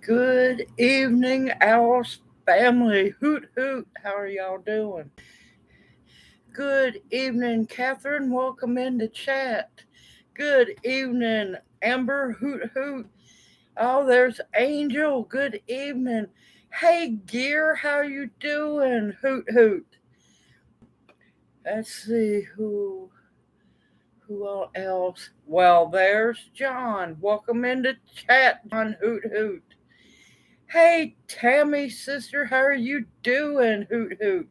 Good evening, Owls family. Hoot hoot. How are y'all doing? Good evening, Catherine. Welcome into chat. Good evening, Amber. Hoot hoot. Oh, there's Angel. Good evening. Hey, Gear. How you doing? Hoot hoot. Let's see who all else. Well, there's John. Welcome into chat, John. Hoot hoot. Hey, Tammy, sister, how are you doing? Hoot hoot.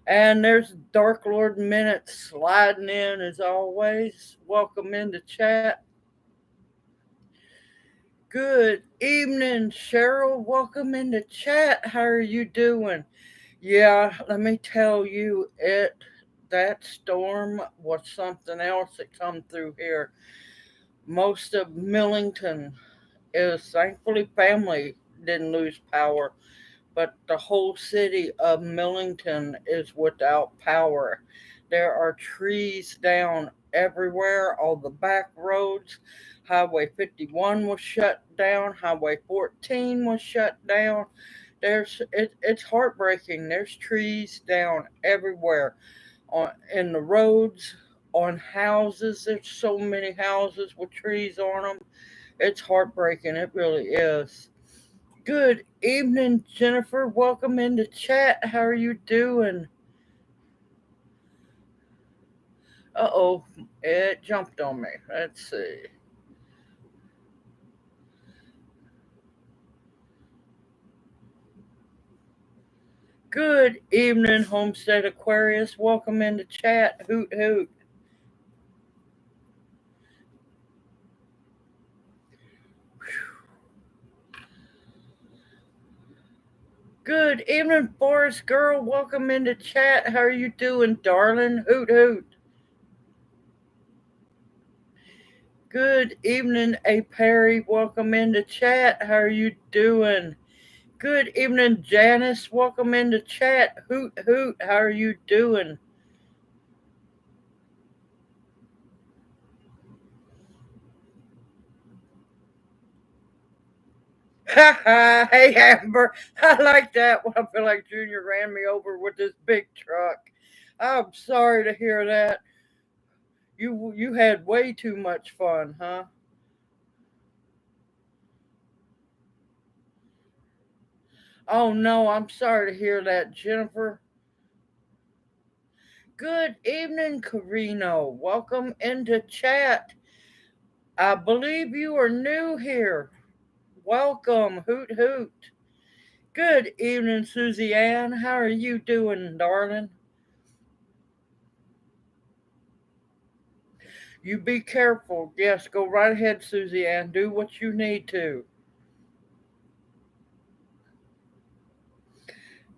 And there's Dark Lord Minute sliding in as always. Welcome into chat. Good evening, Cheryl. Welcome into chat. How are you doing? Yeah, let me tell you, that storm was something else that come through here. Most of Millington is thankfully family didn't lose power, but the whole city of Millington is without power. There are trees down everywhere, all the back roads. Highway 51 was shut down, Highway 14 was shut down. It's heartbreaking. There's trees down everywhere in the roads, on houses. There's so many houses with trees on them. It's heartbreaking. It really is. Good evening, Jennifer. Welcome into chat. How are you doing? Uh-oh, it jumped on me. Let's see. Good evening, Homestead Aquarius. Welcome into chat. Hoot hoot. Good evening, Forest Girl. Welcome into chat. How are you doing, darling? Hoot hoot. Good evening, A Perry. Welcome into chat. How are you doing? Good evening, Janice. Welcome into chat. Hoot hoot. How are you doing? Ha ha! Hey Amber, I like that one. I feel like Junior ran me over with this big truck. I'm sorry to hear that. You had way too much fun, huh? Oh no, I'm sorry to hear that, Jennifer. Good evening, Carino. Welcome into chat. I believe you are new here. Welcome, hoot hoot. Good evening, Susie Ann. How are you doing, darling? You be careful. Yes, go right ahead, Susie Ann. Do what you need to.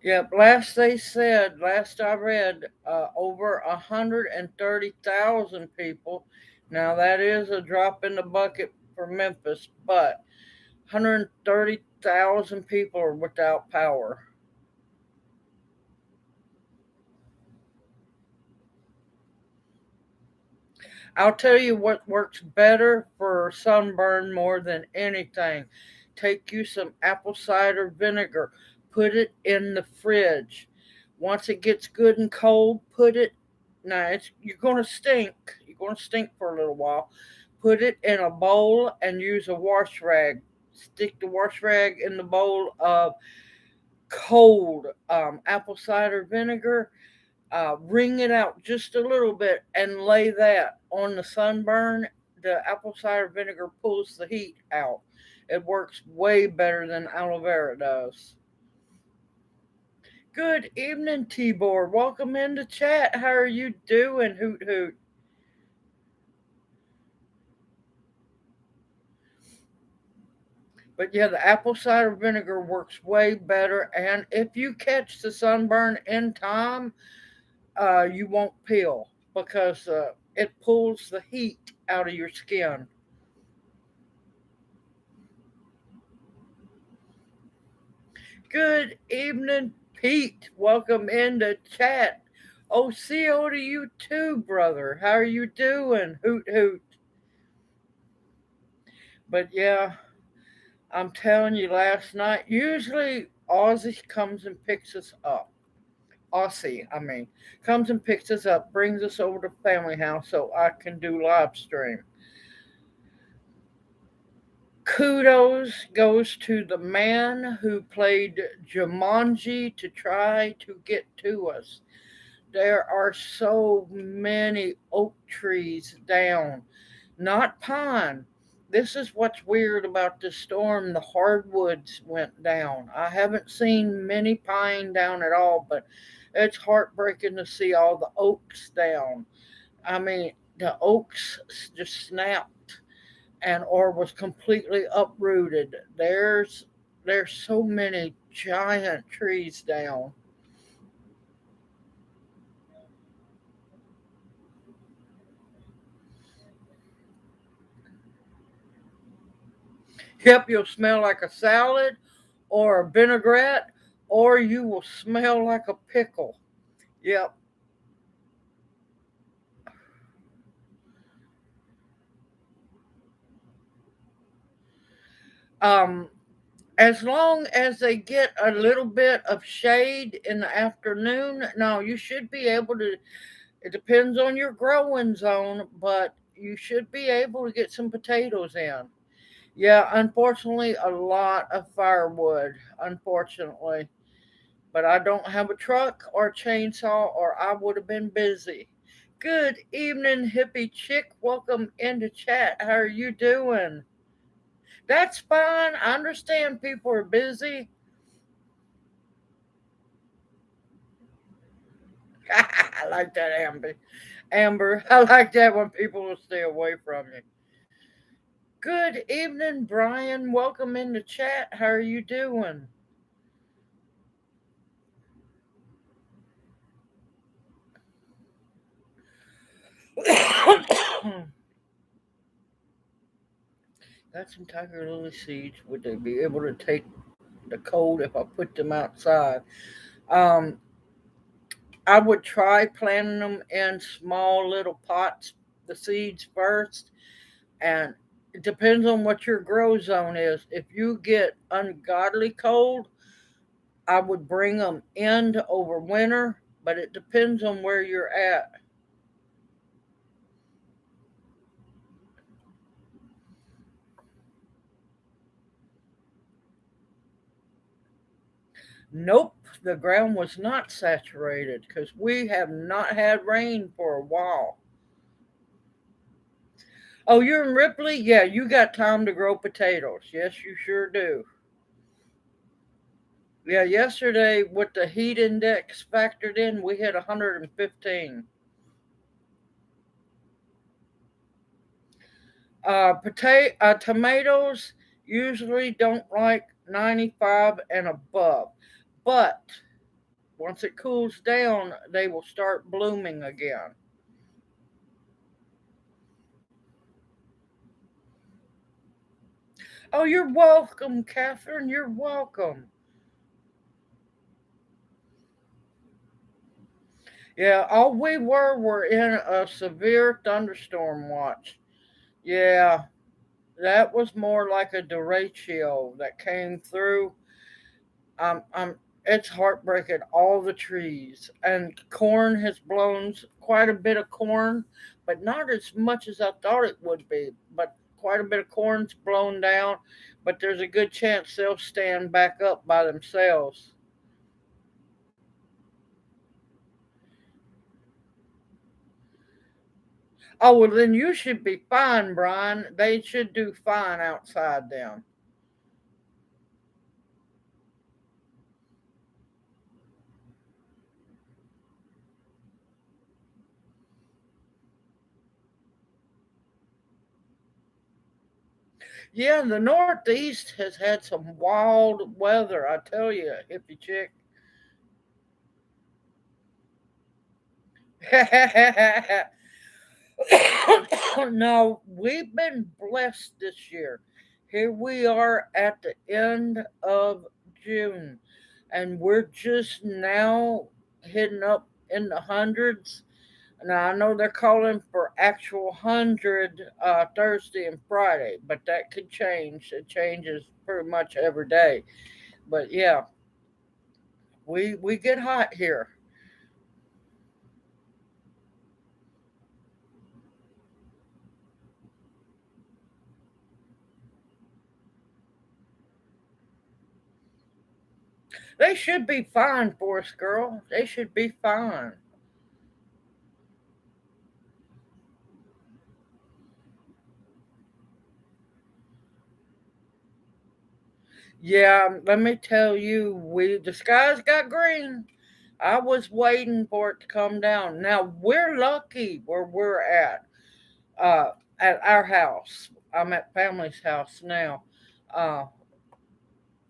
Yep, last I read, over 130,000 people. Now that is a drop in the bucket for Memphis, but 130,000 people are without power. I'll tell you what works better for sunburn more than anything. Take you some apple cider vinegar, put it in the fridge. Once it gets good and cold, put it. Now you're gonna stink. You're gonna stink for a little while. Put it in a bowl and use a wash rag. Stick the wash rag in the bowl of cold apple cider vinegar, wring it out just a little bit and lay that on the sunburn. The apple cider vinegar pulls the heat out. It works way better than aloe vera does. Good evening, Tibor. Welcome into chat. How are you doing, Hoot Hoot? But yeah, the apple cider vinegar works way better. And if you catch the sunburn in time, you won't peel because it pulls the heat out of your skin. Good evening, Pete. Welcome into chat. Oh, CO to you too, brother. How are you doing? Hoot hoot. But yeah, I'm telling you, last night, usually Aussie comes and picks us up. Aussie, I mean, comes and picks us up, brings us over to family house so I can do live stream. Kudos goes to the man who played Jumanji to try to get to us. There are so many oak trees down, not pine. This is what's weird about this storm. The hardwoods went down. I haven't seen many pine down at all, but it's heartbreaking to see all the oaks down. I mean, the oaks just snapped and or was completely uprooted. There's so many giant trees down. Yep, you'll smell like a salad or a vinaigrette, or you will smell like a pickle. Yep. Um, as long as they get a little bit of shade in the afternoon, no, you should be able to. It depends on your growing zone, but you should be able to get some potatoes in. Yeah, unfortunately, a lot of firewood, unfortunately. But I don't have a truck or a chainsaw, or I would have been busy. Good evening, hippie chick. Welcome into chat. How are you doing? That's fine. I understand people are busy. I like that, Amber. Amber, I like that when people will stay away from you. Good evening, Brian. Welcome into chat. How are you doing? Got some tiger lily seeds. Would they be able to take the cold if I put them outside? Um, I would try planting them in small little pots, the seeds first, and it depends on what your grow zone is. If you get ungodly cold, I would bring them in to overwinter, but it depends on where you're at. Nope, the ground was not saturated because we have not had rain for a while. Oh, you're in Ripley? Yeah, you got time to grow potatoes. Yes, you sure do. Yeah, yesterday with the heat index factored in, we hit 115. Tomatoes usually don't like 95 and above, but once it cools down, they will start blooming again. Oh, you're welcome, Catherine. You're welcome. Yeah, all we were in a severe thunderstorm watch. Yeah, that was more like a derecho that came through. It's heartbreaking. All the trees and corn has blown quite a bit of corn, but not as much as I thought it would be. But quite a bit of corn's blown down, but there's a good chance they'll stand back up by themselves. Oh, well, then you should be fine, Brian. They should do fine outside then. Yeah, the Northeast has had some wild weather, I tell you, hippie chick. No, we've been blessed this year. Here we are at the end of June, and we're just now hitting up in the hundreds. Now I know they're calling for actual 100 Thursday and Friday, but that could change. It changes pretty much every day. But yeah, we get hot here. They should be fine, Forest Girl. They should be fine. Yeah, let me tell you, we the skies got green. I was waiting for it to come down. Now we're lucky where we're uh, at our house. I'm at family's house now. Uh,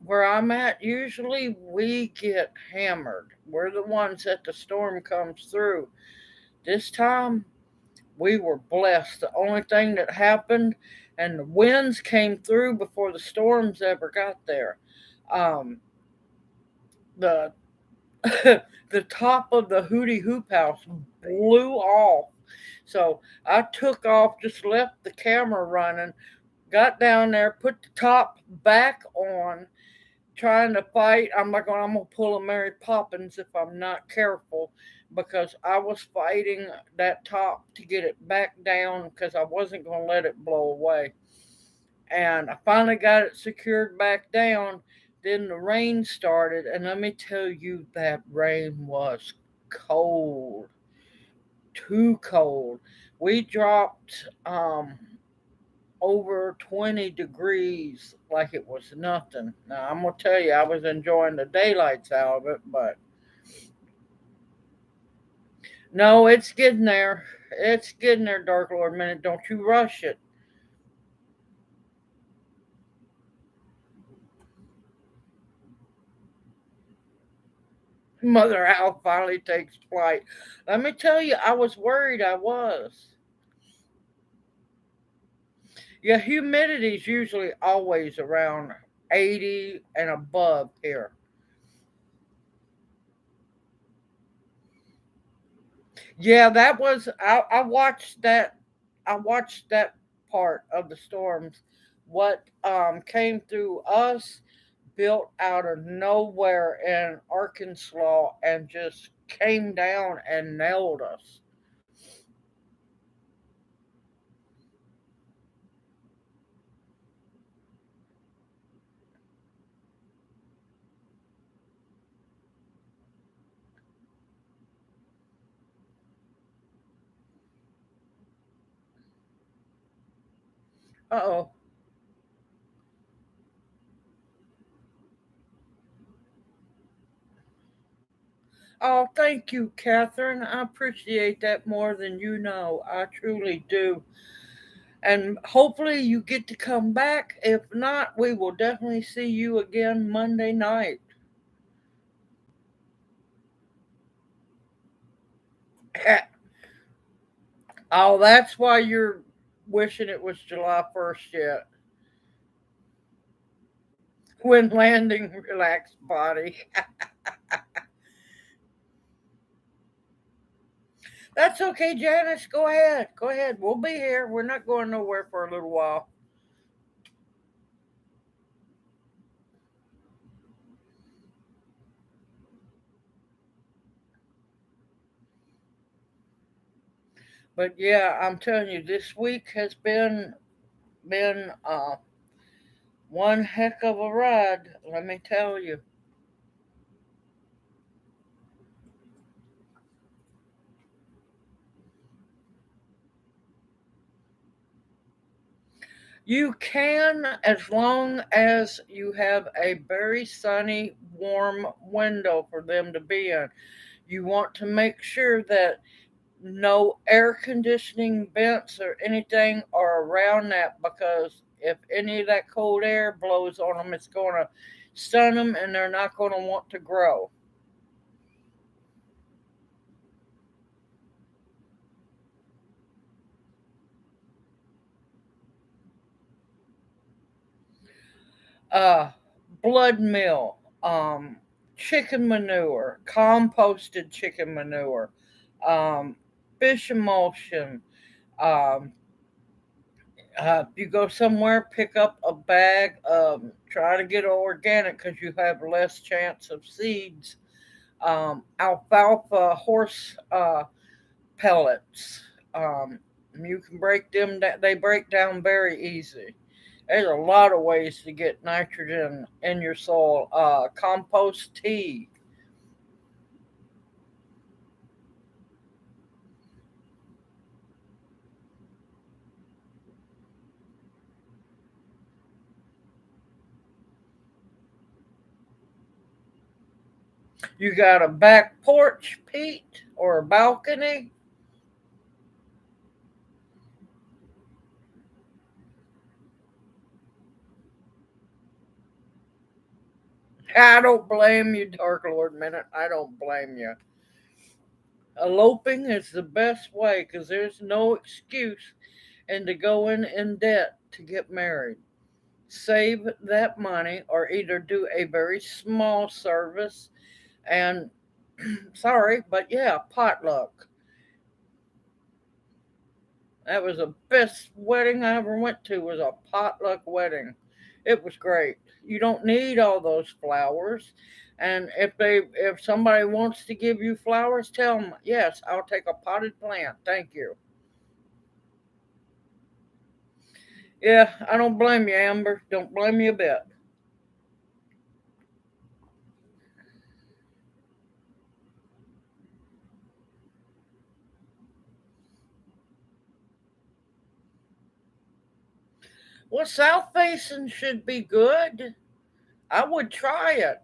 where I'm at, usually we get hammered. We're the ones that the storm comes through. This time, we were blessed. The only thing that happened, and the winds came through before the storms ever got there. Um, the the top of the Hootie Hoop House blew off. So I took off, just left the camera running, got down there, put the top back on, trying to fight. I'm gonna pull a Mary Poppins if I'm not careful, because I was fighting that top to get it back down because I wasn't gonna let it blow away. And I finally got it secured back down. Then the rain started, and let me tell you, that rain was cold, too cold. We dropped over 20 degrees like it was nothing. Now, I'm going to tell you, I was enjoying the daylights out of it, but no, it's getting there. It's getting there, Dark Lord Minute. Don't you rush it. Mother Owl finally takes flight. Let me tell you, I was worried. I was. Yeah, humidity's usually always around 80 and above here. Yeah, that was I watched that. I watched that part of the storms. What came through us, built out of nowhere in Arkansas and just came down and nailed us. Uh oh. Oh, thank you, Catherine. I appreciate that more than you know. I truly do. And hopefully you get to come back. If not, we will definitely see you again Monday night. Oh, that's why you're wishing it was July 1st yet. When landing, relaxed body. That's okay, Janice. Go ahead. Go ahead. We'll be here. We're not going nowhere for a little while. But yeah, I'm telling you, this week has been one heck of a ride. Let me tell you. You can, as long as you have a very sunny, warm window for them to be in. You want to make sure that no air conditioning vents or anything are around that, because if any of that cold air blows on them, it's going to stun them and they're not going to want to grow. Uh, Blood meal, chicken manure, composted chicken manure. Um, fish emulsion. Um, you go somewhere, pick up a bag. Try to get it organic because you have less chance of seeds. Alfalfa horse pellets. Um, you can break them. They break down very easy. There's a lot of ways to get nitrogen in your soil. Compost tea. You got a back porch, Pete, or a balcony? I don't blame you, Dark Lord Minute. I don't blame you. Eloping is the best way because there's no excuse and to go in debt to get married. Save that money or either do a very small service and sorry, but yeah, potluck. That was the best wedding I ever went to was a potluck wedding. It was great. You don't need all those flowers. And if somebody wants to give you flowers, tell them, "Yes, I'll take a potted plant. Thank you." Yeah, I don't blame you, Amber. Don't blame you a bit. Well, south facing should be good. I would try it.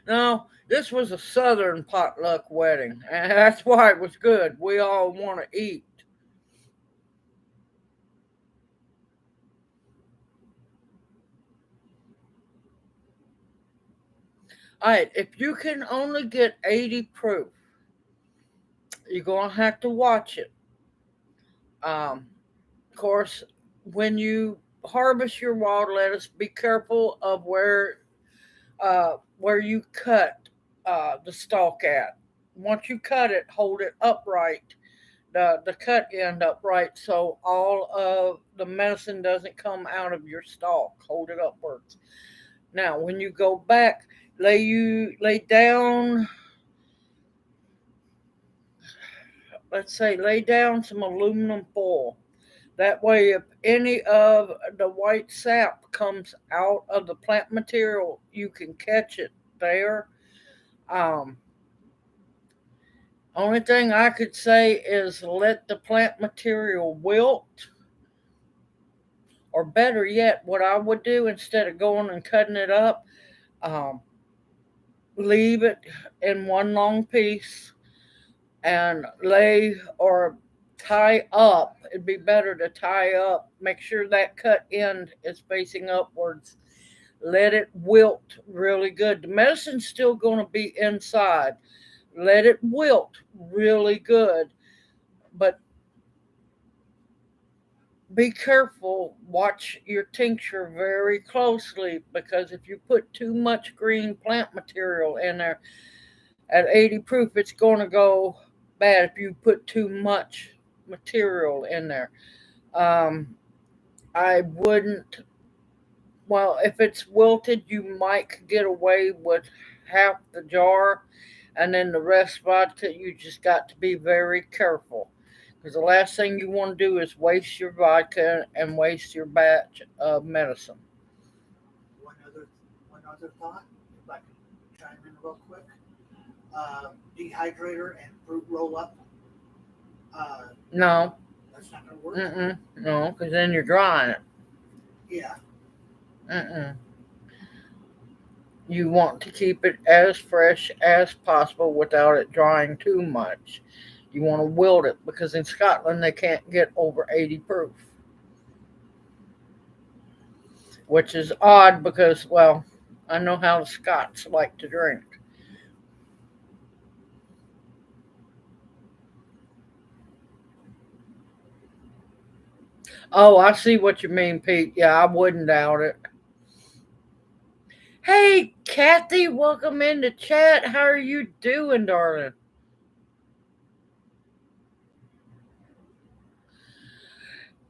No, this was a southern potluck wedding, and that's why it was good. We all want to eat. All right, if you can only get 80 proof, you're going to have to watch it. Of course, when you harvest your wild lettuce, be careful of where you cut the stalk at. Once you cut it, hold it upright, the cut end upright, so all of the medicine doesn't come out of your stalk. Hold it upwards. Now, when you go back, lay down. Let's say lay down some aluminum foil. That way, if any of the white sap comes out of the plant material, you can catch it there. Um, Only thing I could say is let the plant material wilt, or better yet, what I would do instead of going and cutting it up, um, leave it in one long piece and lay or tie up. It'd be better to tie up. Make sure that cut end is facing upwards. Let it wilt really good. The medicine's still going to be inside. Let it wilt really good. But be careful. Watch your tincture very closely because if you put too much green plant material in there at 80 proof, it's going to go bad if you put too much material in there. Um, I wouldn't. Well, if it's wilted, you might get away with half the jar, and then the rest vodka. You just got to be very careful because the last thing you want to do is waste your vodka and waste your batch of medicine. One other, one other thought, if I can chime in real quick. Dehydrator and fruit roll up. Uh, No, that's not gonna work. no, because then you're drying it. Yeah, Mm-mm. You want to keep it as fresh as possible without it drying too much. You want to wilt it because in Scotland they can't get over 80 proof, which is odd because, well, I know how the Scots like to drink. Oh, I see what you mean, Pete. Yeah, I wouldn't doubt it. Hey, Kathy, welcome in the chat. How are you doing, darling?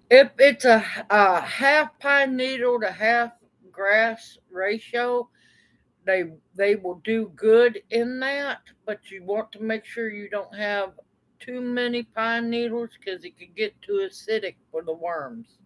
If it's a half pine needle to half grass ratio, they will do good in that, but you want to make sure you don't have too many pine needles because it could get too acidic for the worms.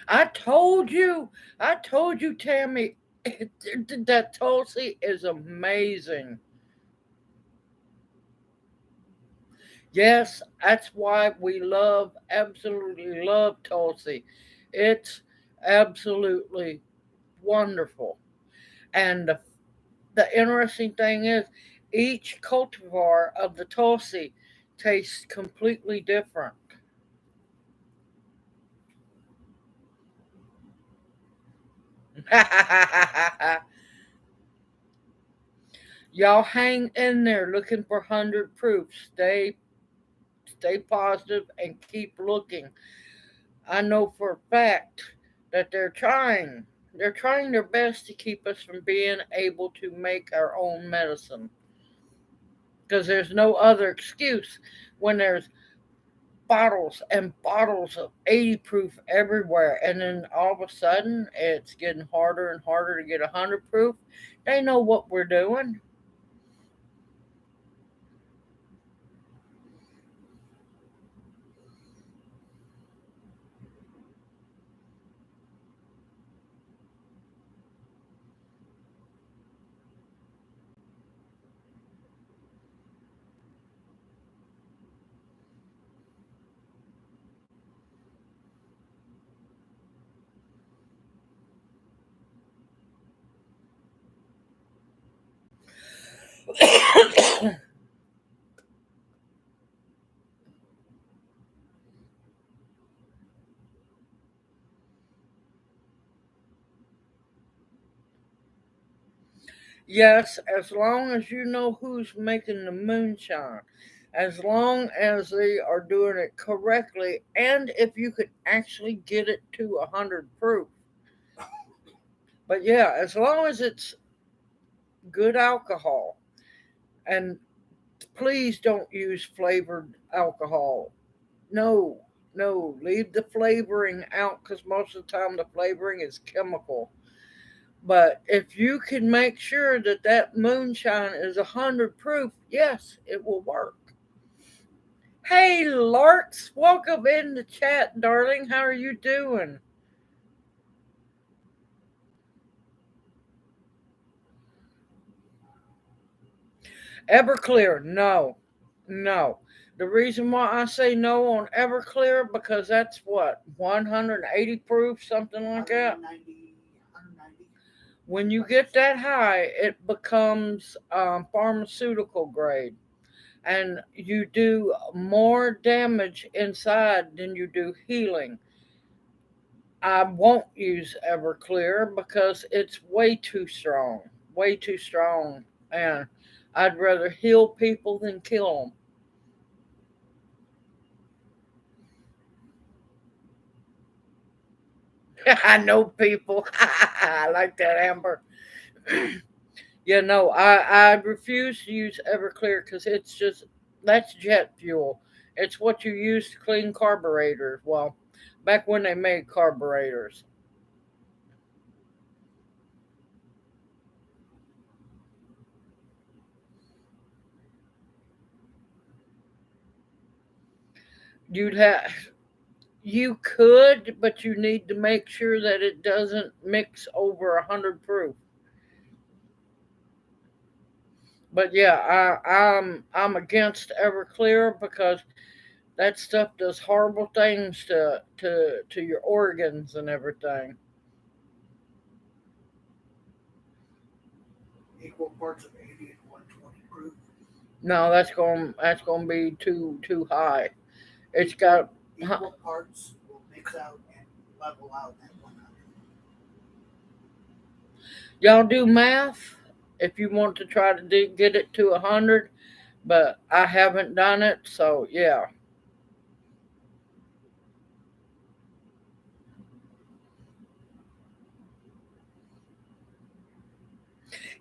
I told you, I told you, Tammy, that Tulsi is amazing. Yes, that's why we absolutely love Tulsi. It's absolutely wonderful. And the interesting thing is, each cultivar of the Tulsi tastes completely different. Y'all hang in there looking for 100 proof. Stay positive and keep looking. I know for a fact that they're trying. They're trying their best to keep us from being able to make our own medicine. Because there's no other excuse when there's bottles and bottles of 80 proof everywhere. And then all of a sudden, it's getting harder and harder to get 100 proof. They know what we're doing. Yes, as long as you know who's making the moonshine, as long as they are doing it correctly, and if you could actually get it to 100 proof. But yeah, as long as it's good alcohol, and please don't use flavored alcohol. No, no, leave the flavoring out because most of the time the flavoring is chemical. But if you can make sure that that moonshine is 100 proof, yes, it will work. Hey, Larks, welcome in the chat, darling. How are you doing? Everclear, no, no. The reason why I say no on Everclear because that's what 180 proof, something like that. 190, 190. When you get that high, it becomes pharmaceutical grade, and you do more damage inside than you do healing. I won't use Everclear because it's way too strong, and I'd rather heal people than kill them. I know people. I like that, Amber. Yeah, no, I refuse to use Everclear because it's just that's jet fuel. It's what you use to clean carburetors. Well, back when they made carburetors, you'd have you could, but you need to make sure that it doesn't mix over 100 proof. But yeah, I'm against Everclear because that stuff does horrible things to your organs and everything. Equal parts of 80 and 120 proof. No, that's going to be too high. It's got equal parts will mix out and level out at 100. Y'all do math if you want to try to get it to 100, but I haven't done it, so yeah.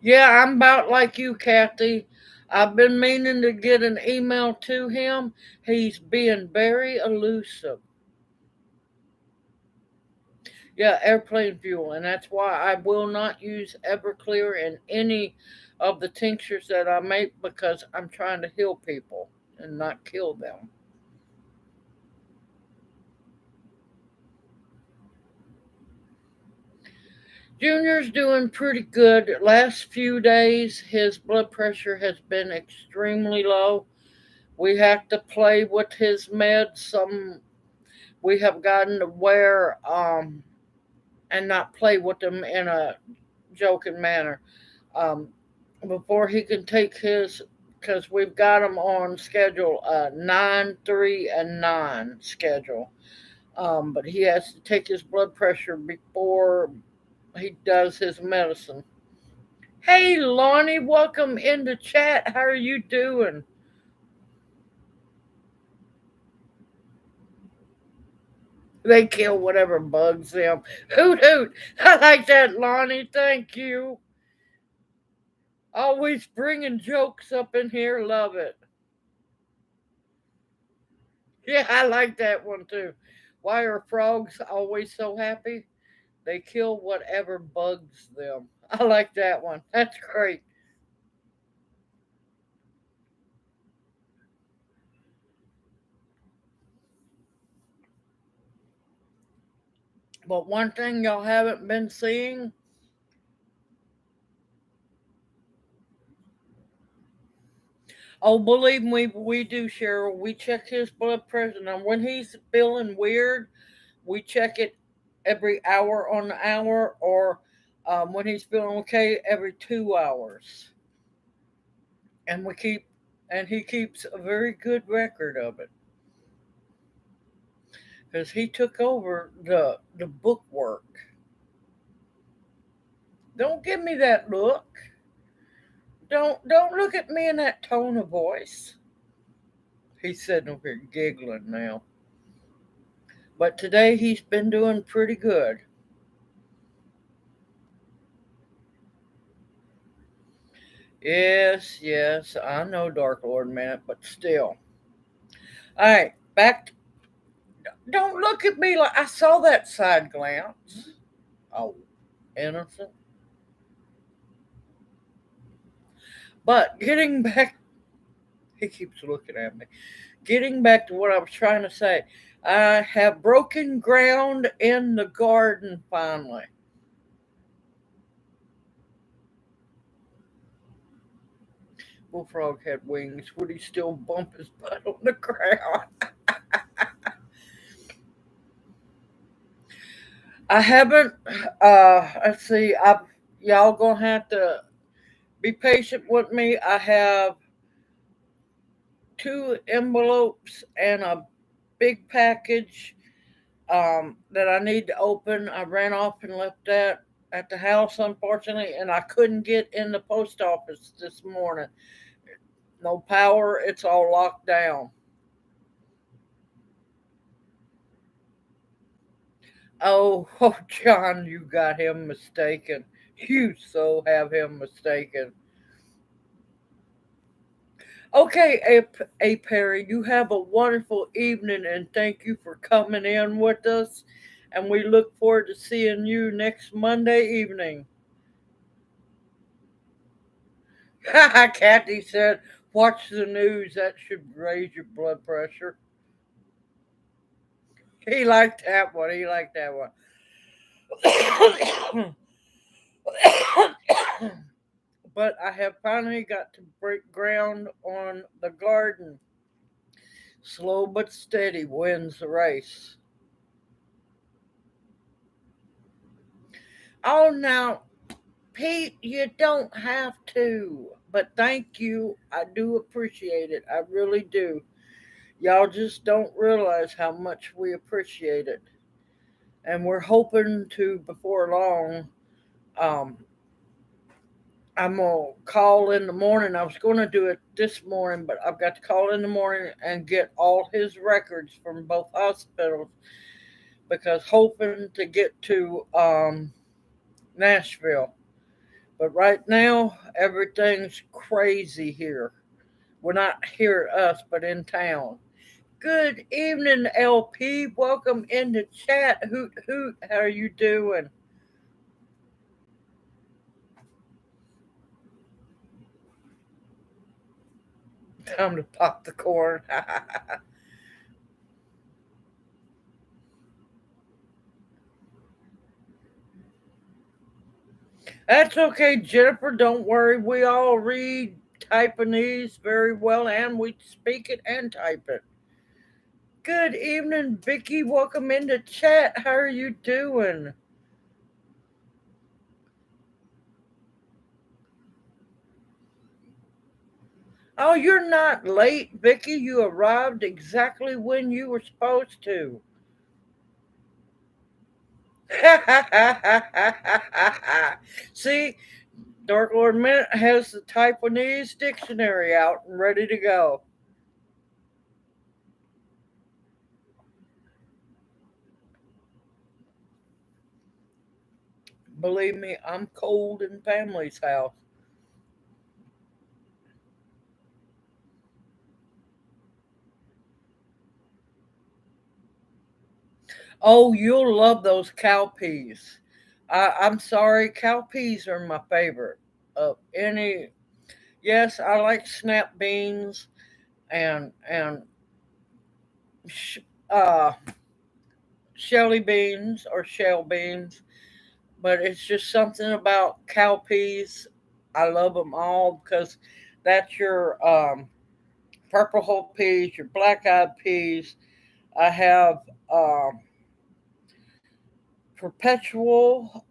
Yeah, I'm about like you, Kathy. I've been meaning to get an email to him. He's being very elusive. Yeah, airplane fuel, and that's why I will not use Everclear in any of the tinctures that I make because I'm trying to heal people and not kill them. Junior's doing pretty good. Last few days, his blood pressure has been extremely low. We have to play with his meds. Some we have gotten to wear and not play with them in a joking manner. Um, Before he can take his, because we've got him on schedule 9, 3, and 9 schedule. But he has to take his blood pressure before he does his medicine. Hey, Lonnie, welcome into chat. How are you doing? They kill whatever bugs them. Hoot hoot. I like that, Lonnie. Thank you. Always bringing jokes up in here. Love it. Yeah, I like that one too. Why are frogs always so happy? They kill whatever bugs them. I like that one. That's great. But one thing y'all haven't been seeing. Oh, believe me, we do, Cheryl. We check his blood pressure. And when he's feeling weird, we check it every hour on the hour, or when he's feeling okay, every 2 hours. And we keep, and he keeps a very good record of it because he took over the book work. Don't give me that look. Don't look at me in that tone of voice. He's sitting over here giggling now. But today he's been doing pretty good. Yes, yes, I know Dark Lord man, but still. Alright, back to, don't look at me like I saw that side glance. Oh, innocent. But getting back, he keeps looking at me. Getting back to what I was trying to say, I have broken ground in the garden finally. Bullfrog had wings. Would he still bump his butt on the ground? I haven't. Let's see. Y'all gonna have to be patient with me. I have two envelopes and a big package that I need to open. I ran off and left that at the house, unfortunately, and I couldn't get in the post office this morning. No power. It's all locked down. Oh, oh, John, you got him mistaken. You so have him mistaken. Okay, A. Perry, you have a wonderful evening and thank you for coming in with us. And we look forward to seeing you next Monday evening. Kathy said, watch the news. That should raise your blood pressure. He liked that one. He liked that one. But I have finally got to break ground on the garden. Slow but steady wins the race. Oh, now, Pete, you don't have to. But thank you. I do appreciate it. I really do. Y'all just don't realize how much we appreciate it. And we're hoping to, before long, um, I'm going to call in the morning. I was going to do it this morning, but I've got to call in the morning and get all his records from both hospitals because hoping to get to Nashville. But right now, everything's crazy here. We're not here at us, but in town. Good evening, LP. Welcome into chat. Hoot hoot. How are you doing? Time to pop the corn. That's okay, Jennifer. Don't worry. We all read Taiwanese very well, and we speak it and type it. Good evening, Vicky. Welcome into chat. How are you doing? Oh, you're not late, Vicky. You arrived exactly when you were supposed to. See, Dark Lord Minute has the Taiwanese dictionary out and ready to go. Believe me, I'm cold in family's house. Oh, you'll love those cow peas. I'm sorry, cow peas are my favorite. Of any, yes, I like snap beans and sh- uh, shelly beans or shell beans, but it's just something about cow peas. I love them all because that's your purple whole peas, your black eyed peas. I have perpetual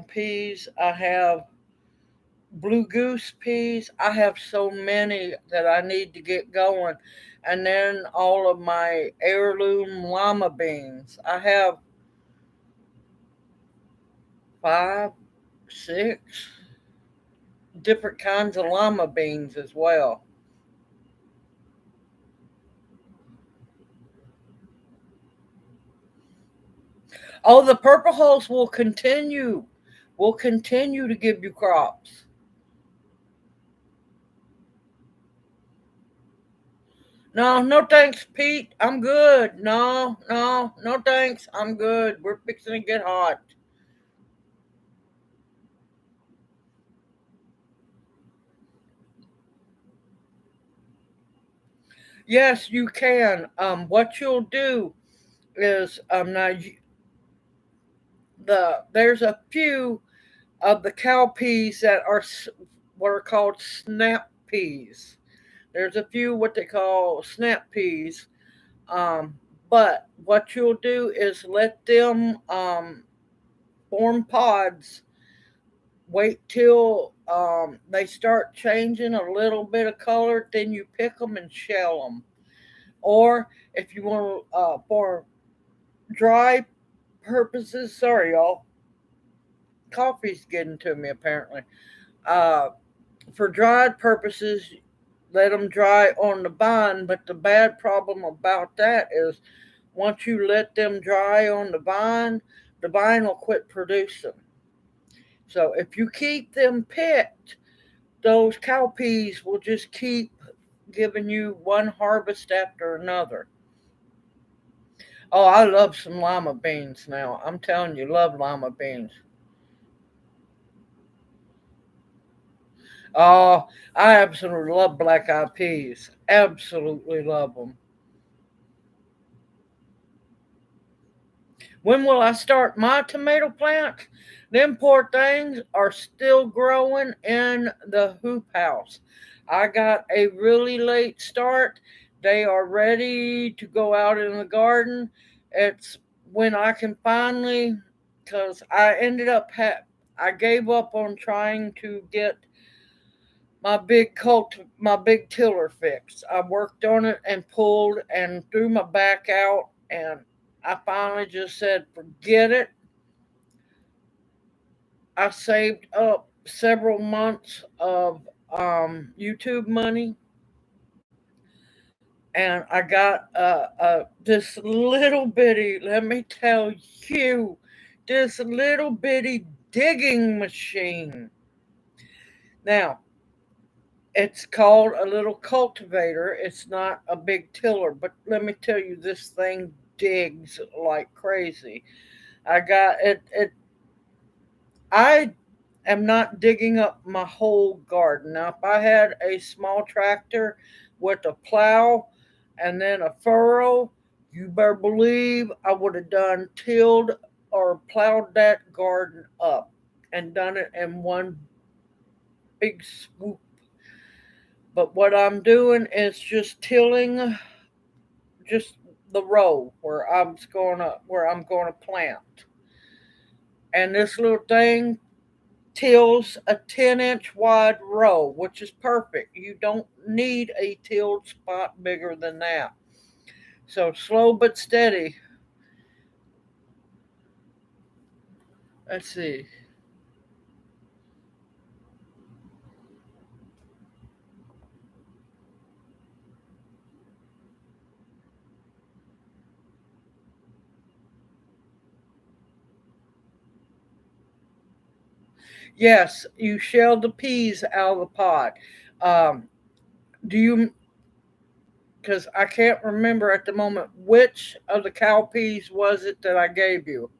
peas. I have blue goose peas. I have so many that I need to get going. And then all of my heirloom llama beans. I have five, six different kinds of llama beans as well. Oh, the purple hulls will continue to give you crops. No, no thanks, Pete. I'm good. No, no, no thanks. I'm good. We're fixing to get hot. Yes, you can. What you'll do is there's a few of the cowpeas that are what are called snap peas. There's a few what they call snap peas. Um, but what you'll do is let them form pods. Wait till they start changing a little bit of color, then you pick them and shell them. Or if you want for dry purposes, sorry y'all, coffee's getting to me apparently. Uh, for dried purposes, let them dry on the vine. But the bad problem about that is once you let them dry on the vine will quit producing. So if you keep them picked, those cowpeas will just keep giving you one harvest after another. Oh, I love some lima beans now. I'm telling you, love lima beans. Oh, I absolutely love black eyed peas. Absolutely love them. When will I start my tomato plants? Them poor things are still growing in the hoop house. I got a really late start. They are ready to go out in the garden. It's when I can finally, because I ended up, I gave up on trying to get my big tiller fix. I worked on it and pulled and threw my back out, and I finally just said, forget it. I saved up several months of YouTube money, and I got this little bitty. Let me tell you, this little bitty digging machine. Now, it's called a little cultivator. It's not a big tiller, but let me tell you, this thing digs like crazy. I got it. I am not digging up my whole garden. Now, if I had a small tractor with a plow and then a furrow, you better believe I would have done tilled or plowed that garden up and done it in one big swoop. But what I'm doing is just tilling just the row where I'm gonna plant. And this little thing tills a 10-inch wide row, which is perfect. You don't need a tilled spot bigger than that. So slow but steady. Let's see. Yes, you shell the peas out of the pod. Um, do you? Because I can't remember at the moment which of the cow peas was it that I gave you.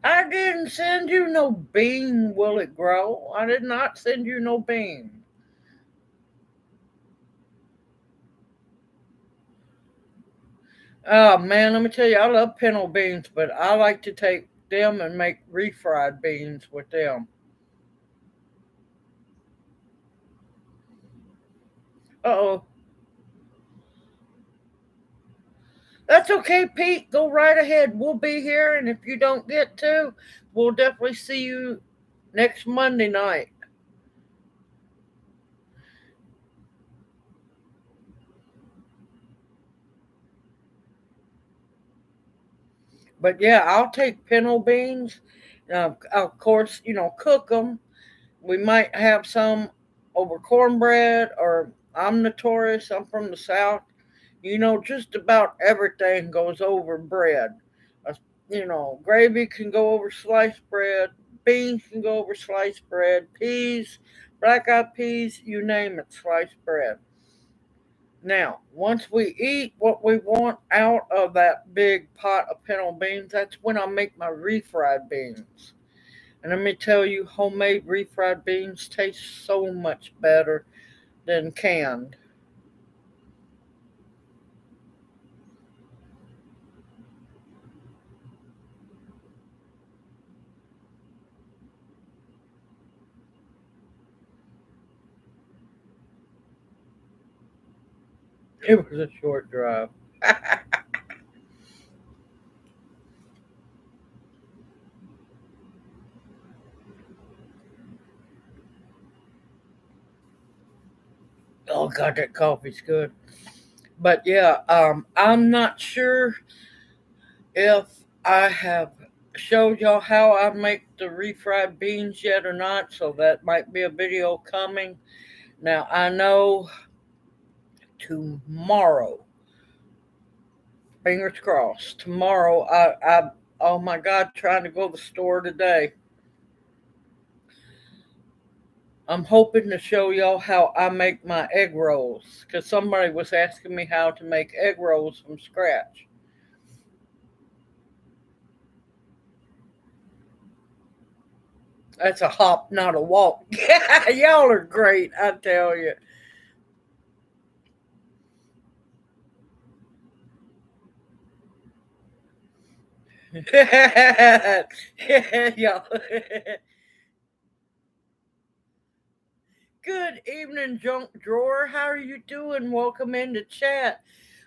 I didn't send you no bean. Will it grow? I did not send you no bean. Oh man, let me tell you, I love pinto beans, but I like to take them and make refried beans with them. Uh oh. That's okay, Pete. Go right ahead. We'll be here, and if you don't get to, we'll definitely see you next Monday night. But yeah, I'll take pinto beans. Of course, cook them. We might have some over cornbread, or I'm notorious. I'm from the South. Just about everything goes over bread. Uh, Gravy can go over sliced bread, beans can go over sliced bread, peas, black eyed peas, you name it, sliced bread. Now, once we eat what we want out of that big pot of pinto beans, that's when I make my refried beans. And let me tell you, homemade refried beans taste so much better than canned. It was a short drive. Oh god, that coffee's good. But yeah, I'm not sure if I have showed y'all how I make the refried beans yet or not, so that might be a video coming. Now I know tomorrow, fingers crossed, tomorrow I oh my god, trying to go to the store today. I'm hoping to show y'all how I make my egg rolls, because somebody was asking me how to make egg rolls from scratch. That's a hop, not a walk. Y'all are great, I tell you. Y'all. Good evening, junk drawer. How are you doing? Welcome into chat.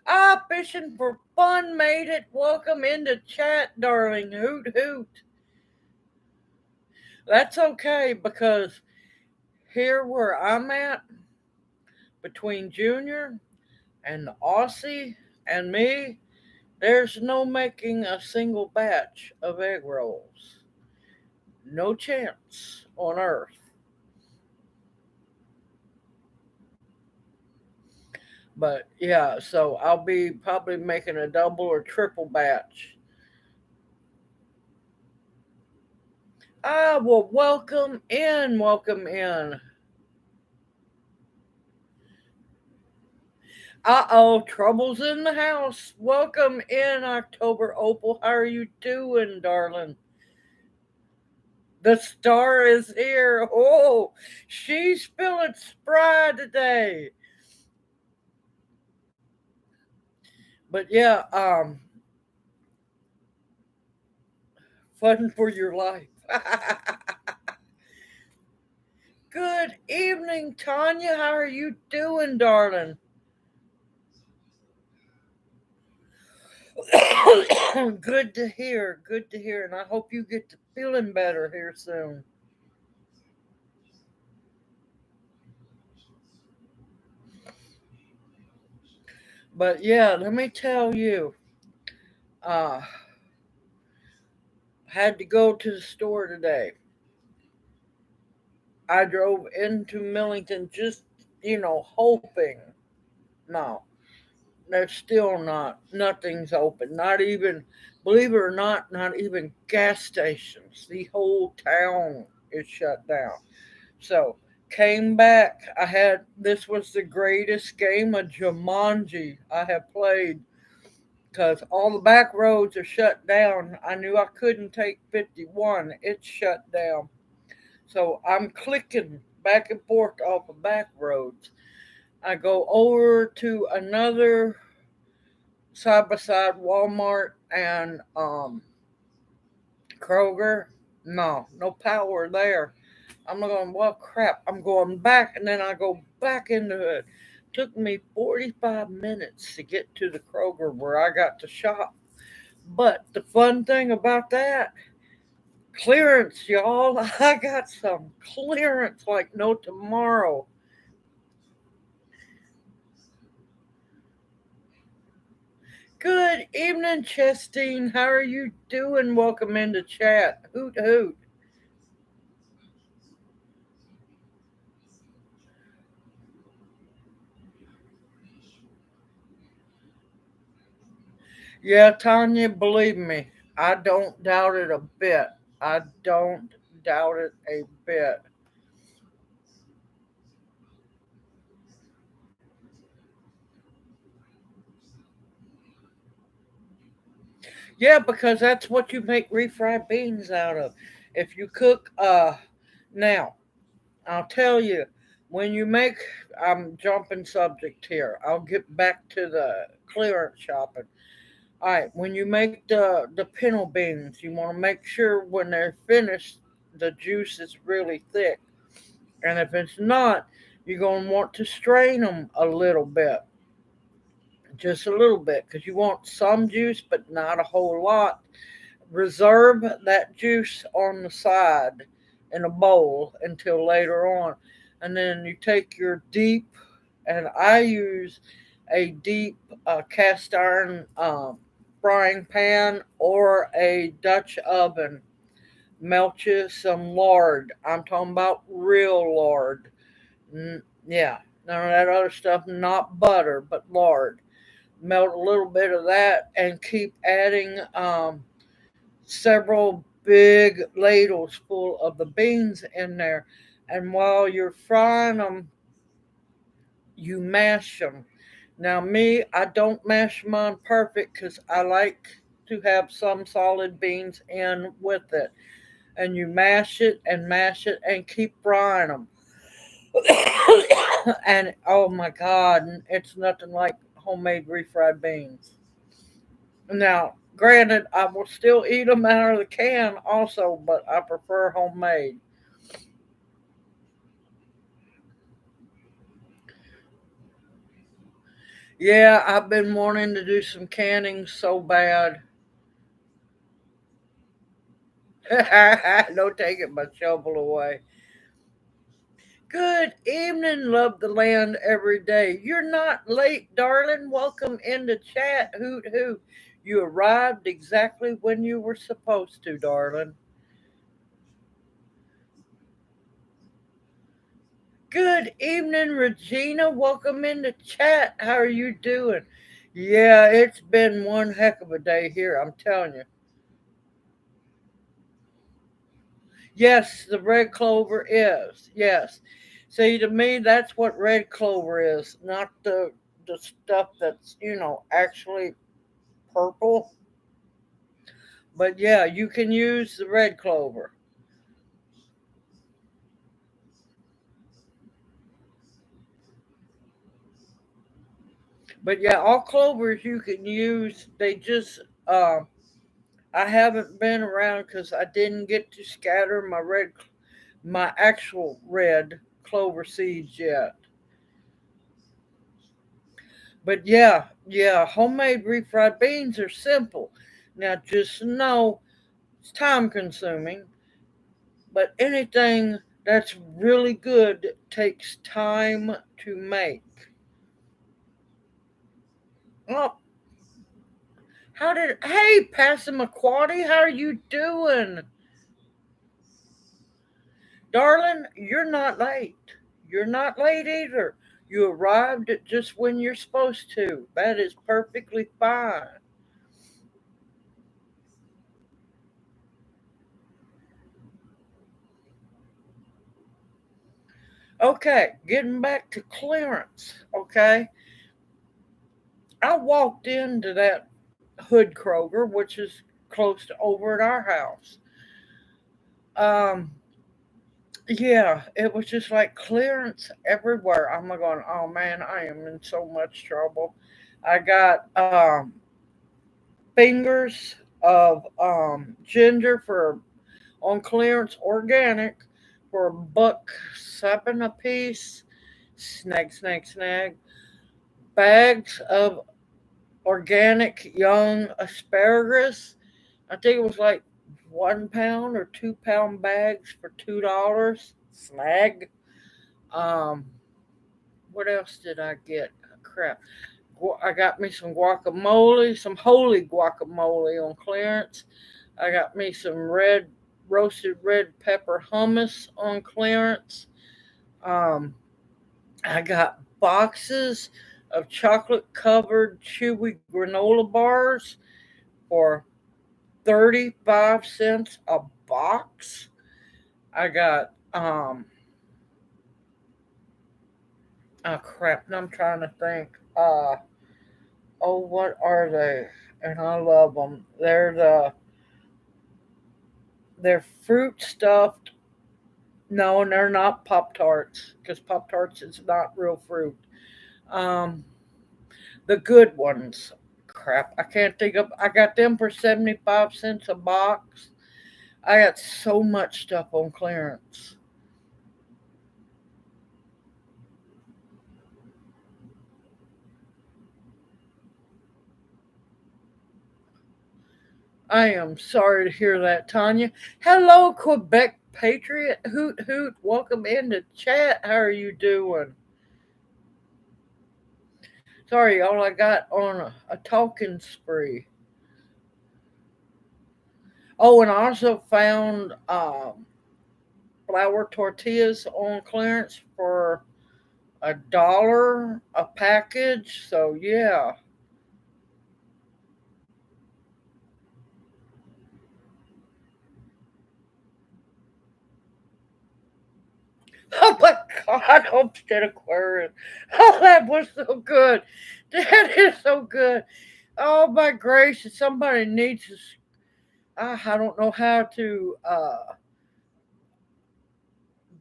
Ah, fishing for fun made it. Welcome into chat, darling. Hoot hoot. That's okay because here where I'm at, between Junior and the Aussie and me, there's no making a single batch of egg rolls. No chance on earth. But yeah, so I'll be probably making a double or triple batch. Ah, well, welcome in, welcome in. Uh-oh, trouble's in the house. Welcome in, October Opal. How are you doing, darling? The star is here. Oh, she's feeling spry today. But yeah, fun for your life. Good evening, Tanya. How are you doing, darling? Good to hear. Good to hear. And I hope you get to feeling better here soon. But yeah, let me tell you, uh, had to go to the store today. I drove into Millington just, hoping. No, there's still not. Nothing's open. Not even, believe it or not, not even gas stations. The whole town is shut down. So came back. This was the greatest game of Jumanji I have played because all the back roads are shut down. I knew I couldn't take 51. It's shut down. So I'm clicking back and forth off the back roads. I go over to another side by side Walmart and Kroger. No, no power there. I'm going, well, crap. I'm going back, and then I go back into it. Took me 45 minutes to get to the Kroger where I got to shop. But the fun thing about that, clearance, y'all. I got some clearance like no tomorrow. Good evening, Chestine. How are you doing? Welcome into chat. Hoot hoot. Yeah, Tanya, believe me, I don't doubt it a bit. I don't doubt it a bit. Yeah, because that's what you make refried beans out of. If you cook, now, I'll tell you, when you make, I'm jumping subject here. I'll get back to the clearance shopping. All right, when you make the pinto beans, you want to make sure when they're finished, the juice is really thick. And if it's not, you're going to want to strain them a little bit, just a little bit, because you want some juice, but not a whole lot. Reserve that juice on the side in a bowl until later on. And then you take your deep, and I use a deep cast iron frying pan or a Dutch oven. Melt you some lard. I'm talking about real lard. Yeah, none of that other stuff, not butter, but lard. Melt a little bit of that and keep adding several big ladles full of the beans in there. And while you're frying them, you mash them. Now, me, I don't mash mine perfect because I like to have some solid beans in with it. and you mash it and keep frying them. And oh my God, it's nothing like homemade refried beans. Now, granted, I will still eat them out of the can also, but I prefer homemade. Yeah, I've been wanting to do some canning so bad. Don't take it my shovel away. Good evening, love the land every day. You're not late, darling. Welcome into chat. Hoot hoot. You arrived exactly when you were supposed to, darling. Good evening, Regina. Welcome into chat. How are you doing? Yeah, it's been one heck of a day here, I'm telling you. Yes, the red clover is. Yes. See, to me, that's what red clover is, not the stuff that's actually purple. But yeah, you can use the red clover. But yeah, all clovers you can use. They just I haven't been around because I didn't get to scatter my actual red clover seeds yet. But yeah, homemade refried beans are simple. Now just know it's time consuming, but anything that's really good takes time to make. Oh, hey, Passamaquoddy, how are you doing? Darling, you're not late. You're not late either. You arrived at just when you're supposed to. That is perfectly fine. Okay, getting back to clearance. Okay, I walked into that Hood Kroger, which is close to over at our house. Um, yeah, it was just like clearance everywhere. I'm going, oh man, I am in so much trouble. I got fingers of ginger for on clearance, organic, for $1.07 a piece. Snag, snag, snag. Bags of organic young asparagus. I think it was like 1 pound or 2 pound bags for $2. Snag. Um, what else did I get? Crap. I got me some guacamole, some holy guacamole on clearance. I got me some roasted red pepper hummus on clearance. Um, I got boxes of chocolate covered chewy granola bars for 35 cents a box. I got oh crap, now I'm trying to think. Oh, what are they? And I love them. They're fruit stuffed. No, and they're not Pop Tarts because Pop Tarts is not real fruit. Um, the good ones. Crap, I can't think of. I got them for 75 cents a box. I got so much stuff on clearance. I am sorry to hear that, Tanya. Hello, Quebec Patriot. Hoot hoot. Welcome into chat. How are you doing? Sorry, y'all. I got on a talking spree. Oh, and I also found flour tortillas on clearance for $1 a package. So yeah. Oh my God, Homestead Aquarium. Oh, that was so good. That is so good. Oh my gracious, somebody needs to. I don't know how to.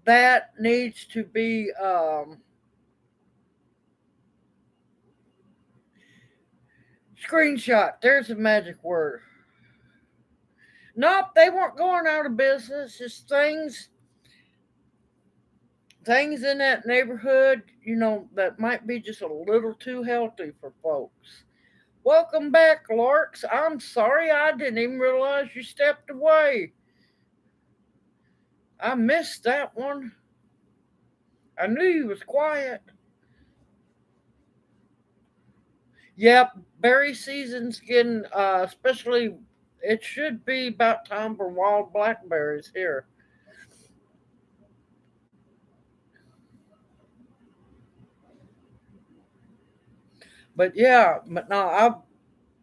that needs to be screenshot. There's a magic word. Nope, they weren't going out of business. Just things in that neighborhood, that might be just a little too healthy for folks. Welcome back, Larks. I'm sorry I didn't even realize you stepped away. I missed that one. I knew you was quiet. Yep, berry season's getting, especially, it should be about time for wild blackberries here. But yeah, but no,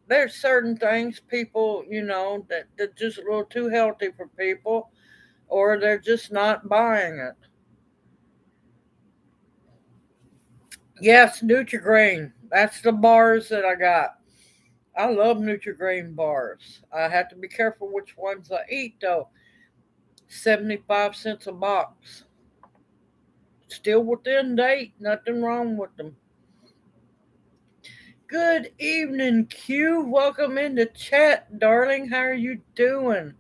there's certain things people, that just a little too healthy for people, or they're just not buying it. Yes, Nutri-Grain. That's the bars that I got. I love Nutri-Grain bars. I have to be careful which ones I eat though. 75 cents a box. Still within date. Nothing wrong with them. Good evening, Q. Welcome into chat, darling. How are you doing?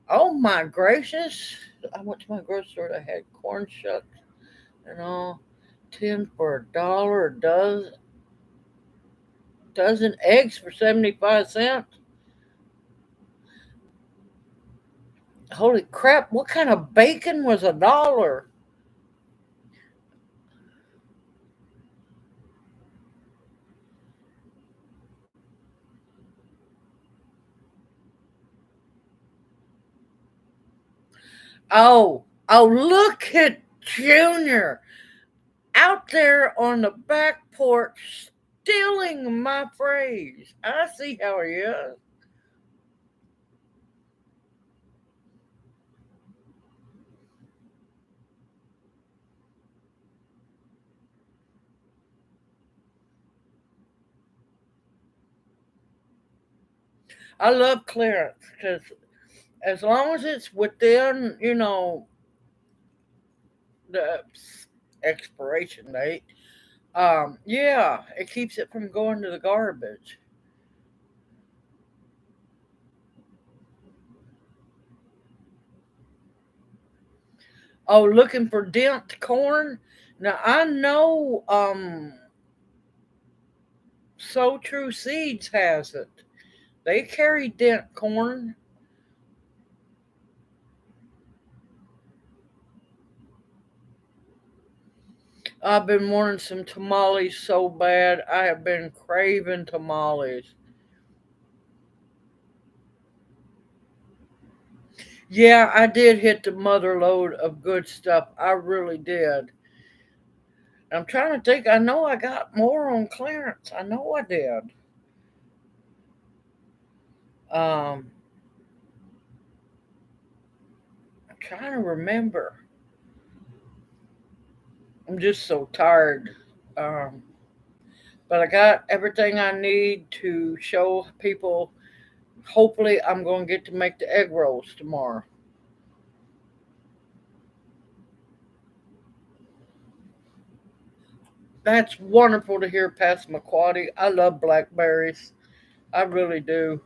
Oh my gracious. I went to my grocery store. I had corn shucks and all. 10 for $1 a dozen eggs for 75 cents. Holy crap, what kind of bacon was $1? Oh, look at Junior out there on the back porch stealing my phrase. I see how he is. I love clearance because as long as it's within, the expiration date, yeah, it keeps it from going to the garbage. Oh, looking for dent corn. Now I know So True Seeds has it. They carry dent corn. I've been wanting some tamales so bad. I have been craving tamales. Yeah, I did hit the mother load of good stuff. I really did. I'm trying to think. I know I got more on clearance. I know I did. Um, I'm trying to remember. I'm just so tired. Um, but I got everything I need to show people. Hopefully, I'm going to get to make the egg rolls tomorrow. That's wonderful to hear, Passamaquoddy. I love blackberries. I really do.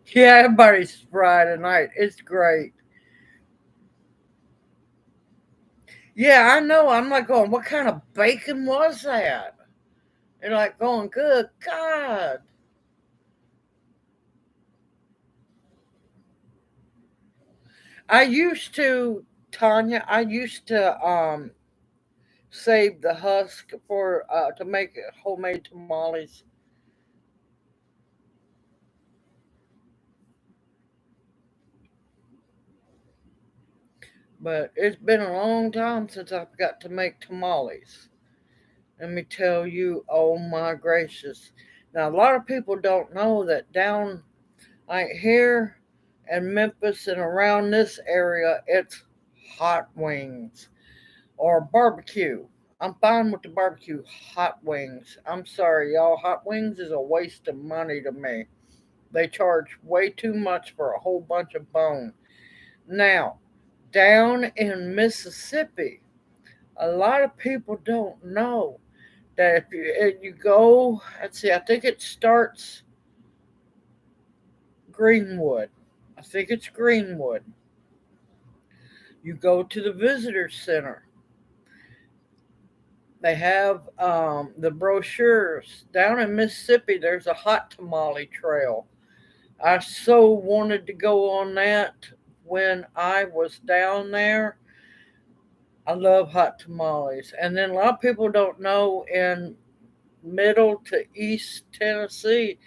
Yeah, everybody's fried tonight. It's great. Yeah, I know. I'm like going, what kind of bacon was that? You're like going, good God. I used to, Tanya, I used to save the husk for to make homemade tamales. But it's been a long time since I've got to make tamales. Let me tell you, oh my gracious. Now, a lot of people don't know that down like here in Memphis and around this area, it's hot wings or barbecue. I'm fine with the barbecue hot wings. I'm sorry, y'all. Hot wings is a waste of money to me. They charge way too much for a whole bunch of bone. Now, down in Mississippi, a lot of people don't know that if you go, let's see, I think it starts Greenwood. I think it's Greenwood. You go to the visitor center. They have the brochures. Down in Mississippi, there's a hot tamale trail. I so wanted to go on that when I was down there. I love hot tamales. And then a lot of people don't know in middle to east Tennessee,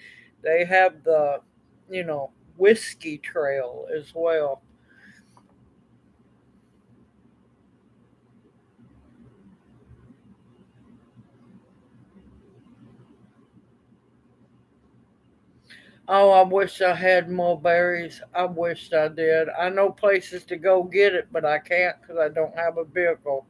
they have the, you know, whiskey trail as well. Oh, I wish I had mulberries. I wished I did. I know places to go get it, but I can't because I don't have a vehicle.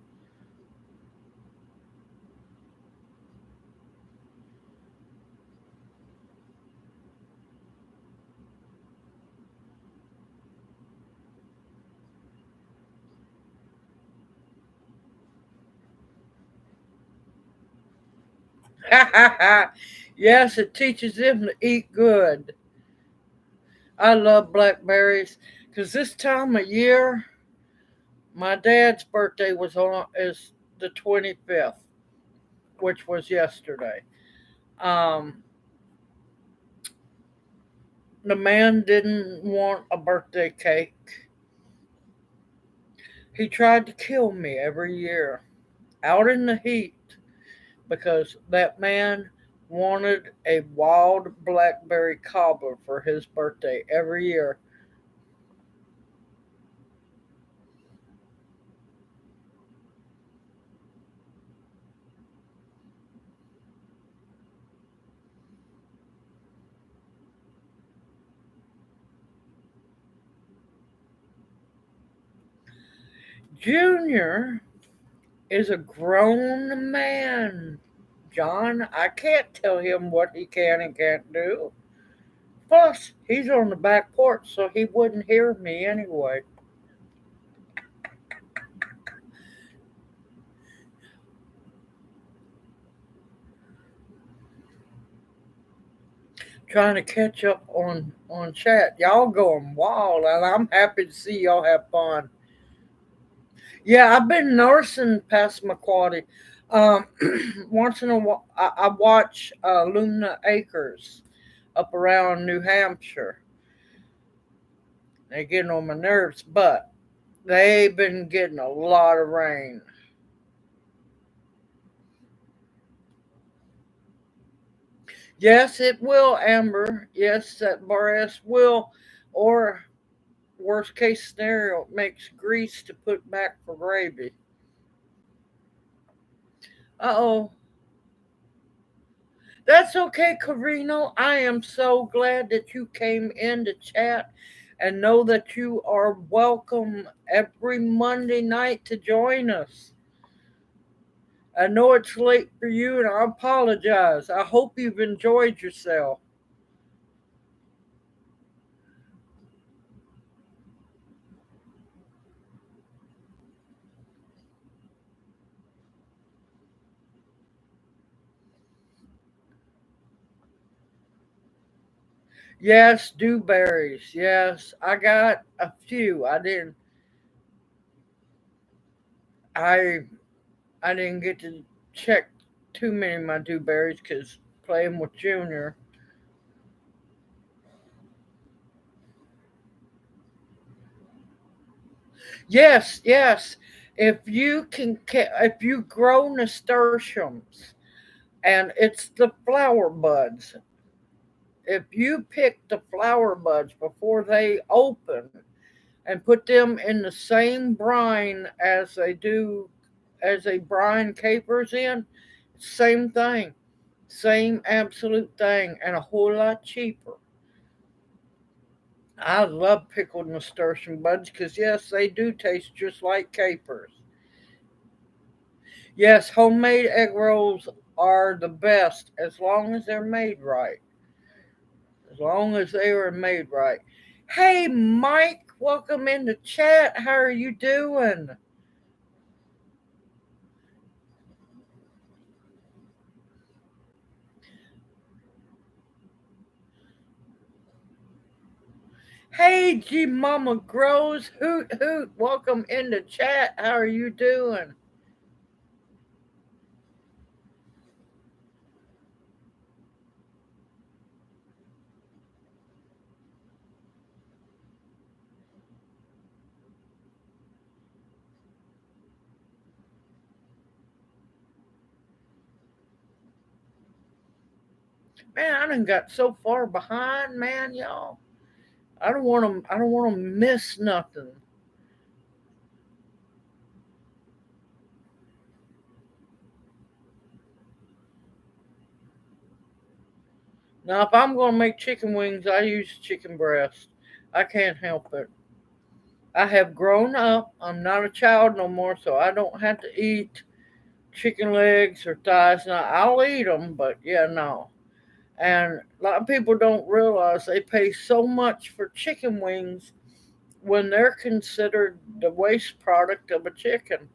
Yes, it teaches them to eat good. I love blackberries because this time of year, my dad's birthday was on is the 25th, which was yesterday. Um, the man didn't want a birthday cake. He tried to kill me every year out in the heat because that man wanted a wild blackberry cobbler for his birthday every year. Junior is a grown man. John, I can't tell him what he can and can't do. Plus, he's on the back porch, so he wouldn't hear me anyway. Trying to catch up on chat. Y'all going wild, and I'm happy to see y'all have fun. Yeah, I've been nursing Passamaquoddy. Um, once in a while, I watch Luna Acres up around New Hampshire. They getting on my nerves, but they've been getting a lot of rain. Yes, it will, Amber. Yes, that bar S will. Or worst case scenario, it makes grease to put back for gravy. Uh oh. That's okay, Carino. I am so glad that you came in to chat and know that you are welcome every Monday night to join us. I know it's late for you and I apologize. I hope you've enjoyed yourself. Yes, dewberries. Yes, I got a few. I I didn't get to check too many of my dewberries because playing with Junior. Yes, yes. If you grow nasturtiums and it's the flower buds, if you pick the flower buds before they open and put them in the same brine as they brine capers in, same thing, same absolute thing, and a whole lot cheaper. I love pickled nasturtium buds because, yes, they do taste just like capers. Yes, homemade egg rolls are the best as long as they're made right. As long as they were made right. Hey, Mike, welcome in the chat. How are you doing? Hey, G Mama Grows, hoot hoot, welcome in the chat. How are you doing? Man, I done got so far behind, man, y'all. I don't want to. I don't want to miss nothing. Now, if I'm going to make chicken wings, I use chicken breast. I can't help it. I have grown up. I'm not a child no more, so I don't have to eat chicken legs or thighs. Now, I'll eat them, but yeah, no. And a lot of people don't realize they pay so much for chicken wings when they're considered the waste product of a chicken.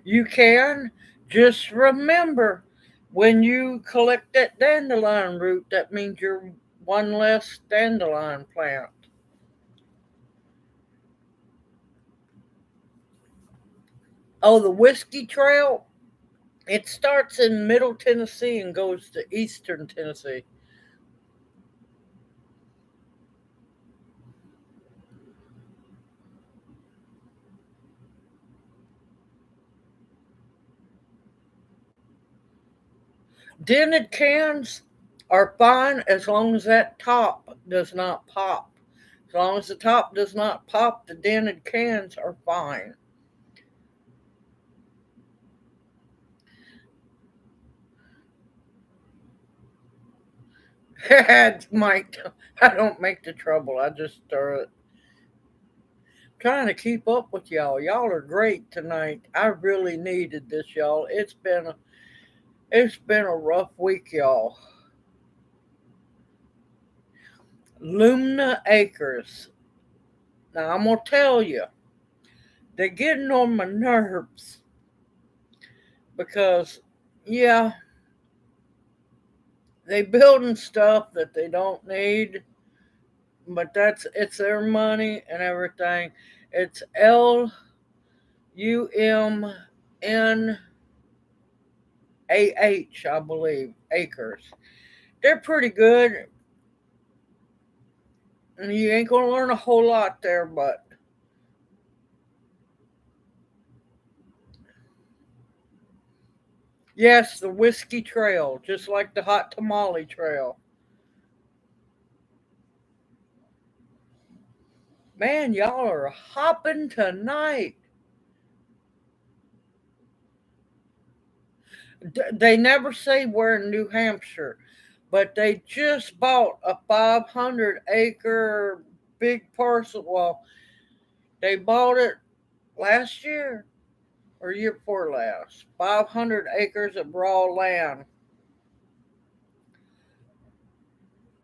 You can just remember when you collect that dandelion root, that means you're one less dandelion plant. Oh, the Whiskey Trail, it starts in Middle Tennessee and goes to Eastern Tennessee. Dented cans are fine as long as that top does not pop. As long as the top does not pop, the dented cans are fine. Mike, I don't make the trouble. I just stir it. Trying to keep up with y'all. Y'all are great tonight. I really needed this, y'all. It's been a rough week, y'all. Lumna Acres. Now I'm gonna tell you, they're getting on my nerves because, yeah, they building stuff that they don't need, but it's their money and everything. It's LUMNAH, I believe, acres. They're pretty good, and you ain't gonna learn a whole lot there, but yes, the Whiskey Trail, just like the Hot Tamale Trail. Man, y'all are hopping tonight. They never say where in New Hampshire, but they just bought a 500-acre big parcel. Well, they bought it last year or year before last. 500 acres of raw land,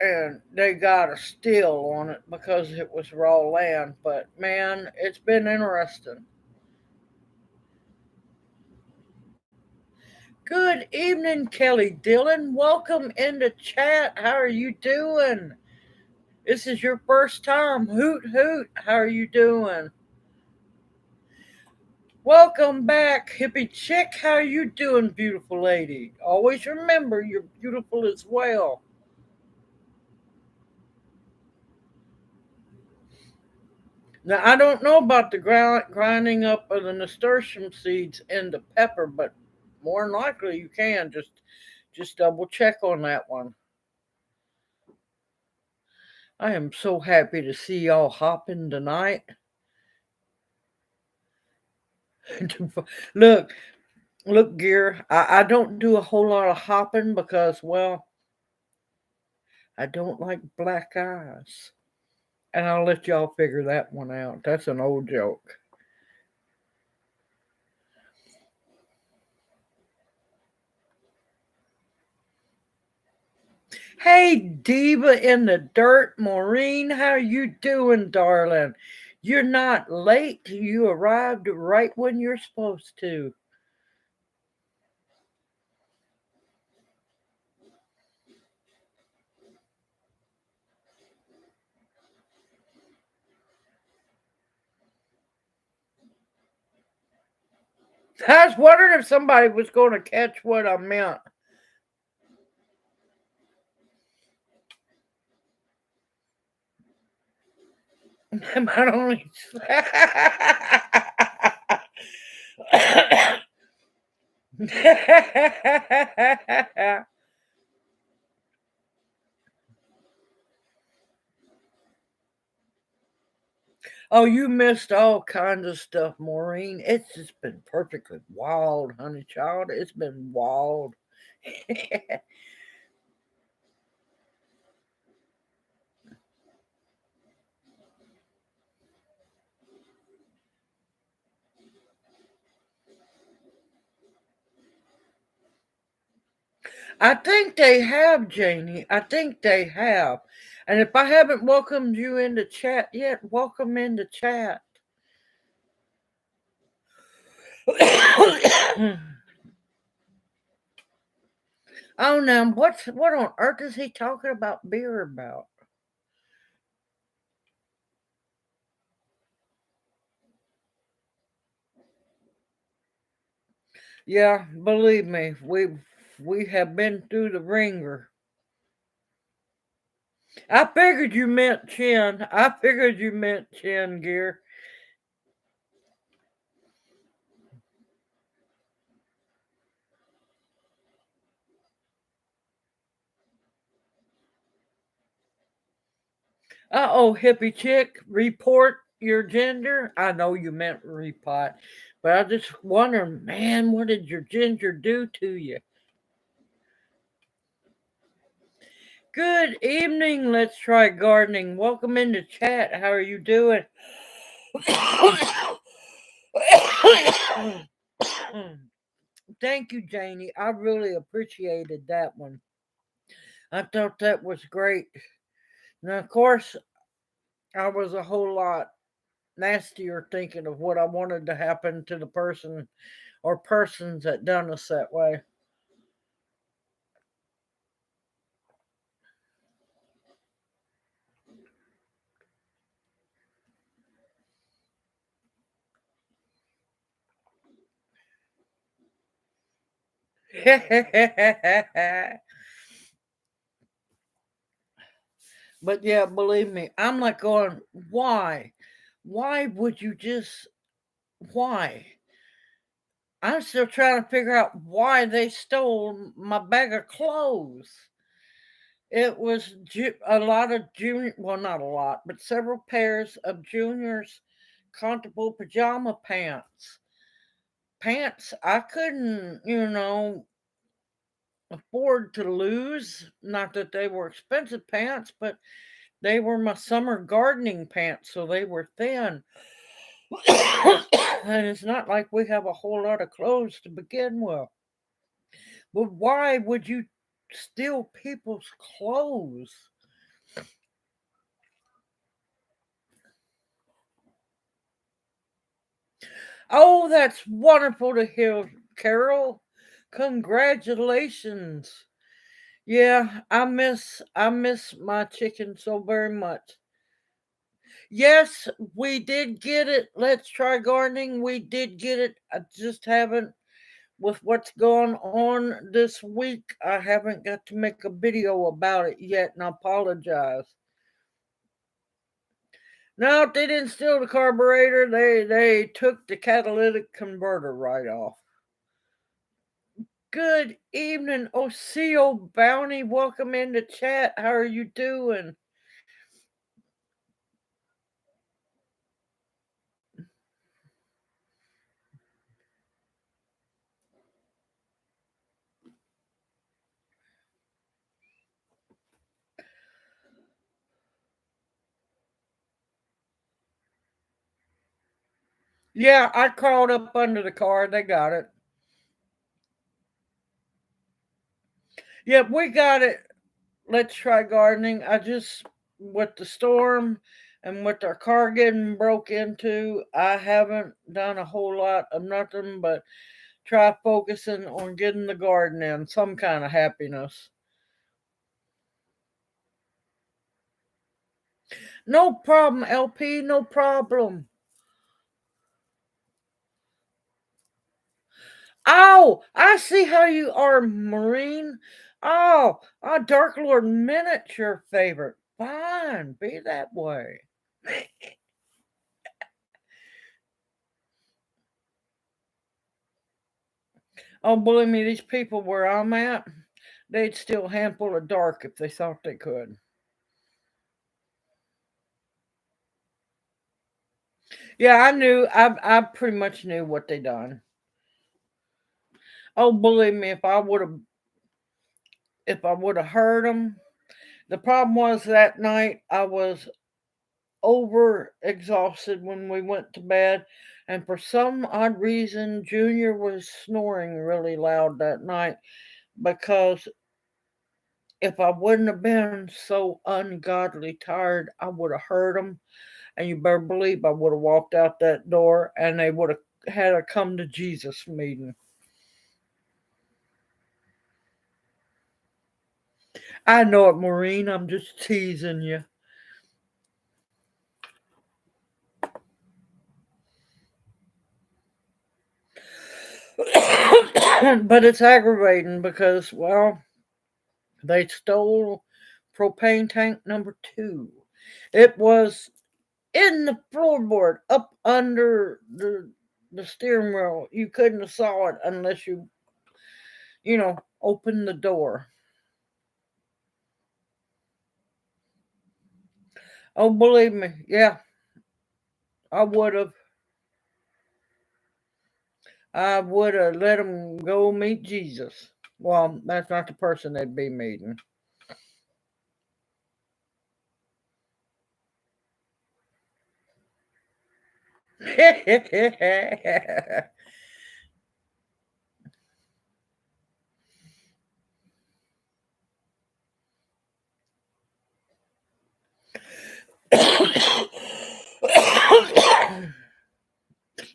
and they got a steal on it because it was raw land. But man, it's been interesting. Good evening, Kelly Dillon. Welcome into chat. How are you doing? This is your first time. Hoot hoot. How are you doing? Welcome back, hippie chick. How are you doing, beautiful lady? Always remember you're beautiful as well. Now I don't know about the grinding up of the nasturtium seeds into pepper, but more than likely you can. Just double check on that one. I am so happy to see y'all hopping tonight. look, look, Gear. I don't do a whole lot of hopping because, well, I don't like black eyes. And I'll let y'all figure that one out. That's an old joke. Hey, Diva in the dirt, Maureen, how you doing, darling? You're not late. You arrived right when you're supposed to. I was wondering if somebody was going to catch what I meant. Am I only? Oh, you missed all kinds of stuff, Maureen. It's just been perfectly wild, honey child. It's been wild. I think they have, Janie. I think they have. And if I haven't welcomed you into chat yet, welcome into chat. Oh, now what on earth is he talking about beer about? Yeah, believe me, we have been through the ringer. I figured you meant chin. I figured you meant chin gear. Uh-oh, hippie chick, report your gender. I know you meant repot, but I just wonder, man, what did your ginger do to you? Good evening, let's try gardening. Welcome into chat. How are you doing? Thank you, Janie. I really appreciated that one. I thought that was great. Now, of course, I was a whole lot nastier thinking of what I wanted to happen to the person or persons that done us that way. But yeah, believe me, I'm like going, why? Why would you just, why? I'm still trying to figure out why they stole my bag of clothes. It was a lot of junior, well, not a lot, but several pairs of juniors' comfortable pajama pants. Pants I couldn't, afford to lose. Not that they were expensive pants, but they were my summer gardening pants, so they were thin. And it's not like we have a whole lot of clothes to begin with. But why would you steal people's clothes? Oh, that's wonderful to hear, Carol. Congratulations. Yeah, I miss my chicken so very much. Yes, we did get it. Let's try gardening. We did get it. I just haven't, with what's going on this week, I haven't got to make a video about it yet, and I apologize. No, they didn't steal the carburetor. They took the catalytic converter right off. Good evening, Oseo Bounty. Welcome into chat. How are you doing? Yeah, I crawled up under the car. They got it. Yep, we got it. Let's try gardening. I just, with the storm and with our car getting broke into, I haven't done a whole lot of nothing but try focusing on getting the garden in some kind of happiness. No problem, LP, no problem. Oh, I see how you are, Marine. Oh, Dark Lord miniature favorite. Fine, be that way. Oh, believe me, these people where I'm at, they'd steal a handful of dark if they thought they could. Yeah, I knew. I pretty much knew what they done. Oh, believe me, if I would have heard them. The problem was that night I was over exhausted when we went to bed, and for some odd reason, Junior was snoring really loud that night because if I wouldn't have been so ungodly tired, I would have heard him. And you better believe I would have walked out that door and they would have had a come to Jesus meeting. I know it, Maureen. I'm just teasing you. But it's aggravating because, well, they stole propane tank number 2. It was in the floorboard up under the steering wheel. You couldn't have saw it unless you opened the door. Oh, believe me, yeah, I would have. I would have let them go meet Jesus. Well, that's not the person they'd be meeting.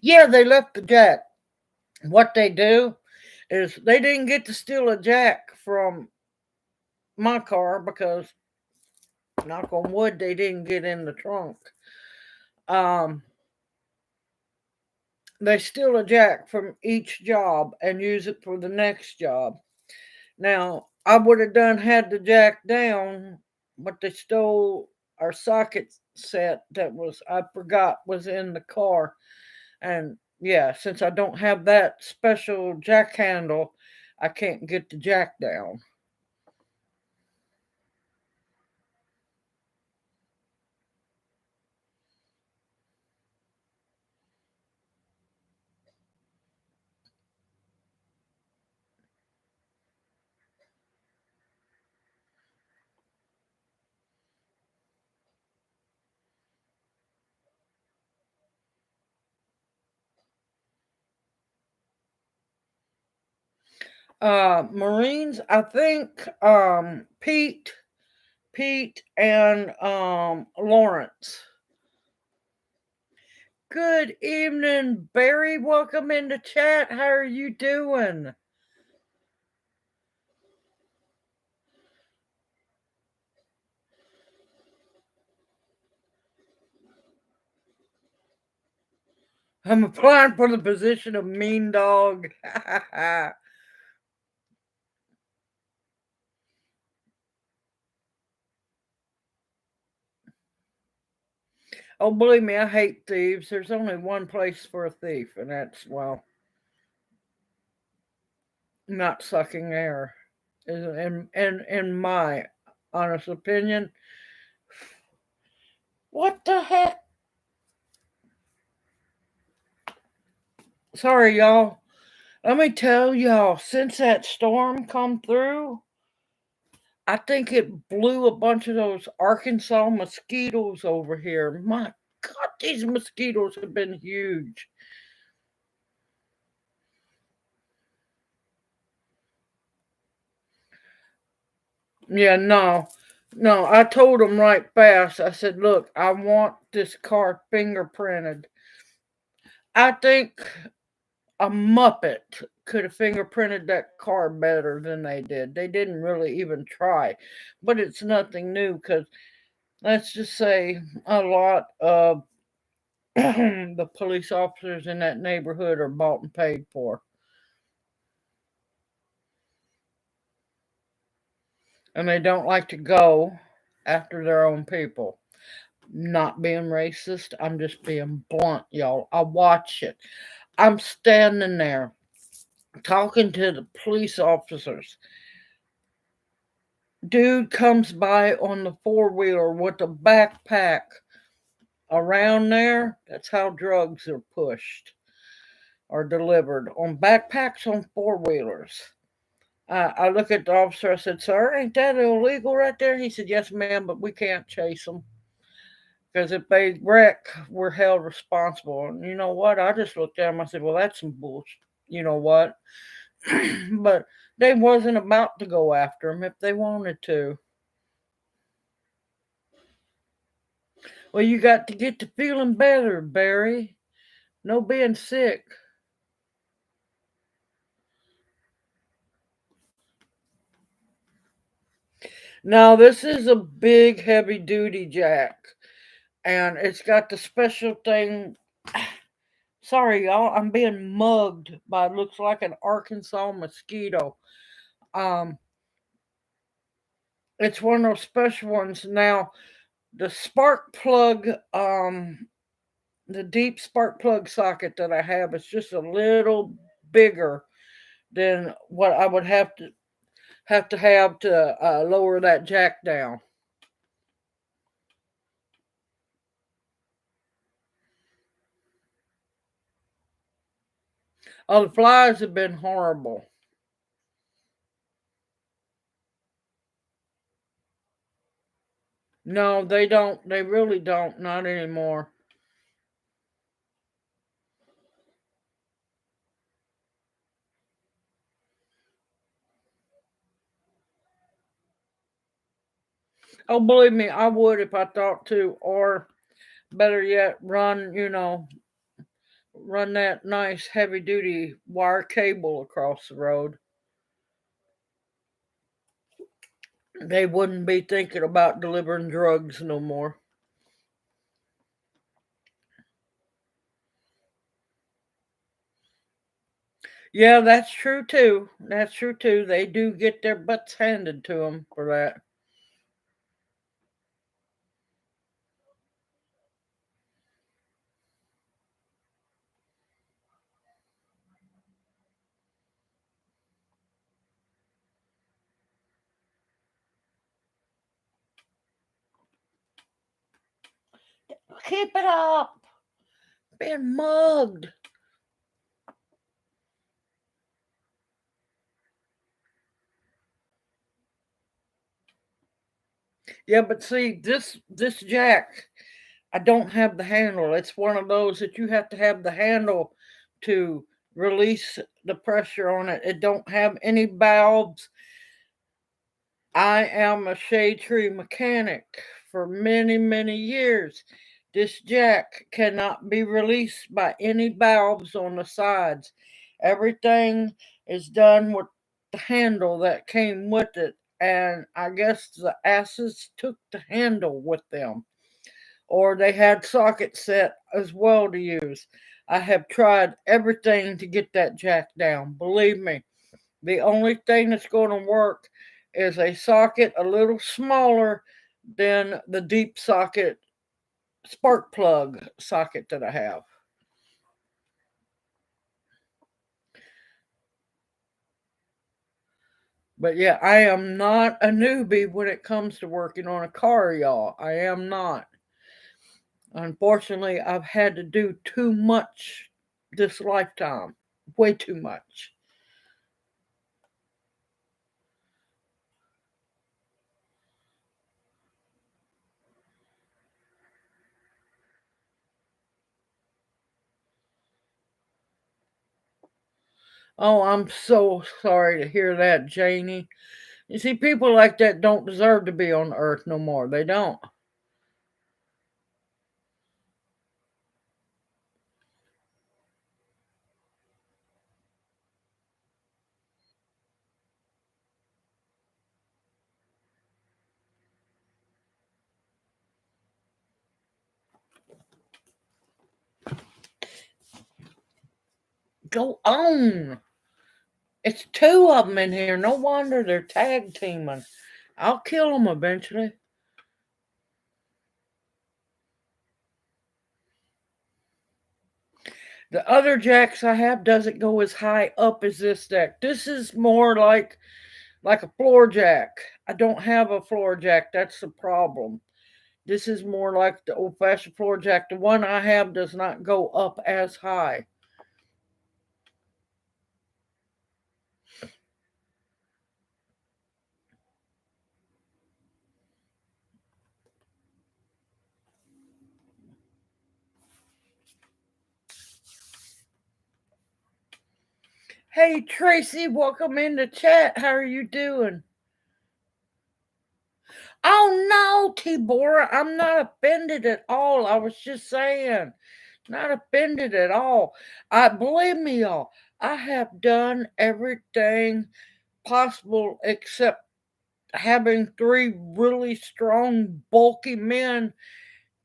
Yeah, they left the jack. What they do is they didn't get to steal a jack from my car because, knock on wood, they didn't get in the trunk. Um, they steal a jack from each job and use it for the next job. Now, I would have done had the jack down, but they stole our socket set that was I forgot was in the car. And yeah, since I don't have that special jack handle, I can't get the jack down. Marines, I think Pete and Lawrence. Good evening, Barry. Welcome into chat. How are you doing? I'm applying for the position of mean dog. Oh, believe me, I hate thieves. There's only one place for a thief, and that's, well, not sucking air. In my honest opinion, what the heck? Sorry, y'all. Let me tell y'all, since that storm come through, I think it blew a bunch of those Arkansas mosquitoes over here. My God, these mosquitoes have been huge. Yeah, no, no. I told them right fast. I said, "Look, I want this car fingerprinted." I think a Muppet could have fingerprinted that car better than they did. They didn't really even try, but it's nothing new because let's just say a lot of the police officers in that neighborhood are bought and paid for, and they don't like to go after their own people. Not being racist, I'm just being blunt, y'all. I watch it. I'm standing there talking to the police officers. Dude comes by on the four wheeler with a backpack around there. That's how drugs are pushed or delivered on backpacks on four wheelers. I look at the officer. I said, "Sir, ain't that illegal right there?" He said, "Yes, ma'am, but we can't chase them because if they wreck, we're held responsible." And you know what? I just looked at him. I said, "Well, that's some bullshit." You know what? But they wasn't about to go after him if they wanted to. Well, you got to get to feeling better, Barry. No being sick. Now, this is a big, heavy duty jack, and it's got the special thing. Sorry, y'all, I'm being mugged by looks like an Arkansas mosquito. Um, it's one of those special ones. Now, the spark plug, the deep spark plug socket that I have is just a little bigger than what I would have to lower that jack down. Oh, the flies have been horrible. No, they don't. They really don't. Not anymore. Oh, believe me, I would if I thought to, or better yet, run that nice heavy duty wire cable across the road. They wouldn't be thinking about delivering drugs no more. Yeah, that's true too. That's true too. They do get their butts handed to them for that. Keep it up. Being mugged. Yeah, but see, this jack, I don't have the handle. It's one of those that you have to have the handle to release the pressure on it. It don't have any valves. I am a shade tree mechanic for many, many years. This jack cannot be released by any valves on the sides. Everything is done with the handle that came with it, and I guess the asses took the handle with them, or they had sockets set as well to use. I have tried everything to get that jack down. Believe me, the only thing that's going to work is a socket a little smaller than the deep socket spark plug socket that I have. But yeah, I am not a newbie when it comes to working on a car, y'all. I am not. Unfortunately, I've had to do too much this lifetime. Way too much. Oh, I'm so sorry to hear that, Janie. You see, people like that don't deserve to be on earth no more. They don't. Go on. It's two of them in here. No wonder they're tag teaming. I'll kill them eventually. The other jacks I have doesn't go as high up as this deck. This is more like a floor jack. I don't have a floor jack. That's the problem. This is more like the old fashioned floor jack. The one I have does not go up as high. Hey Tracy, welcome in the chat. How are you doing? Oh no, Tibora, I'm not offended at all. I was just saying, not offended at all. I believe me, y'all. I have done everything possible except having three really strong, bulky men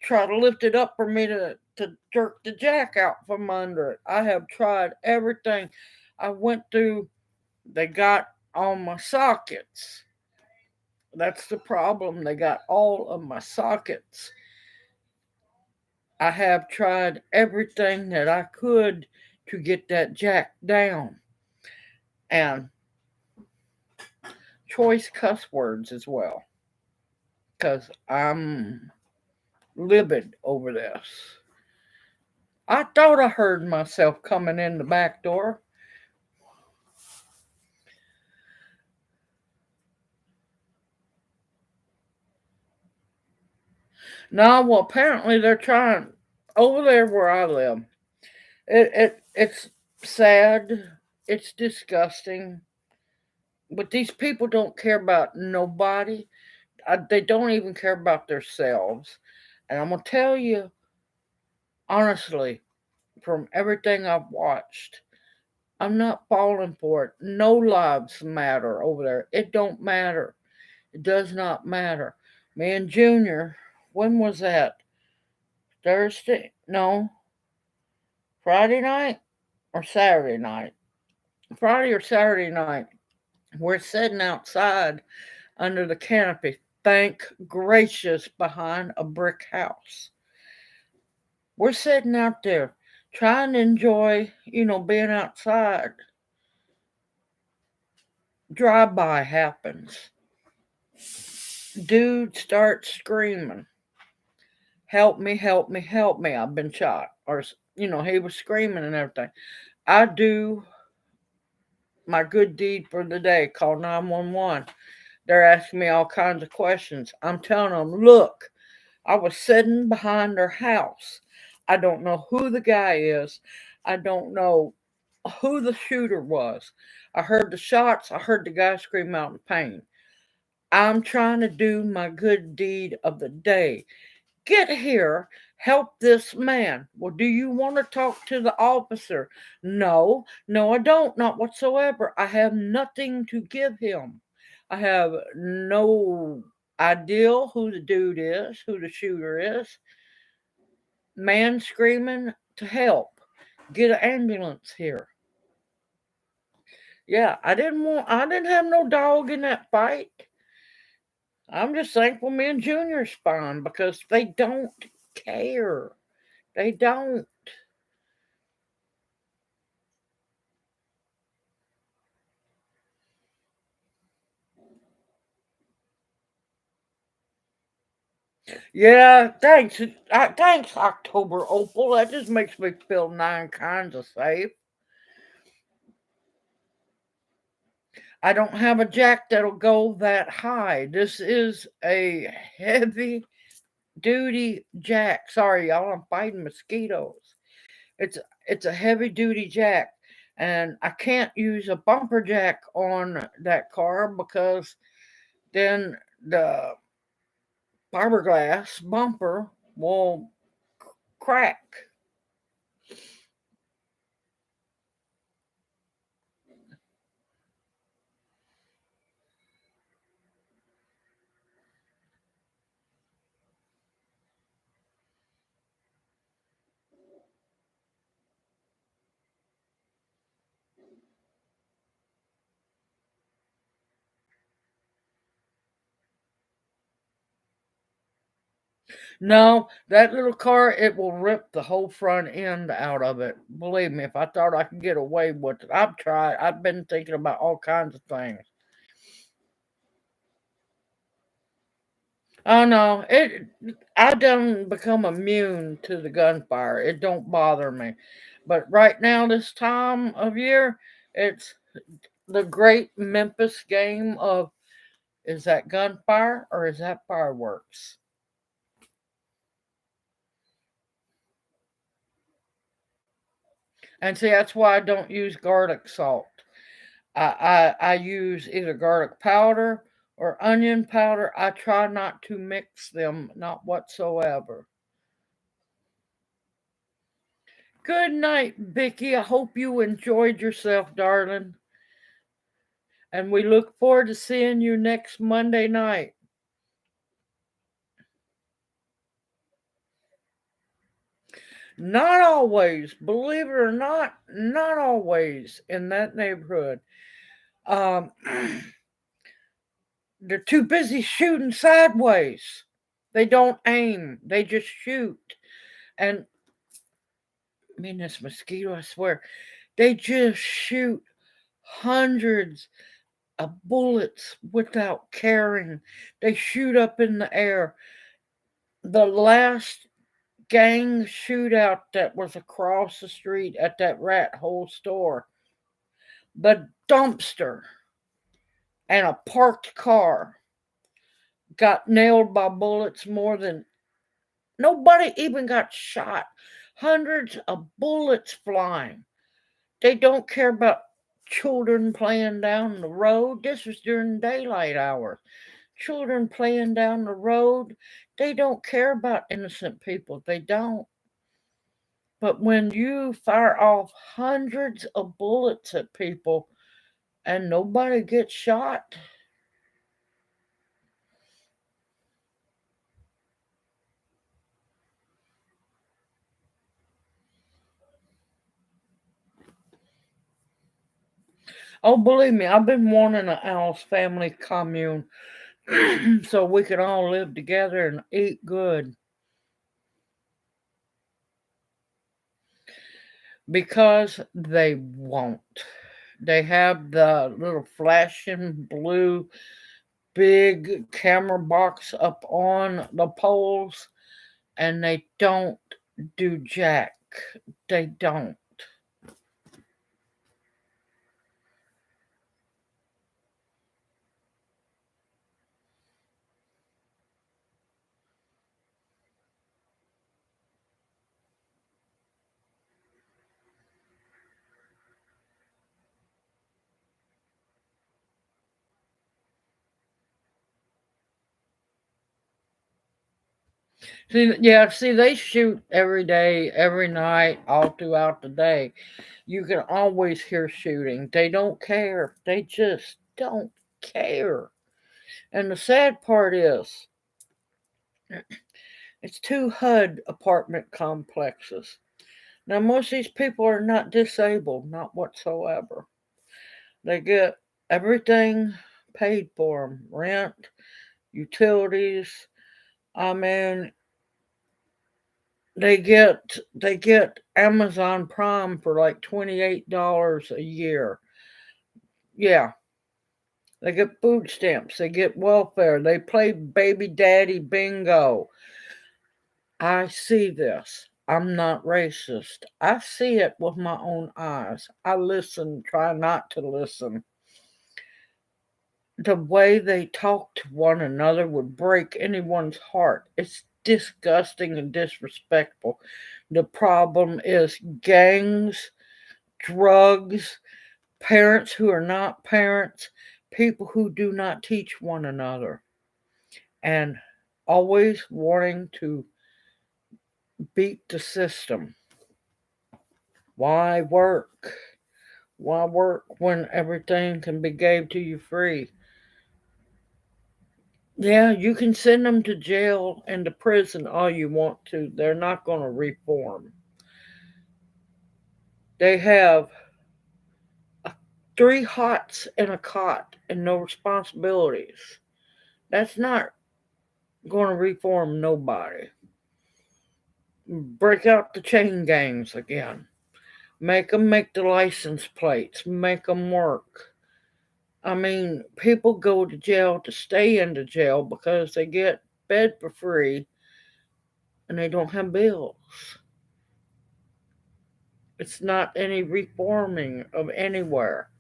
try to lift it up for me to jerk the jack out from under it. I have tried everything. I went through, they got all my sockets. That's the problem. They got all of my sockets. I have tried everything that I could to get that jack down. And choice cuss words as well. Because I'm livid over this. I thought I heard myself coming in the back door. No, well, apparently they're trying over there where I live. It's sad. It's disgusting. But these people don't care about nobody. They don't even care about themselves. And I'm gonna tell you honestly, from everything I've watched, I'm not falling for it. No lives matter over there. It don't matter. It does not matter. Me and Junior, when was that? Thursday? No, Friday night or Saturday night? Friday or Saturday night. We're sitting outside under the canopy. Thank gracious, behind a brick house. We're sitting out there trying to enjoy, being outside. Drive by happens. Dude starts screaming, help me, help me, help me. I've been shot. Or, he was screaming and everything. I do my good deed for the day, call 911. They're asking me all kinds of questions. I'm telling them, look, I was sitting behind their house. I don't know who the guy is. I don't know who the shooter was. I heard the shots. I heard the guy scream out in pain. I'm trying to do my good deed of the day. Get here, help this man. Well, do you want to talk to the officer? No, no, I don't, not whatsoever. I have nothing to give him. I have no idea who the dude is, who the shooter is. Man screaming to help. Get an ambulance here. Yeah, I didn't have no dog in that fight. I'm just thankful me and Junior's fine because they don't care. They don't. Yeah, thanks. Thanks, October Opal. That just makes me feel nine kinds of safe. I don't have a jack that'll go that high. This is a heavy duty jack. Sorry, y'all, I'm fighting mosquitoes. It's it's a heavy duty jack, and I can't use a bumper jack on that car because then the fiberglass bumper will crack. No, that little car, it will rip the whole front end out of it. Believe me, if I thought I could get away with it, I've tried. I've been thinking about all kinds of things. Oh no, it. I don't become immune to the gunfire. It don't bother me. But right now, this time of year, it's the great Memphis game of, is that gunfire or is that fireworks? And see, that's why I don't use garlic salt. I use either garlic powder or onion powder. I try not to mix them, not whatsoever. Good night, Vicky. I hope you enjoyed yourself, darling. And we look forward to seeing you next Monday night. Not always, believe it or not, not always in that neighborhood. Um, they're too busy shooting sideways. They don't aim, they just shoot. And I mean, this mosquito, I swear, they just shoot hundreds of bullets without caring. They shoot up in the air. The last gang shootout that was across the street at that rat hole store, the dumpster and a parked car got nailed by bullets more than nobody even got shot. Hundreds of bullets flying. They don't care about children playing down the road. This was during daylight hours. Children playing down the road. They don't care about innocent people. They don't. But when you fire off hundreds of bullets at people and nobody gets shot, oh, believe me, I've been wanting an Alice family commune so we can all live together and eat good. Because they won't. They have the little flashing blue big camera box up on the poles, and they don't do jack. They don't. See, yeah, see, they shoot every day, every night, all throughout the day. You can always hear shooting. They don't care. They just don't care. And the sad part is, it's two HUD apartment complexes. Now, most of these people are not disabled, not whatsoever. They get everything paid for them, rent, utilities. I mean, they get Amazon Prime for like $28 a year. Yeah, They get food stamps, they get welfare, they play baby daddy bingo. I see this. I'm not racist. I see it with my own eyes. I listen, try not to listen. The way they talk to one another would break anyone's heart. It's disgusting and disrespectful. The problem is gangs, drugs, parents who are not parents, people who do not teach one another, and always wanting to beat the system. Why work? Why work when everything can be gave to you free? Yeah, you can send them to jail and to prison all you want to. They're not going to reform. They have three hots and a cot and no responsibilities. That's not going to reform nobody. Break out the chain gangs again. Make them make the license plates. Make them work. I mean, people go to jail to stay in the jail because they get fed for free and they don't have bills. It's not any reforming of anywhere.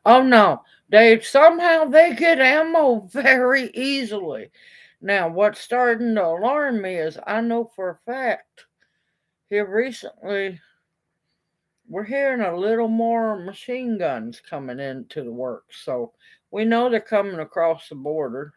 Oh no, they get ammo very easily. Now, what's starting to alarm me is I know for a fact here recently we're hearing a little more machine guns coming into the works. So we know they're coming across the border.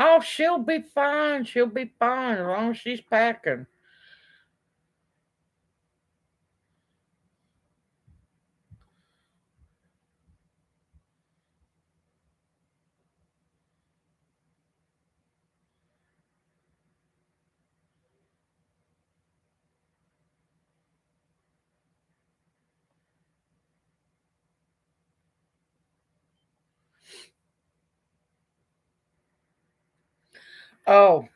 Oh, she'll be fine. She'll be fine as long as she's packing. Oh,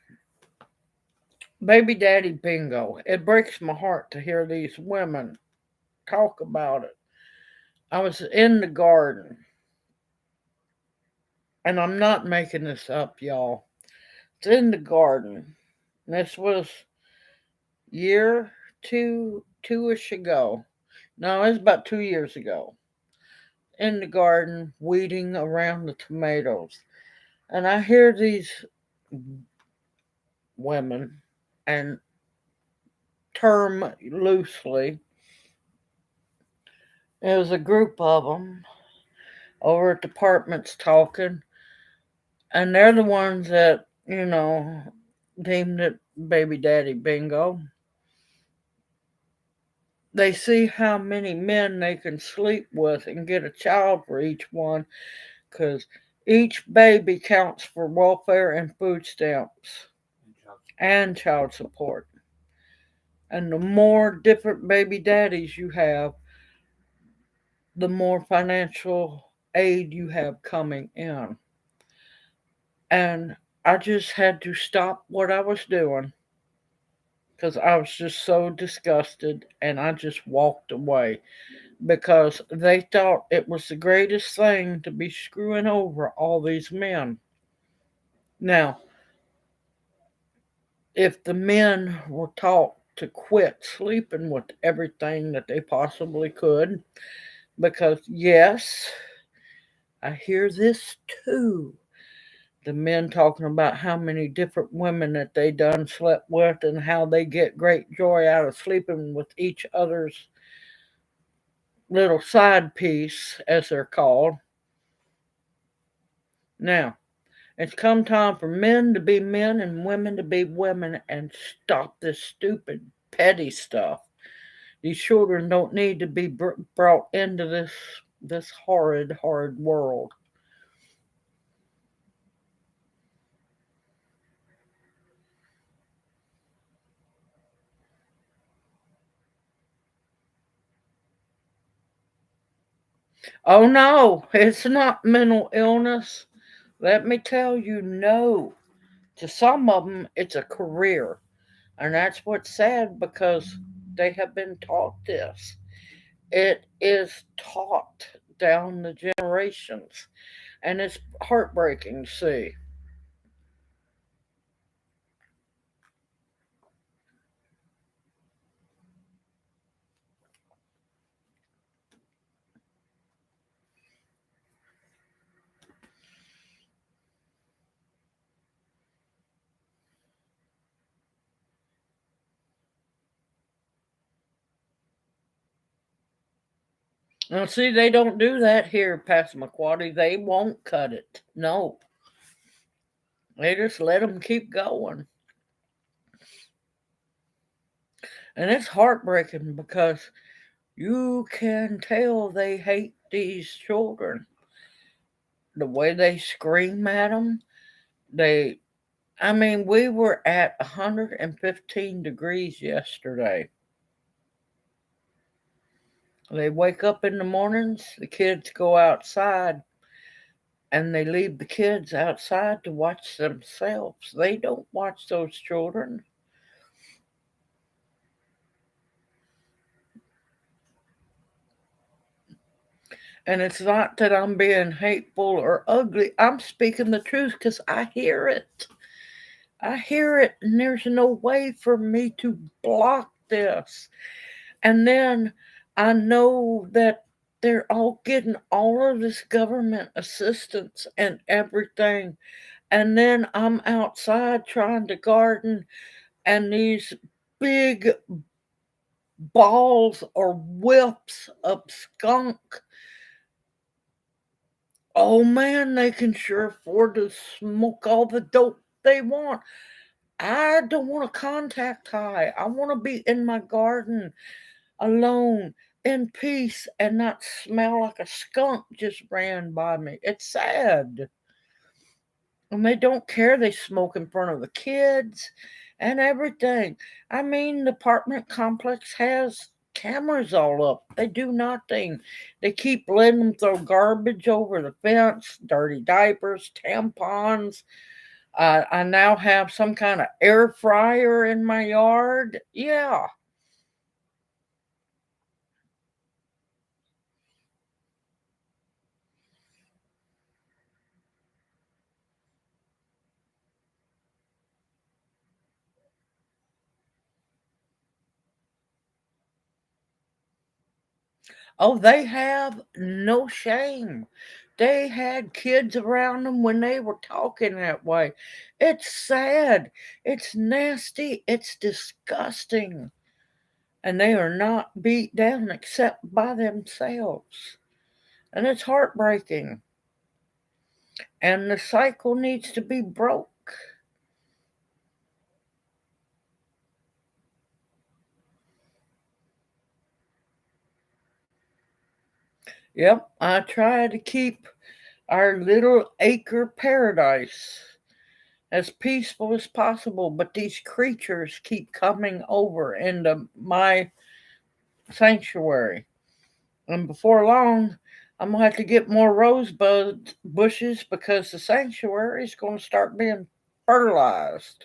baby daddy bingo. It breaks my heart to hear these women talk about it. I was in the garden, and I'm not making this up, y'all. It's in the garden. This was year two-ish ago. No, it's about 2 years ago. In the garden, weeding around the tomatoes. And I hear these women, and term loosely, it was a group of them over at departments talking, and they're the ones that, deemed it baby daddy bingo. They see how many men they can sleep with and get a child for each one because each baby counts for welfare and food stamps and child support. And the more different baby daddies you have, the more financial aid you have coming in. And I just had to stop what I was doing because I was just so disgusted and I just walked away because they thought it was the greatest thing to be screwing over all these men. Now, if the men were taught to quit sleeping with everything that they possibly could, because yes, I hear this too. The men talking about how many different women that they done slept with and how they get great joy out of sleeping with each other's little side piece, as they're called. Now, it's come time for men to be men and women to be women and stop this stupid, petty stuff. These children don't need to be brought into this horrid, horrid world. Oh no, it's not mental illness. Let me tell you, no. To some of them, it's a career. And that's what's sad because they have been taught this. It is taught down the generations. And it's heartbreaking to see. Now, see, they don't do that here, Passamaquoddy. They won't cut it. No, they just let them keep going. And it's heartbreaking because you can tell they hate these children. The way they scream at them, they, I mean, we were at 115 degrees yesterday. They wake up in the mornings, the kids go outside, and they leave the kids outside to watch themselves. They don't watch those children. And it's not that I'm being hateful or ugly. I'm speaking the truth because I hear it. I hear it, and there's no way for me to block this. And then I know that they're all getting all of this government assistance and everything. And then I'm outside trying to garden, and these big balls or whips of skunk, oh man, they can sure afford to smoke all the dope they want. I don't want a contact high. I want to be in my garden alone in peace and not smell like a skunk just ran by me. It's sad. And they don't care. They smoke in front of the kids and everything. I mean, the apartment complex has cameras all up. They do nothing. They keep letting them throw garbage over the fence, dirty diapers, tampons. I now have some kind of air fryer in my yard. Yeah. Oh, they have no shame. They had kids around them when they were talking that way. It's sad. It's nasty. It's disgusting. And they are not beat down except by themselves. And it's heartbreaking. And the cycle needs to be broke. Yep, I try to keep our little acre paradise as peaceful as possible, but these creatures keep coming over into my sanctuary. And before long, I'm gonna have to get more rosebud bushes because the sanctuary is gonna start being fertilized.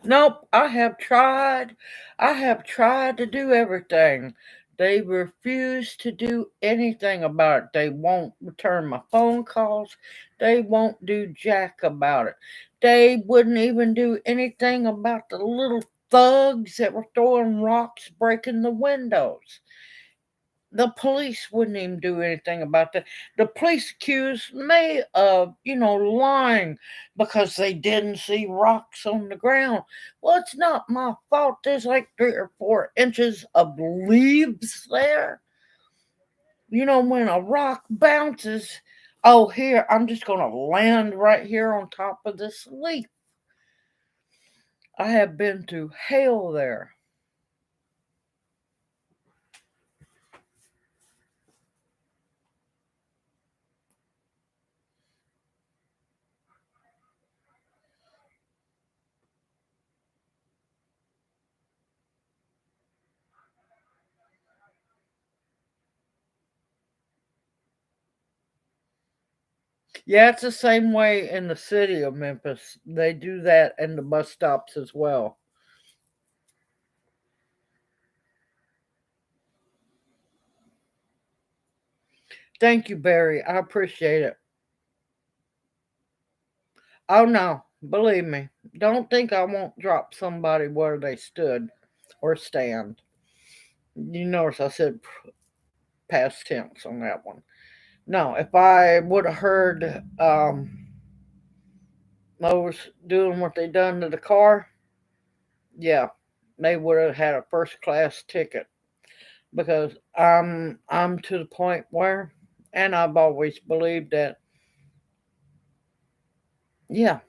Nope, I have tried. I have tried to do everything. They refuse to do anything about it. They won't return my phone calls. They won't do jack about it. They wouldn't even do anything about the little thugs that were throwing rocks, breaking the windows. The police wouldn't even do anything about that. The police accused me of, lying because they didn't see rocks on the ground. Well, it's not my fault. There's like 3 or 4 inches of leaves there. When a rock bounces, oh, here, I'm just going to land right here on top of this leaf. I have been through hell there. Yeah, it's the same way in the city of Memphis. They do that in the bus stops as well. Thank you, Barry. I appreciate it. Oh no, believe me. Don't think I won't drop somebody where they stood or stand. You notice I said past tense on that one. No, if I would have heard those doing what they done to the car, yeah, they would have had a first class ticket because I'm to the point where, and I've always believed that, yeah,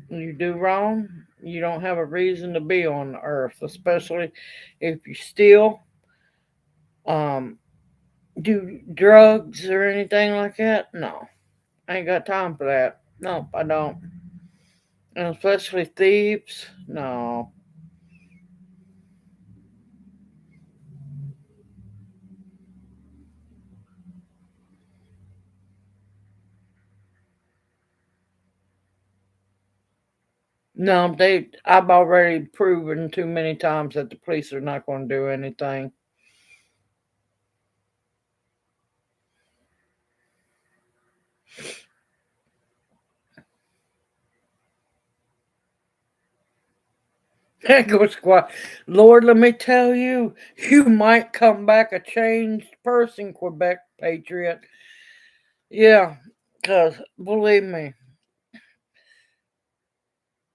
you do wrong, you don't have a reason to be on the earth, especially if you steal, um, do drugs or anything like that. No, I ain't got time for that. Nope, I don't. And especially thieves. No, no, they. I've already proven too many times that the police are not going to do anything. That goes quite. Lord, let me tell you, you might come back a changed person, Quebec patriot. Yeah, because believe me,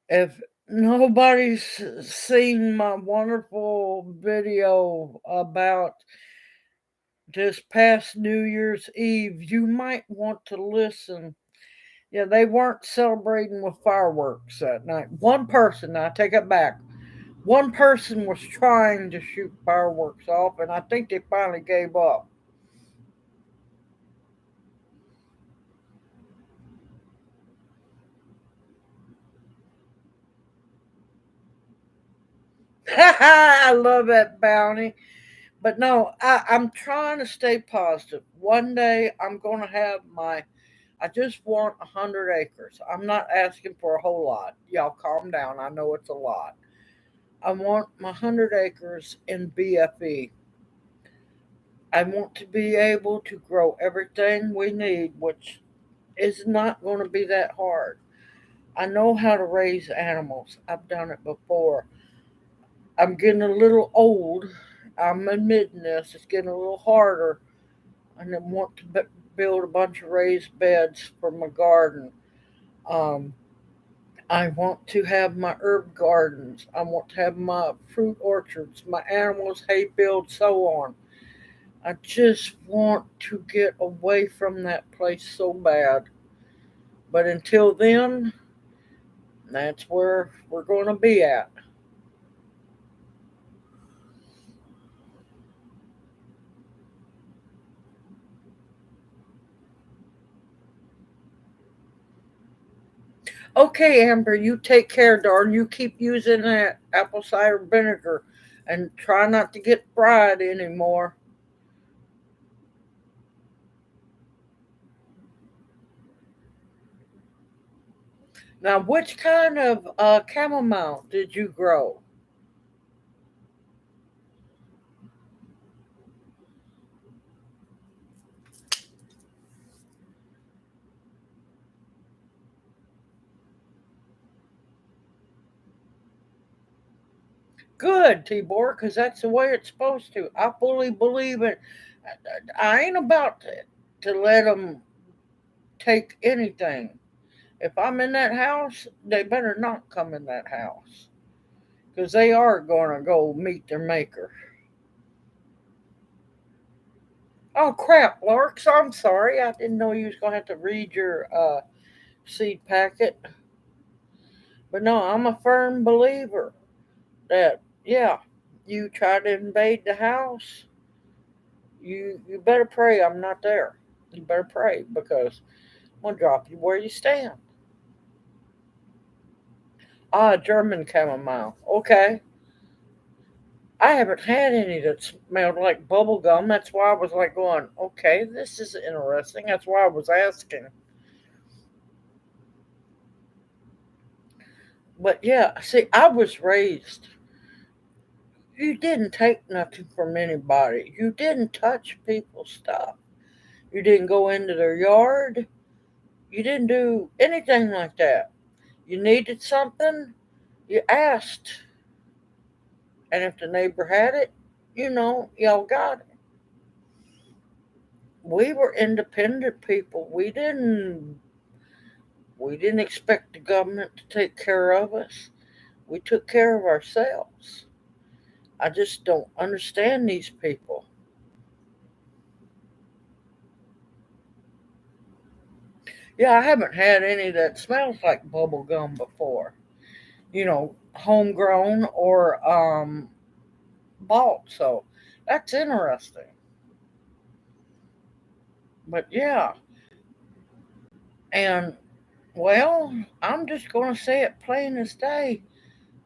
if nobody's seen my wonderful video about this past New Year's Eve, you might want to listen. Yeah, they weren't celebrating with fireworks that night. One person, I take it back, one person was trying to shoot fireworks off, and I think they finally gave up. I love that bounty. But no, I'm trying to stay positive. One day I'm going to have my, I just want 100 acres. I'm not asking for a whole lot. Y'all calm down. I know it's a lot. I want my 100 acres in BFE. I want to be able to grow everything we need, which is not going to be that hard. I know how to raise animals. I've done it before. I'm getting a little old. I'm admitting this. It's getting a little harder. And I want to build a bunch of raised beds for my garden. Um, I want to have my herb gardens. I want to have my fruit orchards, my animals, hay fields, so on. I just want to get away from that place so bad. But until then, that's where we're going to be at. Okay, Amber, you take care, darling. You keep using that apple cider vinegar and try not to get fried anymore. Now, which kind of chamomile did you grow? Good, Tibor, because that's the way it's supposed to. I fully believe it. I ain't about to let them take anything. If I'm in that house, they better not come in that house because they are going to go meet their maker. Oh crap, Larks! I'm sorry. I didn't know you was going to have to read your seed packet. But no, I'm a firm believer that yeah, you try to invade the house, you better pray I'm not there. You better pray because I'm gonna drop you where you stand. Ah, German chamomile. Okay. I haven't had any that smelled like bubble gum. That's why I was like going, okay, this is interesting. That's why I was asking. But yeah, see, I was raised. You didn't take nothing from anybody. You didn't touch people's stuff. You didn't go into their yard. You didn't do anything like that. You needed something, you asked. And if the neighbor had it, y'all got it. We were independent people. We didn't expect the government to take care of us. We took care of ourselves. I just don't understand these people. Yeah, I haven't had any that smells like bubble gum before. Homegrown or bought. So that's interesting. But yeah, and well, I'm just going to say it plain as day.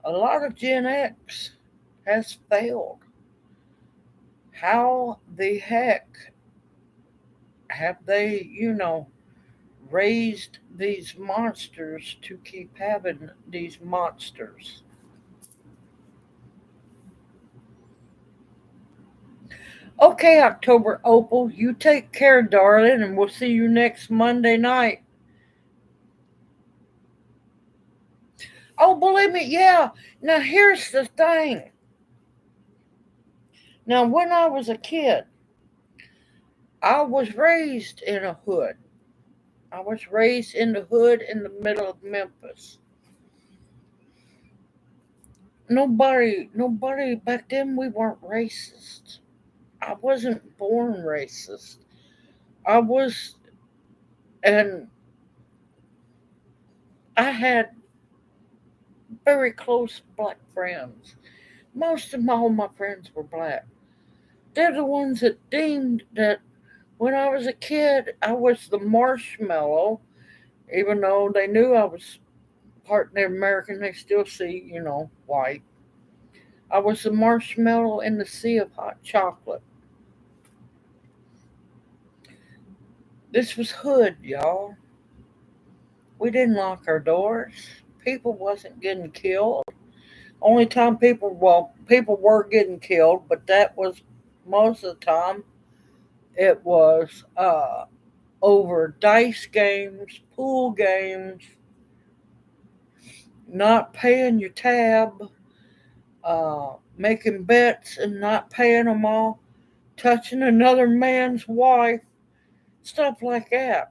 A lot of Gen X has failed. How the heck have they, raised these monsters to keep having these monsters? Okay, October Opal, you take care, darling, and we'll see you next Monday night. Oh, believe me, yeah. Now, here's the thing. Now, when I was a kid, I was raised in a hood. I was raised in the hood in the middle of Memphis. Nobody back then, we weren't racist. I wasn't born racist. I was, and I had very close black friends. Most of all my friends were black. They're the ones that deemed that when I was a kid, I was the marshmallow, even though they knew I was part Native American, they still see, white. I was the marshmallow in the sea of hot chocolate. This was hood, y'all. We didn't lock our doors. People wasn't getting killed. Only time people were getting killed, but that was most of the time it was over dice games, pool games, not paying your tab, making bets and not paying them all, touching another man's wife, stuff like that.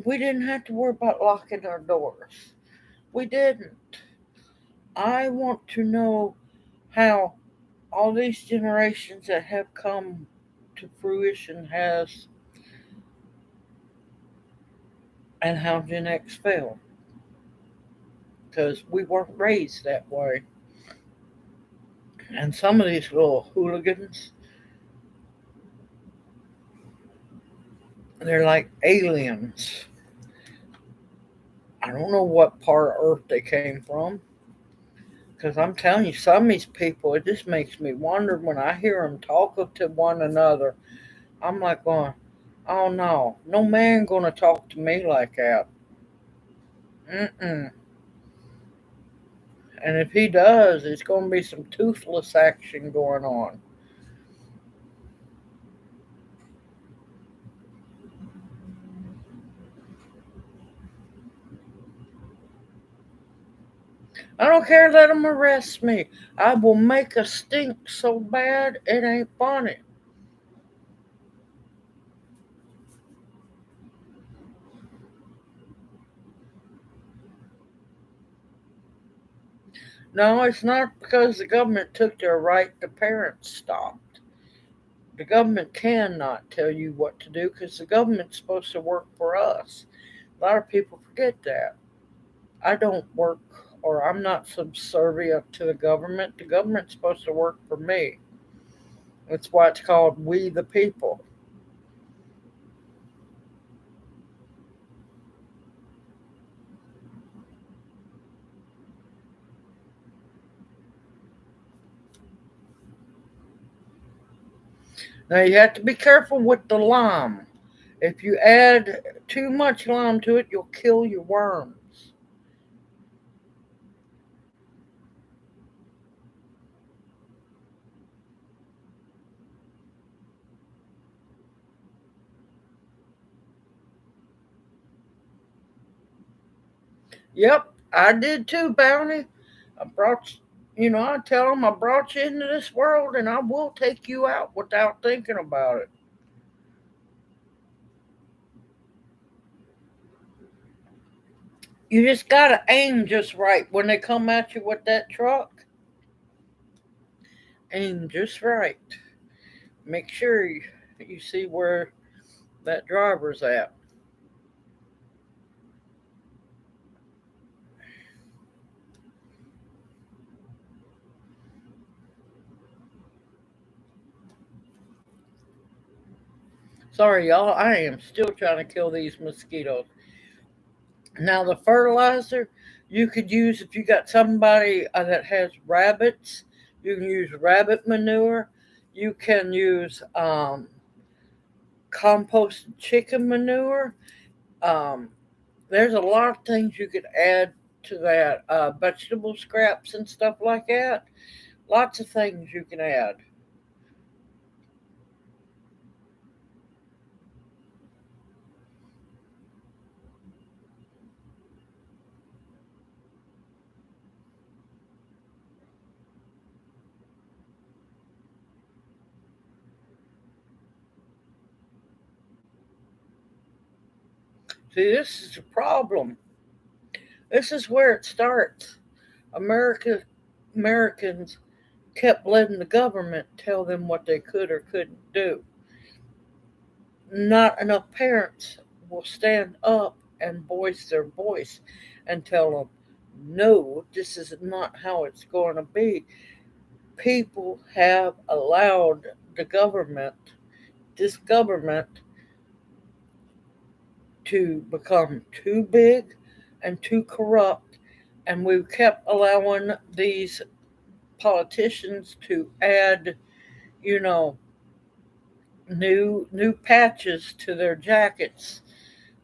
We didn't have to worry about locking our doors. We didn't. I want to know how all these generations that have come to fruition has, and how Gen X failed, because we weren't raised that way. And some of these little hooligans, they're like aliens. I don't know what part of Earth they came from. Because I'm telling you, some of these people, it just makes me wonder when I hear them talking to one another. I'm like going, oh no, no man gonna talk to me like that. Mm-mm. And if he does, it's gonna be some toothless action going on. I don't care, let them arrest me. I will make a stink so bad it ain't funny. No, it's not because the government took their right to parents stopped. The government cannot tell you what to do because the government's supposed to work for us. A lot of people forget that. I don't work, or I'm not subservient to the government. The government's supposed to work for me. That's why it's called We the People. Now you have to be careful with the lime. If you add too much lime to it, you'll kill your worms. Yep, I did too, Bounty. I brought, I tell them I brought you into this world and I will take you out without thinking about it. You just gotta aim just right when they come at you with that truck. Aim just right. Make sure you see where that driver's at. Sorry, y'all. I am still trying to kill these mosquitoes. Now, the fertilizer you could use if you got somebody that has rabbits. You can use rabbit manure. You can use composted chicken manure. Um, there's a lot of things you could add to that. Vegetable scraps and stuff like that. Lots of things you can add. See, this is the problem. This is where it starts. Americans kept letting the government tell them what they could or couldn't do. Not enough parents will stand up and voice their voice and tell them, no, this is not how it's going to be. People have allowed the government, this government, to become too big and too corrupt, and we've kept allowing these politicians to add, you know, new patches to their jackets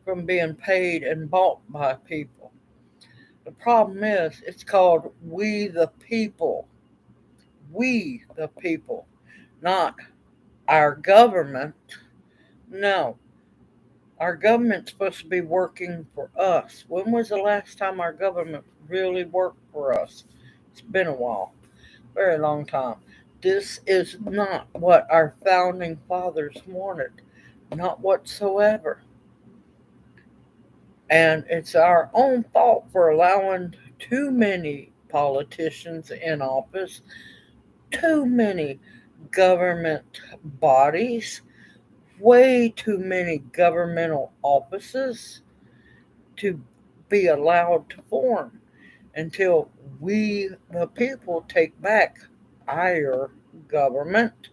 from being paid and bought by people. The problem is it's called we the people. We the people, not our government. No, our government's supposed to be working for us. When was the last time our government really worked for us? It's been a while, very long time. This is not what our founding fathers wanted, not whatsoever. And it's our own fault for allowing too many politicians in office, too many government bodies, way too many governmental offices to be allowed to form until we, the people, take back our government,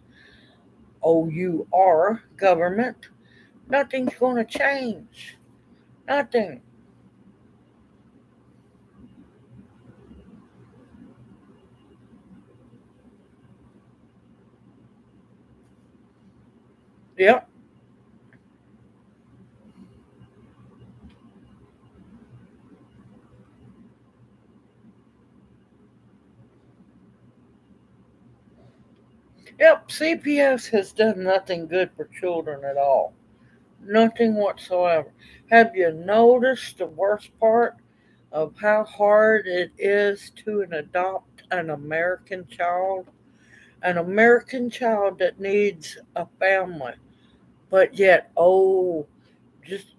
OUR government. Nothing's going to change. Nothing. Yep. Yep. CPS has done nothing good for children at all. Nothing whatsoever. Have you noticed the worst part of how hard it is to adopt an American child? An American child that needs a family, but yet, oh, just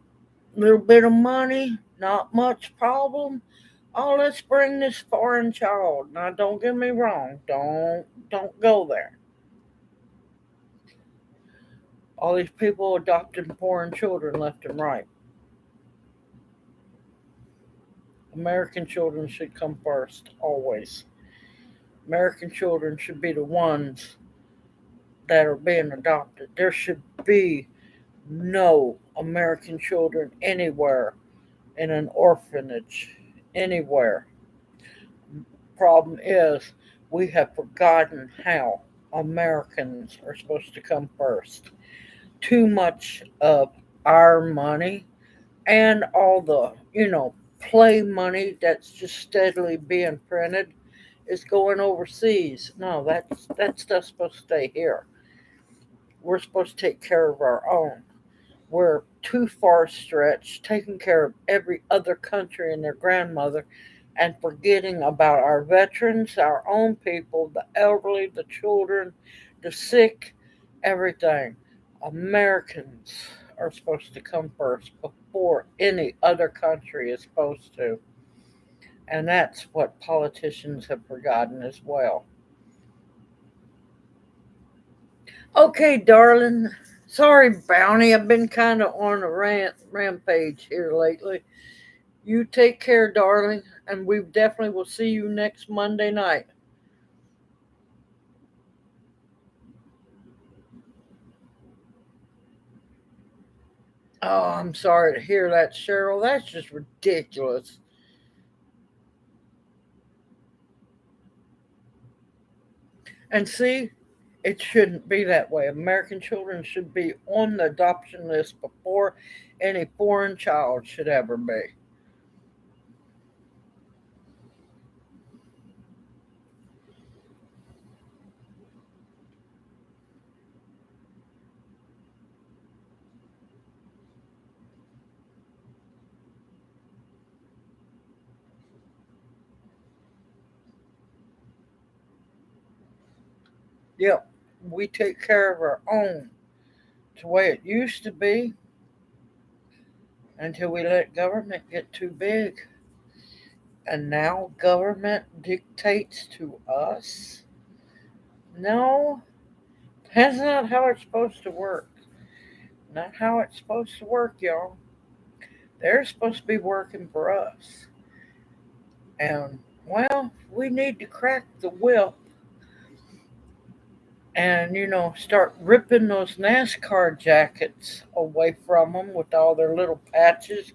a little bit of money, not much problem. Oh, let's bring this foreign child. Now, don't get me wrong. Don't go there. All these people adopting foreign children left and right. American children should come first, always. American children should be the ones that are being adopted. There should be no American children anywhere in an orphanage, anywhere. Problem is, we have forgotten how Americans are supposed to come first. Too much of our money and all the, play money that's just steadily being printed is going overseas. No, that stuff's supposed to stay here. We're supposed to take care of our own. We're too far stretched, taking care of every other country and their grandmother, and forgetting about our veterans, our own people, the elderly, the children, the sick, everything. Americans are supposed to come first before any other country is supposed to. And that's what politicians have forgotten as well. Okay, darling. Sorry, Bounty. I've been kind of on a rampage here lately. You take care, darling, and we definitely will see you next Monday night. Oh, I'm sorry to hear that, Cheryl. That's just ridiculous. And see, it shouldn't be that way. American children should be on the adoption list before any foreign child should ever be. Yep, we take care of our own. It's the way it used to be until we let government get too big. And now government dictates to us? No, that's not how it's supposed to work. Not how it's supposed to work, y'all. They're supposed to be working for us. And, well, we need to crack the whip and, start ripping those NASCAR jackets away from them with all their little patches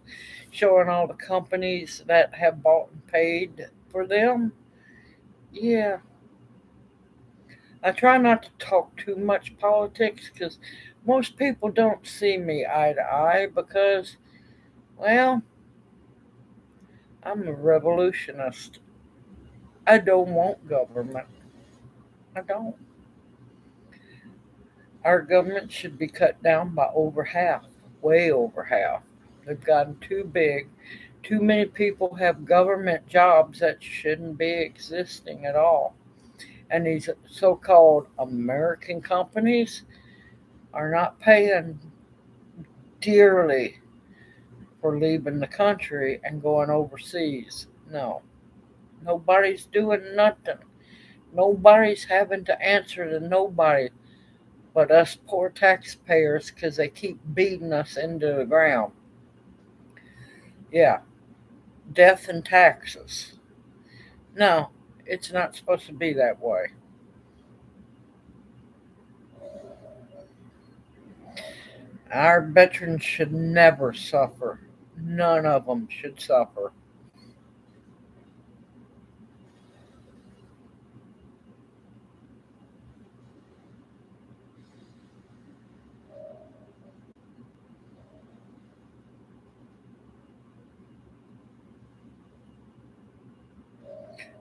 showing all the companies that have bought and paid for them. Yeah, I try not to talk too much politics because most people don't see me eye to eye because, well, I'm a revolutionist. I don't want government. I don't. Our government should be cut down by over half, way over half. They've gotten too big. Too many people have government jobs that shouldn't be existing at all. And these so called American companies are not paying dearly for leaving the country and going overseas. No, nobody's doing nothing. Nobody's having to answer to nobody but us poor taxpayers because they keep beating us into the ground. Yeah, death and taxes. No, it's not supposed to be that way. Our veterans should never suffer. None of them should suffer.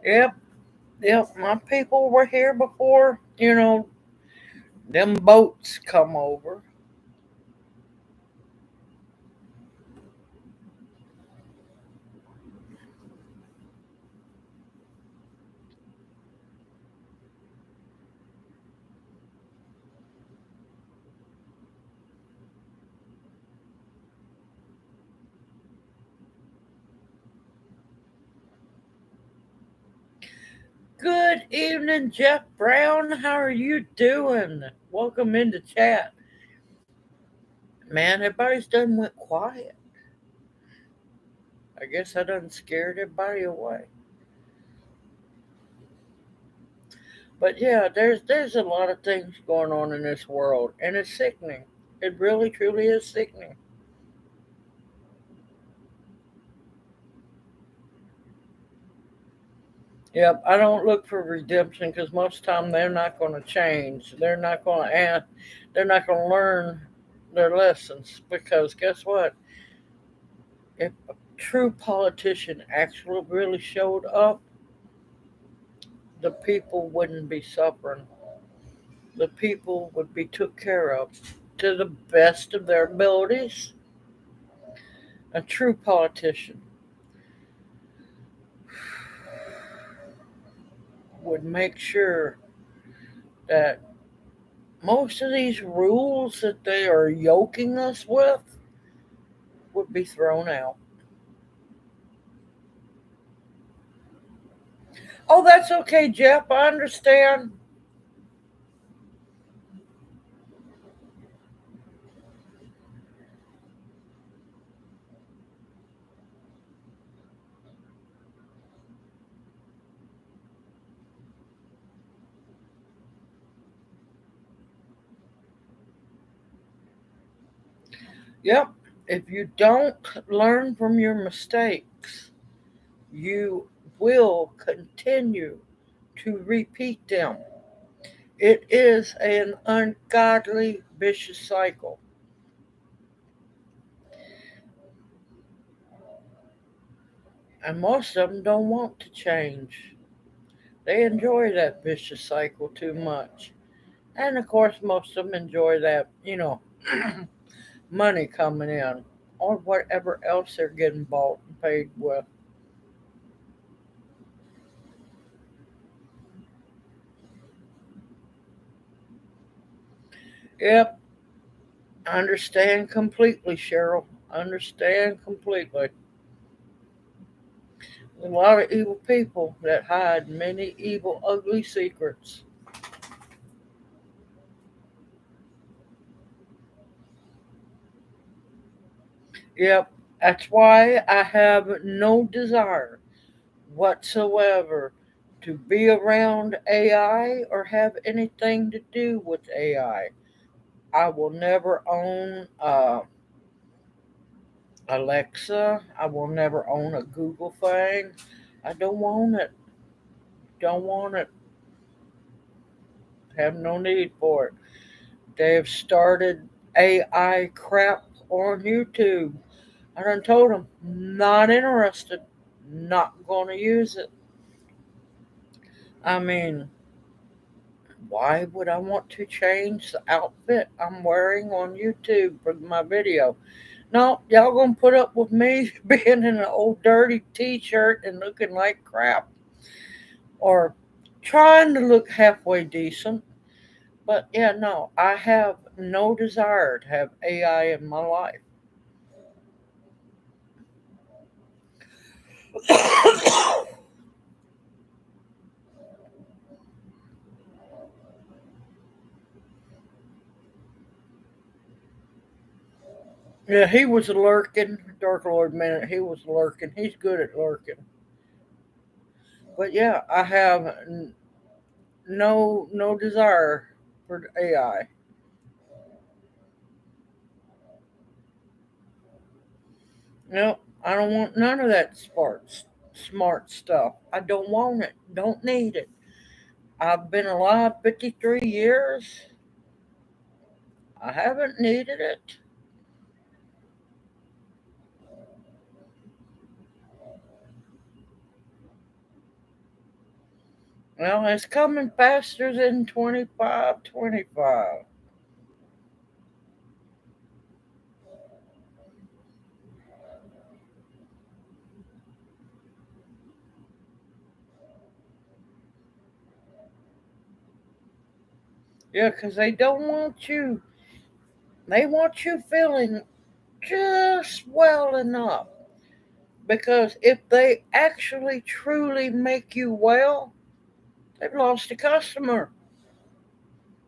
Yep, yep, my people were here before, them boats come over. Good evening, Jeff Brown. How are you doing? Welcome into chat. Man, everybody's done went quiet. I guess I done scared everybody away. But yeah, there's a lot of things going on in this world, and it's sickening. It really, truly is sickening. Yep, I don't look for redemption because most of the time they're not going to change. They're not going to add. They're not going to learn their lessons because guess what? If a true politician actually really showed up, the people wouldn't be suffering. The people would be took care of. to the best of their abilities. A true politician would make sure that most of these rules that they are yoking us with would be thrown out. Oh, that's okay, Jeff. I understand. Yep. If you don't learn from your mistakes, you will continue to repeat them. It is an ungodly, vicious cycle. And most of them don't want to change. They enjoy that vicious cycle too much. And of course, most of them enjoy that, money coming in or whatever else they're getting bought and paid with. Yep, understand completely, Cheryl. Understand completely. A lot of evil people that hide many evil, ugly secrets. Yep, that's why I have no desire whatsoever to be around AI or have anything to do with AI. I will never own Alexa. I will never own a Google thing. I don't want it. Don't want it. Have no need for it. They've started AI crap on YouTube. I done told them, not interested. Not going to use it. I mean, why would I want to change the outfit I'm wearing on YouTube for my video? No, y'all gonna put up with me being in an old dirty t-shirt and looking like crap, or trying to look halfway decent. But yeah, no, I have no desire to have AI in my life. Yeah, he was lurking. Dark Lord Minute, he was lurking. He's good at lurking. But yeah, I have no desire for AI. No, I don't want none of that smart stuff. I don't want it. Don't need it. I've been alive 53 years. I haven't needed it. Well, it's coming faster than 25, 25. Yeah, because they don't want you. They want you feeling just well enough. Because if they actually truly make you well, they've lost a customer.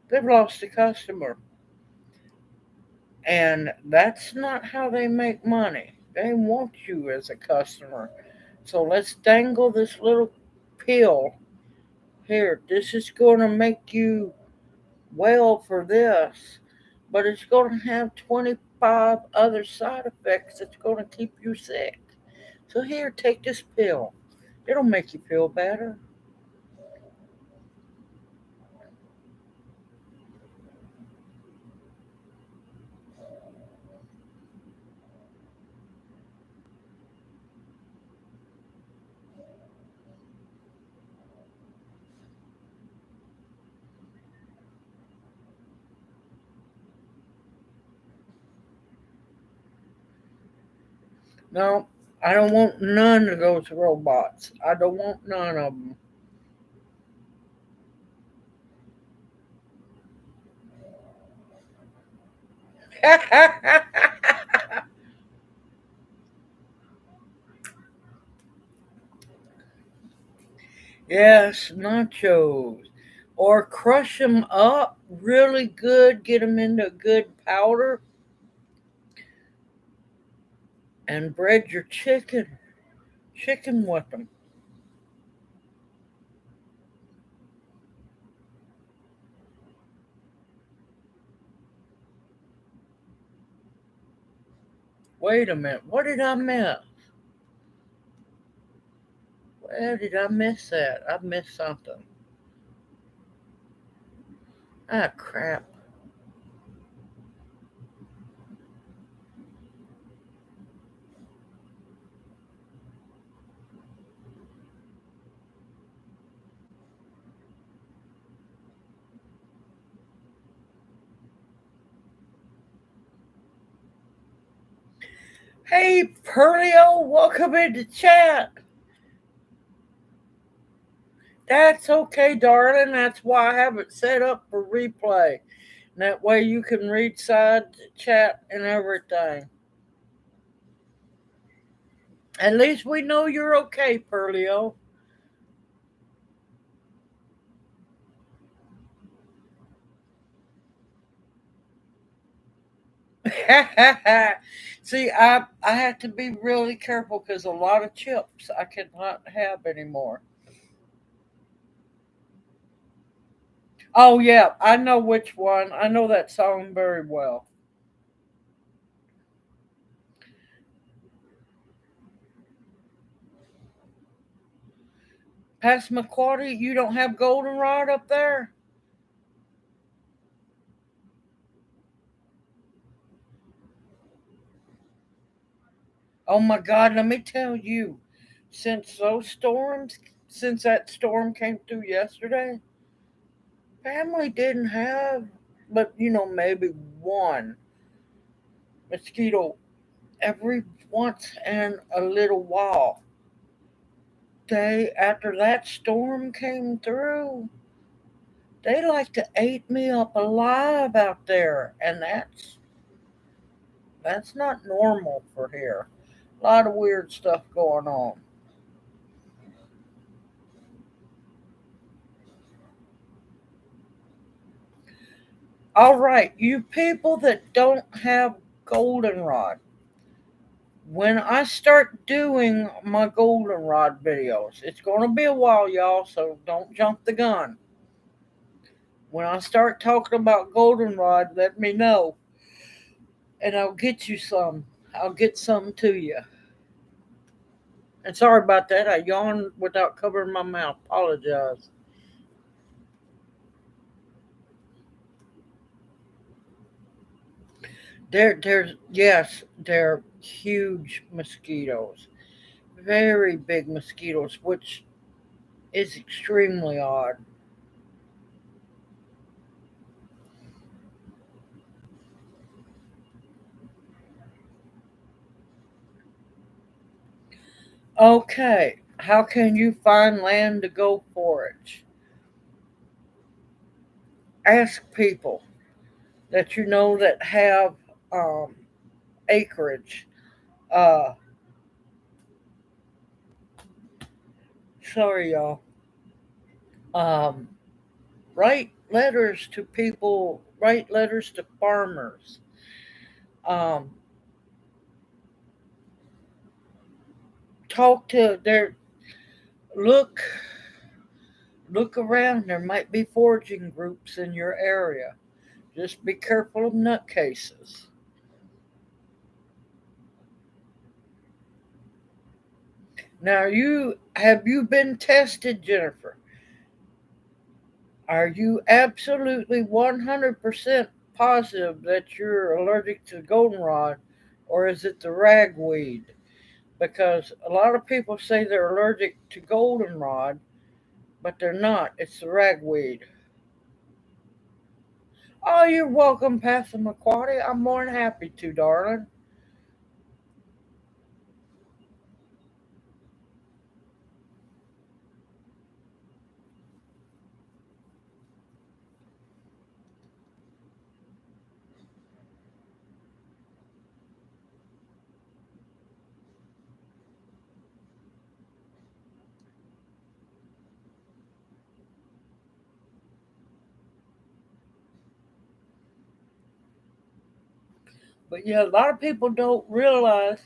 They've lost a customer. And that's not how they make money. They want you as a customer. So let's dangle this little pill here. This is going to make you well for this, but it's going to have 25 other side effects that's going to keep you sick. So here, take this pill. It'll make you feel better. No, I don't want none of those robots. I don't want none of them. Yes, nachos. Or crush them up really good, get them into good powder, and bread your chicken with them. Wait a minute, what did I miss? Where did I miss that? I missed something. Ah, crap. Hey, Perlio, welcome into chat. That's okay, darling. That's why I have it set up for replay. And that way you can read side chat and everything. At least we know you're okay, Perlio. See, I have to be really careful because a lot of chips I cannot have anymore. Oh yeah, I know which one. I know that song very well. Passamaquoddy, you don't have goldenrod up there? Oh my God, let me tell you, since those storms, since that storm came through yesterday, family didn't have, but maybe one mosquito every once in a little while. They, after that storm came through, they like to eat me up alive out there, and that's not normal for here. A lot of weird stuff going on. All right, you people that don't have goldenrod, when I start doing my goldenrod videos, it's going to be a while, y'all, so don't jump the gun. When I start talking about goldenrod, let me know, and I'll get you some. I'll get some to you. And sorry about that. I yawned without covering my mouth. Apologize. There's yes, they're huge mosquitoes, very big mosquitoes, which is extremely odd. Okay, how can you find land to go forage? Ask people that you know that have um, acreage. Uh, Sorry, y'all. Um, Write letters to people. Write letters to farmers. Um, Talk to their look look around. There might be foraging groups in your area. Just be careful of nutcases. Now, you been tested, Jennifer? Are you absolutely 100% positive that you're allergic to goldenrod, or is it the ragweed? Because a lot of people say they're allergic to goldenrod, but they're not. It's the ragweed. Oh, you're welcome, Passamaquoddy. I'm more than happy to, darling. But yeah, a lot of people don't realize.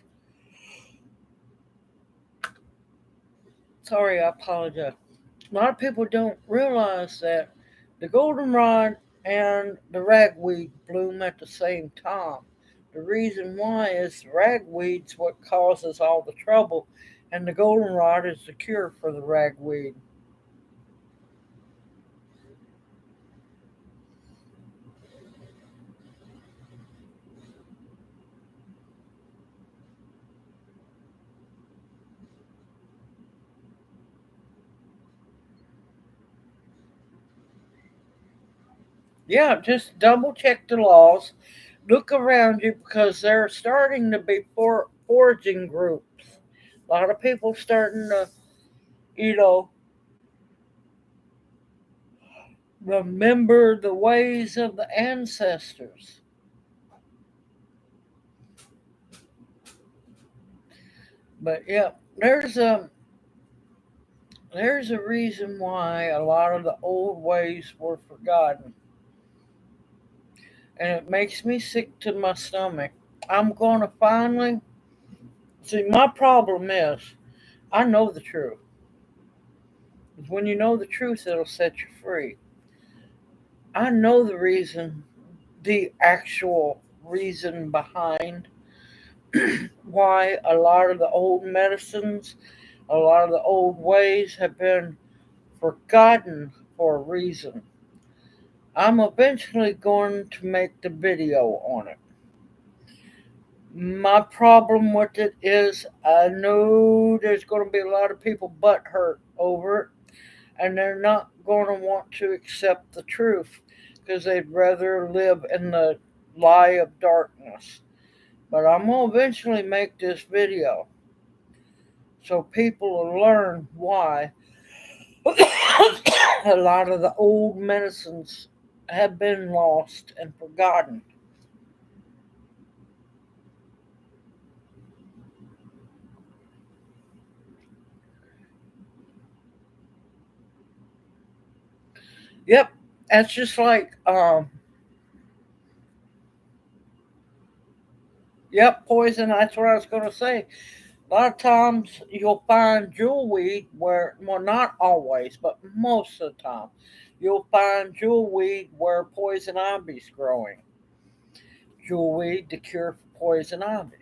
Sorry, I apologize. A lot of people don't realize that the goldenrod and the ragweed bloom at the same time. The reason why is the ragweed's what causes all the trouble, and the goldenrod is the cure for the ragweed. Yeah, just double check the laws. Look around you because they're starting to be foraging groups. A lot of people starting to, you know, remember the ways of the ancestors. But yeah, there's a reason why a lot of the old ways were forgotten, and it makes me sick to my stomach. I'm going to finally see. My problem is I know the truth. When you know the truth, it'll set you free. I know the reason, the actual reason behind why a lot of the old medicines, a lot of the old ways have been forgotten for a reason. I'm eventually going to make the video on it. My problem with it is I know there's going to be a lot of people butt hurt over it, and they're not going to want to accept the truth because they'd rather live in the lie of darkness. But I'm going to eventually make this video so people will learn why a lot of the old medicines have been lost and forgotten. Yep, that's just like yep, poison. That's what I was going to say. A lot of times you'll find jewelweed where, well, not always, but most of the time, you'll find jewelweed where poison ivy's growing. Jewelweed, the cure for poison ivy.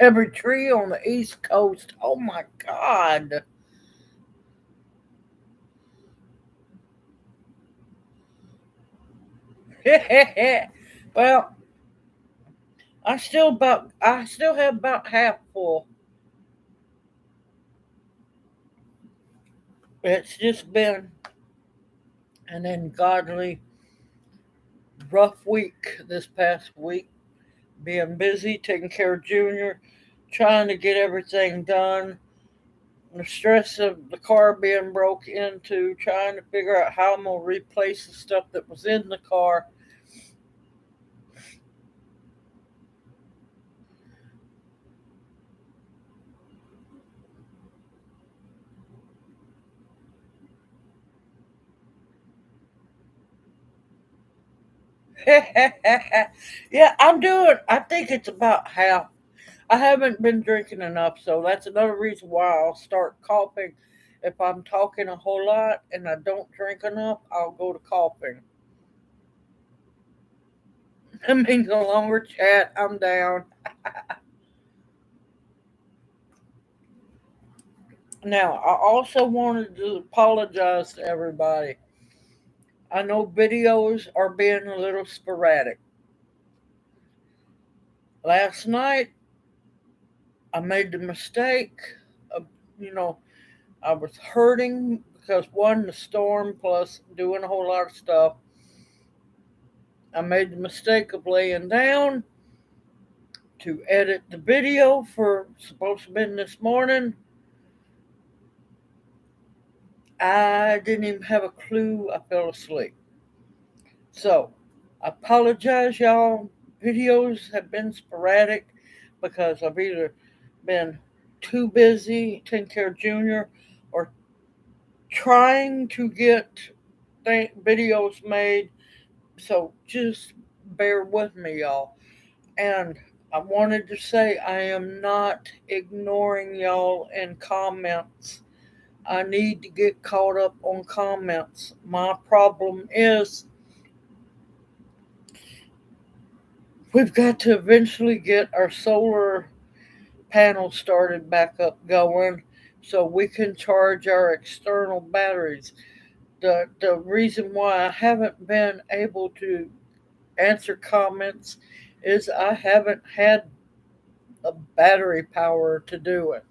Every tree on the East Coast, oh my God. Well, I still have about half full. It's just been an ungodly rough week this past week. Being busy, taking care of Junior, trying to get everything done. The stress of the car being broke into, trying to figure out how I'm gonna replace the stuff that was in the car. Yeah, I'm doing. I think it's about half. I haven't been drinking enough, so that's another reason why I'll start coughing. If I'm talking a whole lot and I don't drink enough, I'll go to coughing. That means no longer chat. I'm down. Now, I also wanted to apologize to everybody. I know videos are being a little sporadic. Last night, I made the mistake of, you know, I was hurting because one, the storm, plus doing a whole lot of stuff. I made the mistake of laying down to edit the video for supposed to be this morning. I didn't even have a clue. I fell asleep. So, I apologize, y'all. Videos have been sporadic because I've either been too busy taking care of Junior or trying to get videos made, so just bear with me, y'all. And I wanted to say I am not ignoring y'all in comments. I need to get caught up on comments. My problem is we've got to eventually get our solar panels started back up going so we can charge our external batteries. The reason why I haven't been able to answer comments is I haven't had a battery power to do it.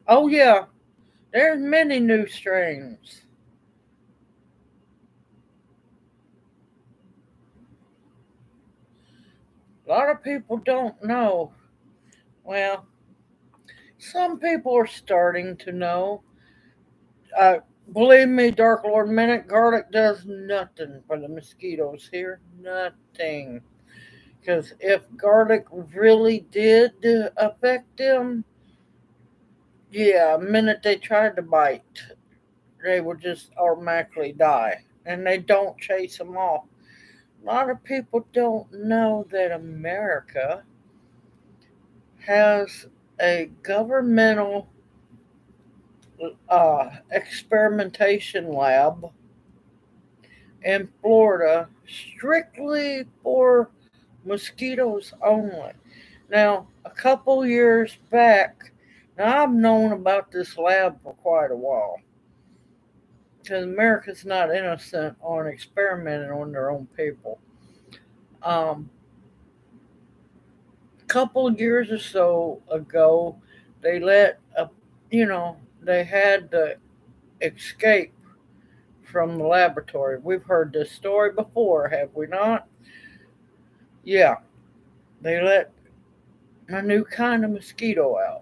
Oh yeah, there's many new strains. A lot of people don't know. Well, some people are starting to know. Uh, Believe me, Dark Lord Minute, garlic does nothing for the mosquitoes here. Nothing. Because if garlic really did affect them, yeah, the minute they tried to bite, they would just automatically die. And they don't chase them off. A lot of people don't know that America has a governmental experimentation lab in Florida strictly for mosquitoes only. Now, a couple years back, now I've known about this lab for quite a while because America's not innocent on experimenting on their own people. Um, a couple of years or so ago, they let a, they had to escape from the laboratory. We've heard this story before, have we not? Yeah, they let a new kind of mosquito out.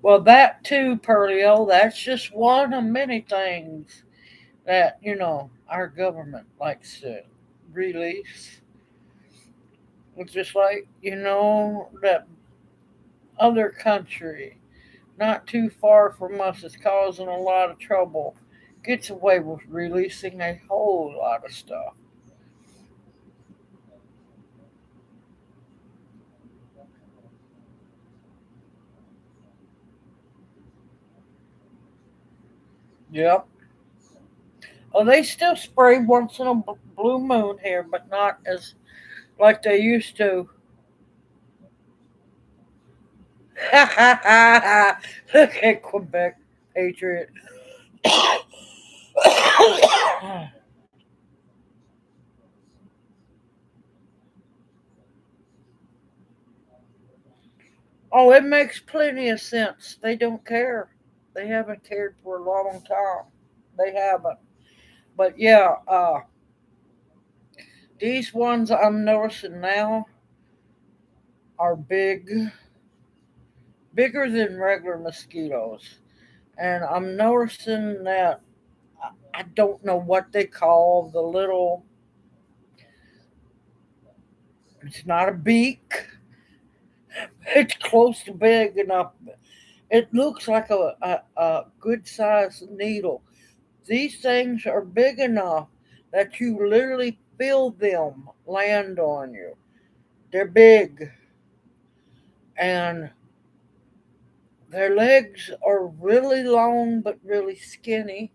Well, that too, Pearlio, that's just one of many things that, our government likes to release. It's just like, that other country not too far from us is causing a lot of trouble gets away with releasing a whole lot of stuff. Yep. Oh, they still spray once in a blue moon here, but not as like they used to. Look at Quebec Patriot. Oh, it makes plenty of sense. They don't care. They haven't cared for a long time. They haven't. But yeah, these ones I'm noticing now are bigger than regular mosquitoes. And I'm noticing that I don't know what they call the little, it's not a beak, it's close to big enough. It looks like a good sized needle. These things are big enough that you literally feel them land on you. They're big and Their legs are really long but really skinny.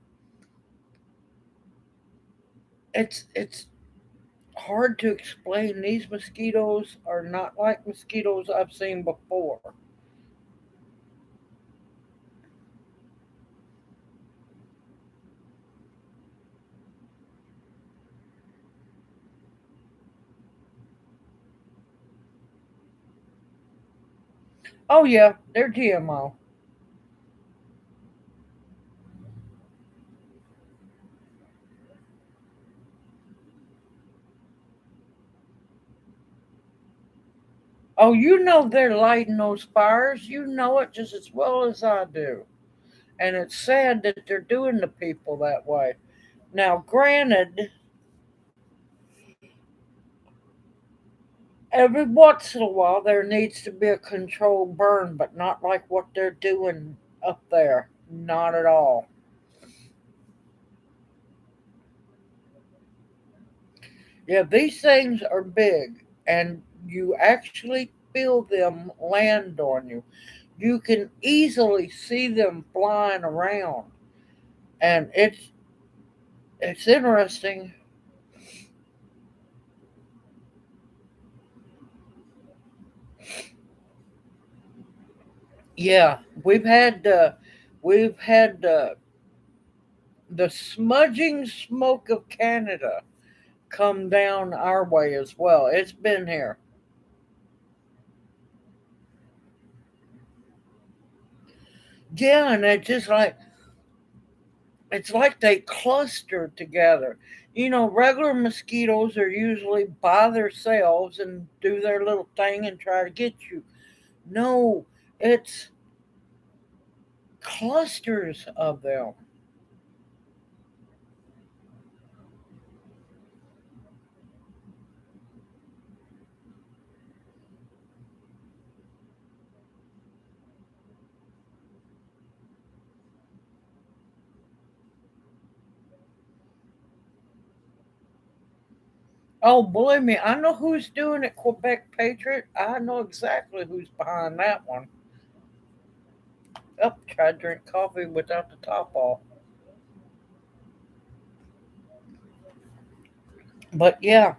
It's hard to explain. These mosquitoes are not like mosquitoes I've seen before. Oh yeah, they're GMO. Oh, you know they're lighting those fires. You know it just as well as I do. And it's sad that they're doing to people that way. Now, granted, every once in a while there needs to be a controlled burn, but not like what they're doing up there. Not at all. Yeah, these things are big, and you actually feel them land on you. You can easily see them flying around, and it's interesting. Yeah, we've had the smudging smoke of Canada come down our way as well. It's been here. Yeah, and it's like they cluster together. You know, regular mosquitoes are usually by themselves and do their little thing and try to get you. No, it's clusters of them. Oh, believe me, I know who's doing it, Quebec Patriot. I know exactly who's behind that one. Up, try to drink coffee without the top off. But yeah,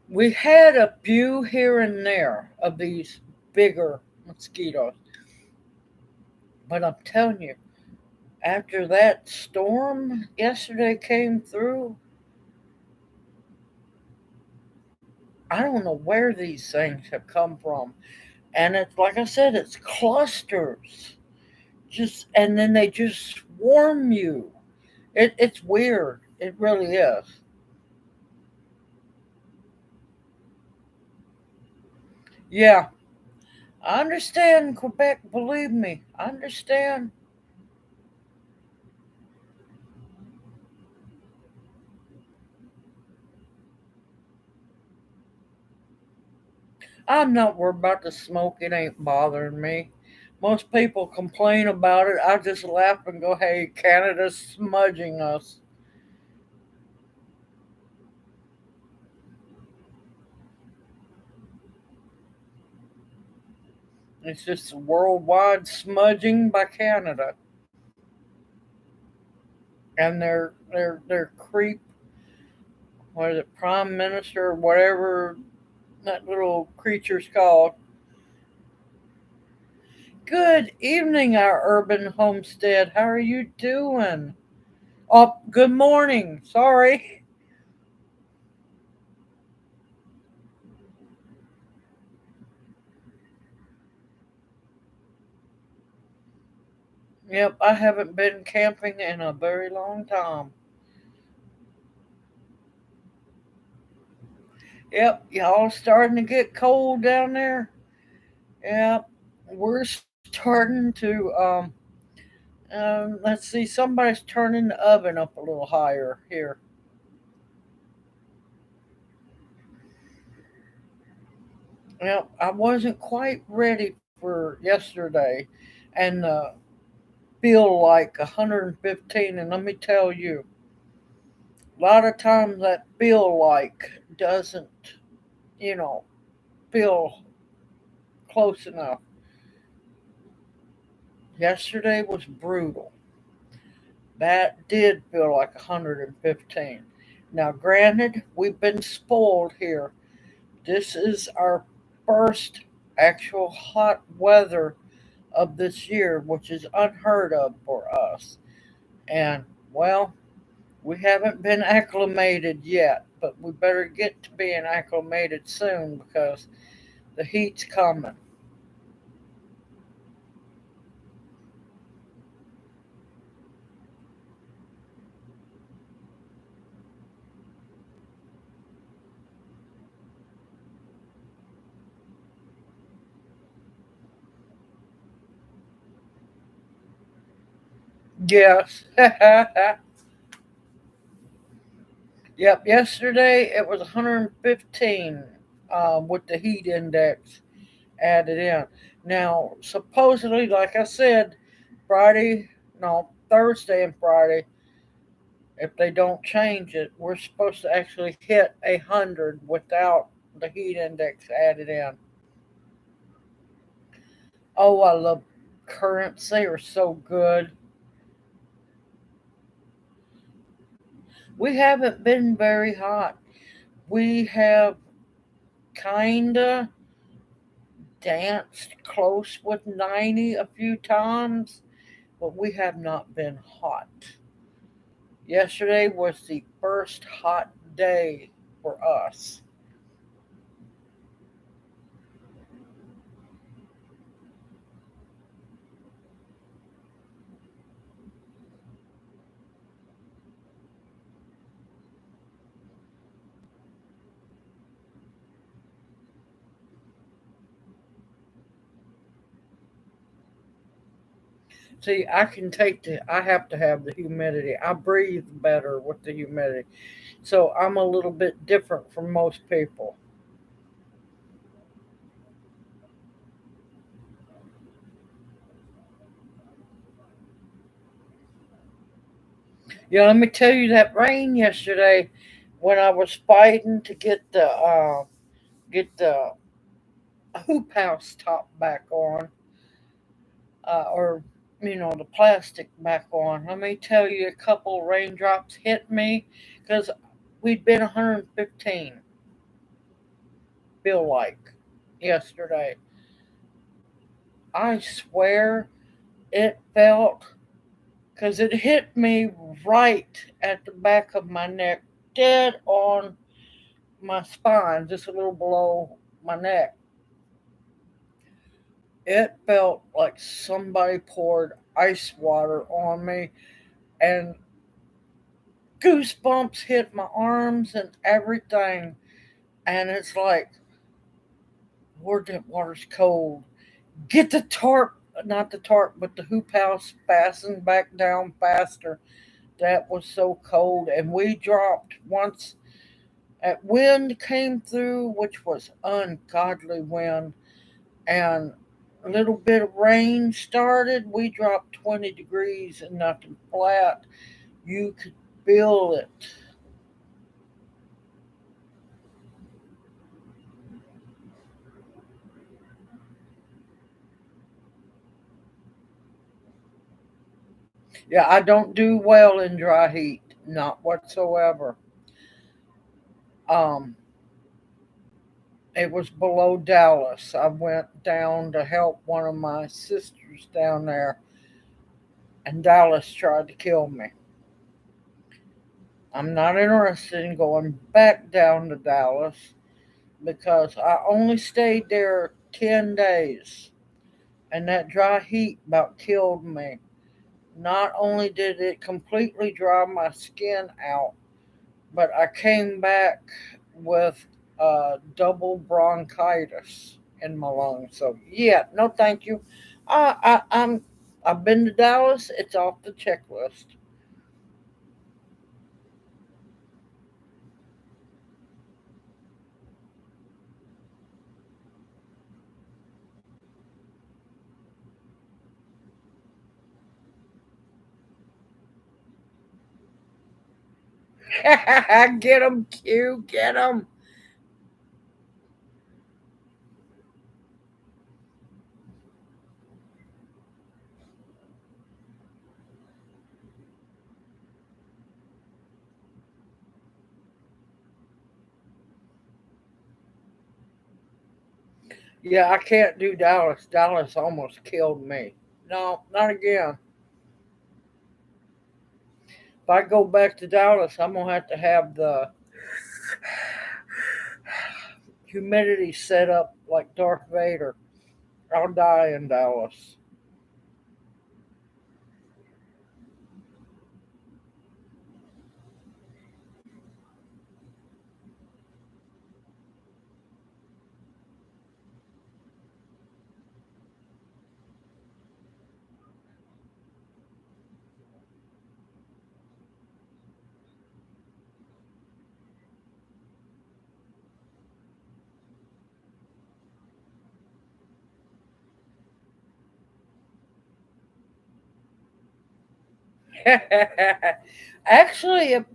we had a few here and there of these bigger mosquitoes. But I'm telling you, after that storm yesterday came through, I don't know where these things have come from. And it's like I said, it's clusters. Just and then they just swarm you. It's weird. It really is. Yeah, I understand Quebec. Believe me, I understand. I'm not worried about the smoke. It ain't bothering me. Most people complain about it. I just laugh and go, "Hey, Canada's smudging us." It's just worldwide smudging by Canada and their creep. What is it, Prime Minister or whatever that little creature's called? Good evening, our urban homestead. How are you doing? Oh, good morning. Sorry. Yep, I haven't been camping in a very long time. Yep, y'all starting to get cold down there. Yep, we're starting to. Let's see, somebody's turning the oven up a little higher here. Yep, I wasn't quite ready for yesterday, and feel like 115. And let me tell you, a lot of times that feel like doesn't, you know, feel close enough. Yesterday was brutal. That did feel like 115. Now, granted, we've been spoiled here. This is our first actual hot weather of this year, which is unheard of for us. And, well, we haven't been acclimated yet, but we better get to being acclimated soon because the heat's coming. Yes. Yep, yesterday it was 115 with the heat index added in. Now, supposedly, like I said, Friday, no, Thursday and Friday, if they don't change it, we're supposed to actually hit 100 without the heat index added in. Oh, I love currents. They are so good. We haven't been very hot. We have kinda danced close with 90 a few times, but we have not been hot. Yesterday was the first hot day for us. See, I have to have the humidity. I breathe better with the humidity. So I'm a little bit different from most people. Yeah, let me tell you that rain yesterday when I was fighting to get the hoop house top back on, or the plastic back on. Let me tell you, a couple raindrops hit me because we'd been 115, feel like, yesterday. I swear it felt because it hit me right at the back of my neck, dead on my spine, just a little below my neck. It felt like somebody poured ice water on me, and goosebumps hit my arms and everything. And it's like, Lord, that water's cold. Get the tarp, not the tarp, but the hoop house fastened back down faster. That was so cold. And we dropped once that wind came through, which was ungodly wind, and a little bit of rain started. We dropped 20 degrees and nothing flat. You could feel it. Yeah, I don't do well in dry heat, not whatsoever. Um, it was below Dallas. I went down to help one of my sisters down there, and Dallas tried to kill me. I'm not interested in going back down to Dallas because I only stayed there 10 days, and that dry heat about killed me. Not only did it completely dry my skin out, but I came back with double bronchitis in my lungs. So yeah, no, thank you. I've been to Dallas. It's off the checklist. Get them, Q. Get them. Yeah, I can't do Dallas. Dallas almost killed me. No, not again. If I go back to Dallas, I'm gonna have to have the humidity set up like Darth Vader. I'll die in Dallas. Actually, it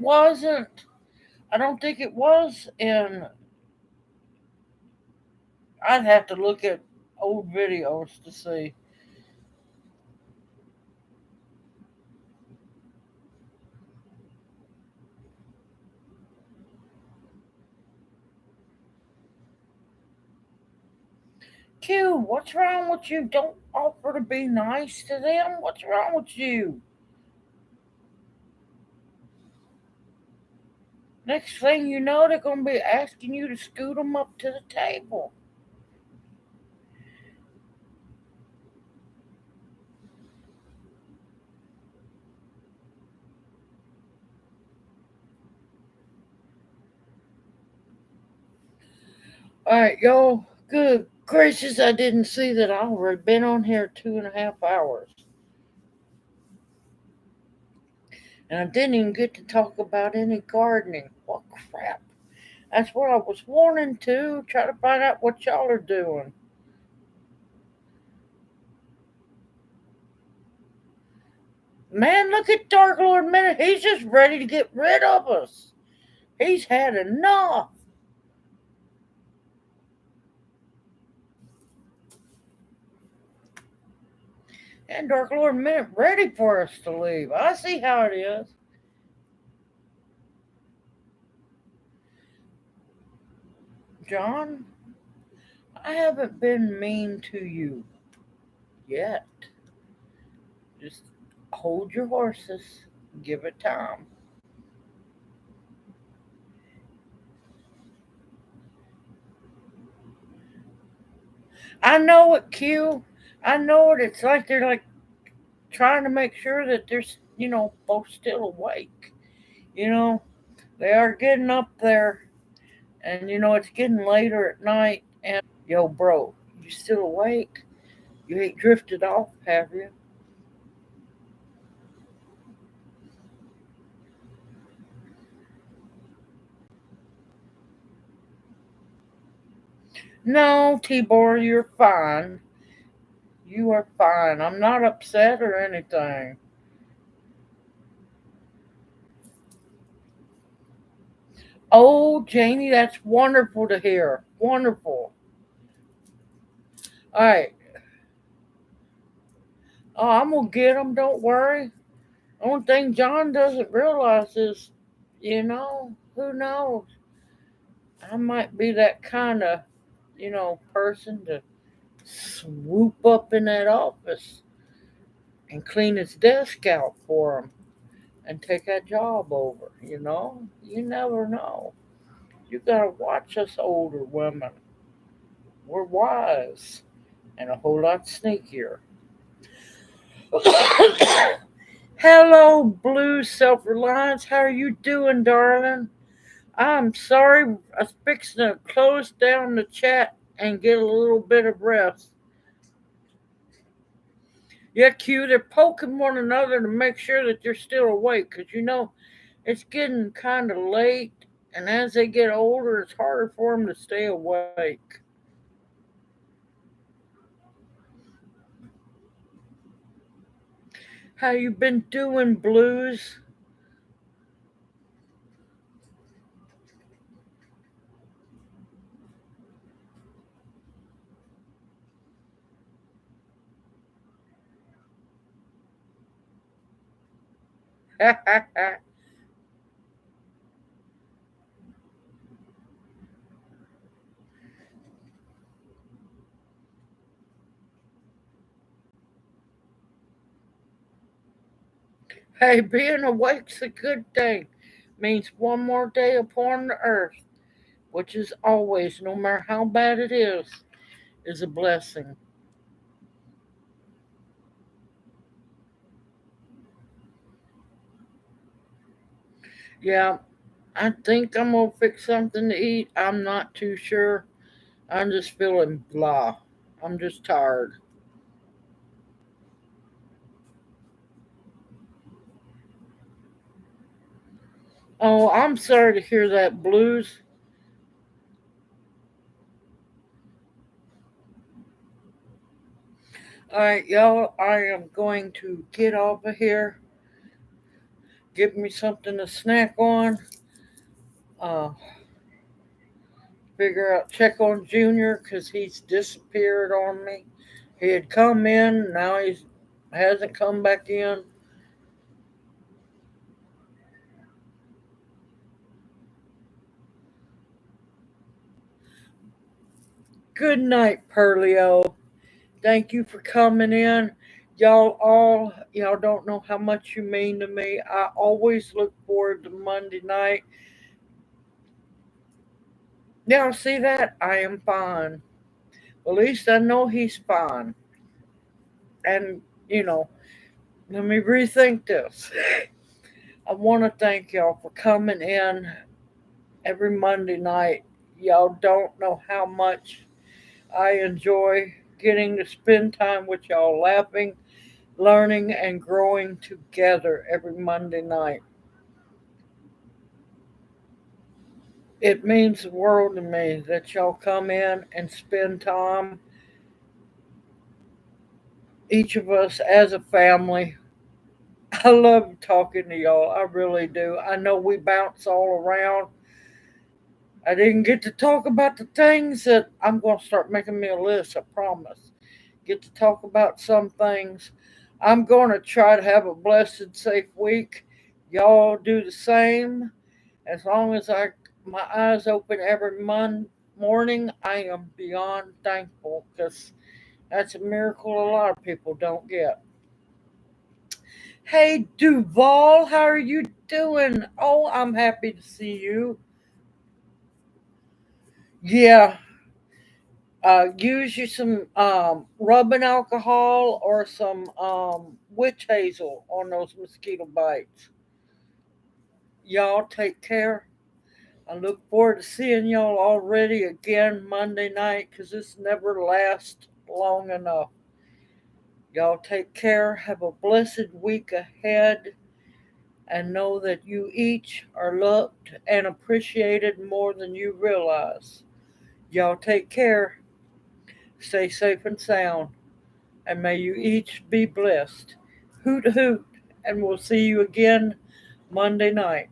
wasn't. I don't think it was in. I'd have to look at old videos to see. Q, what's wrong with you? Don't offer to be nice to them. What's wrong with you? Next thing you know, they're going to be asking you to scoot them up to the table. All right, y'all. Good gracious, I didn't see that I already been on here 2.5 hours. And I didn't even get to talk about any gardening. What crap. That's what I was wanting to. Try to find out what y'all are doing. Man, look at Dark Lord Minute. He's just ready to get rid of us. He's had enough. And Dark Lord Minute ready for us to leave. I see how it is. John, I haven't been mean to you yet. Just hold your horses. Give it time. I know it, Q. I know it. It's like they're like trying to make sure that they're, both still awake. You know, they are getting up there, and it's getting later at night. And yo, bro, you still awake? You ain't drifted off, have you? No, Tibor, you're fine. You are fine. I'm not upset or anything. Oh, Janie, that's wonderful to hear. Wonderful. All right. Oh, I'm gonna get them. Don't worry. Only thing John doesn't realize is, who knows? I might be that kind of, person to swoop up in that office and clean his desk out for him and take that job over. You never know. You gotta watch us older women. We're wise and a whole lot sneakier. Hello, Blue Self Reliance. How are you doing, darling? I'm sorry. I was fixing to close down the chat and get a little bit of rest. Yeah, Q, they're poking one another to make sure that they're still awake because it's getting kind of late, and as they get older, it's harder for them to stay awake. How you been doing, Blues? Hey, being awake's a good thing. Means one more day upon the earth, which is always, no matter how bad it is a blessing. Yeah, I think I'm gonna fix something to eat. I'm not too sure. I'm just feeling blah. I'm just tired. Oh, I'm sorry to hear that blues. All right, y'all, I am going to get off of here. Give me something to snack on. Uh, Figure out, check on Junior because he's disappeared on me. He had come in, now he hasn't come back in. Good night, Pearlio. Thank you for coming in. Y'all don't know how much you mean to me. I always look forward to Monday night. Now, see that? I am fine. At least I know he's fine. And, you know, let me rethink this. I want to thank y'all for coming in every Monday night. Y'all don't know how much I enjoy getting to spend time with y'all, laughing, learning, and growing together every Monday night. It means the world to me that y'all come in and spend time, each of us as a family. I love talking to y'all. I really do. I know we bounce all around. I didn't get to talk about the things that I'm going to start making me a list, I promise. Get to talk about some things. I'm going to try to have a blessed, safe week. Y'all do the same. As long as my eyes open every morning, I am beyond thankful because that's a miracle a lot of people don't get. Hey, Duval, how are you doing? Oh, I'm happy to see you. Yeah, use you some rubbing alcohol or some witch hazel on those mosquito bites. Y'all take care. I look forward to seeing y'all already again Monday night because this never lasts long enough. Y'all take care. Have a blessed week ahead and know that you each are loved and appreciated more than you realize. Y'all take care. Stay safe and sound. And may you each be blessed. Hoot hoot, and we'll see you again Monday night.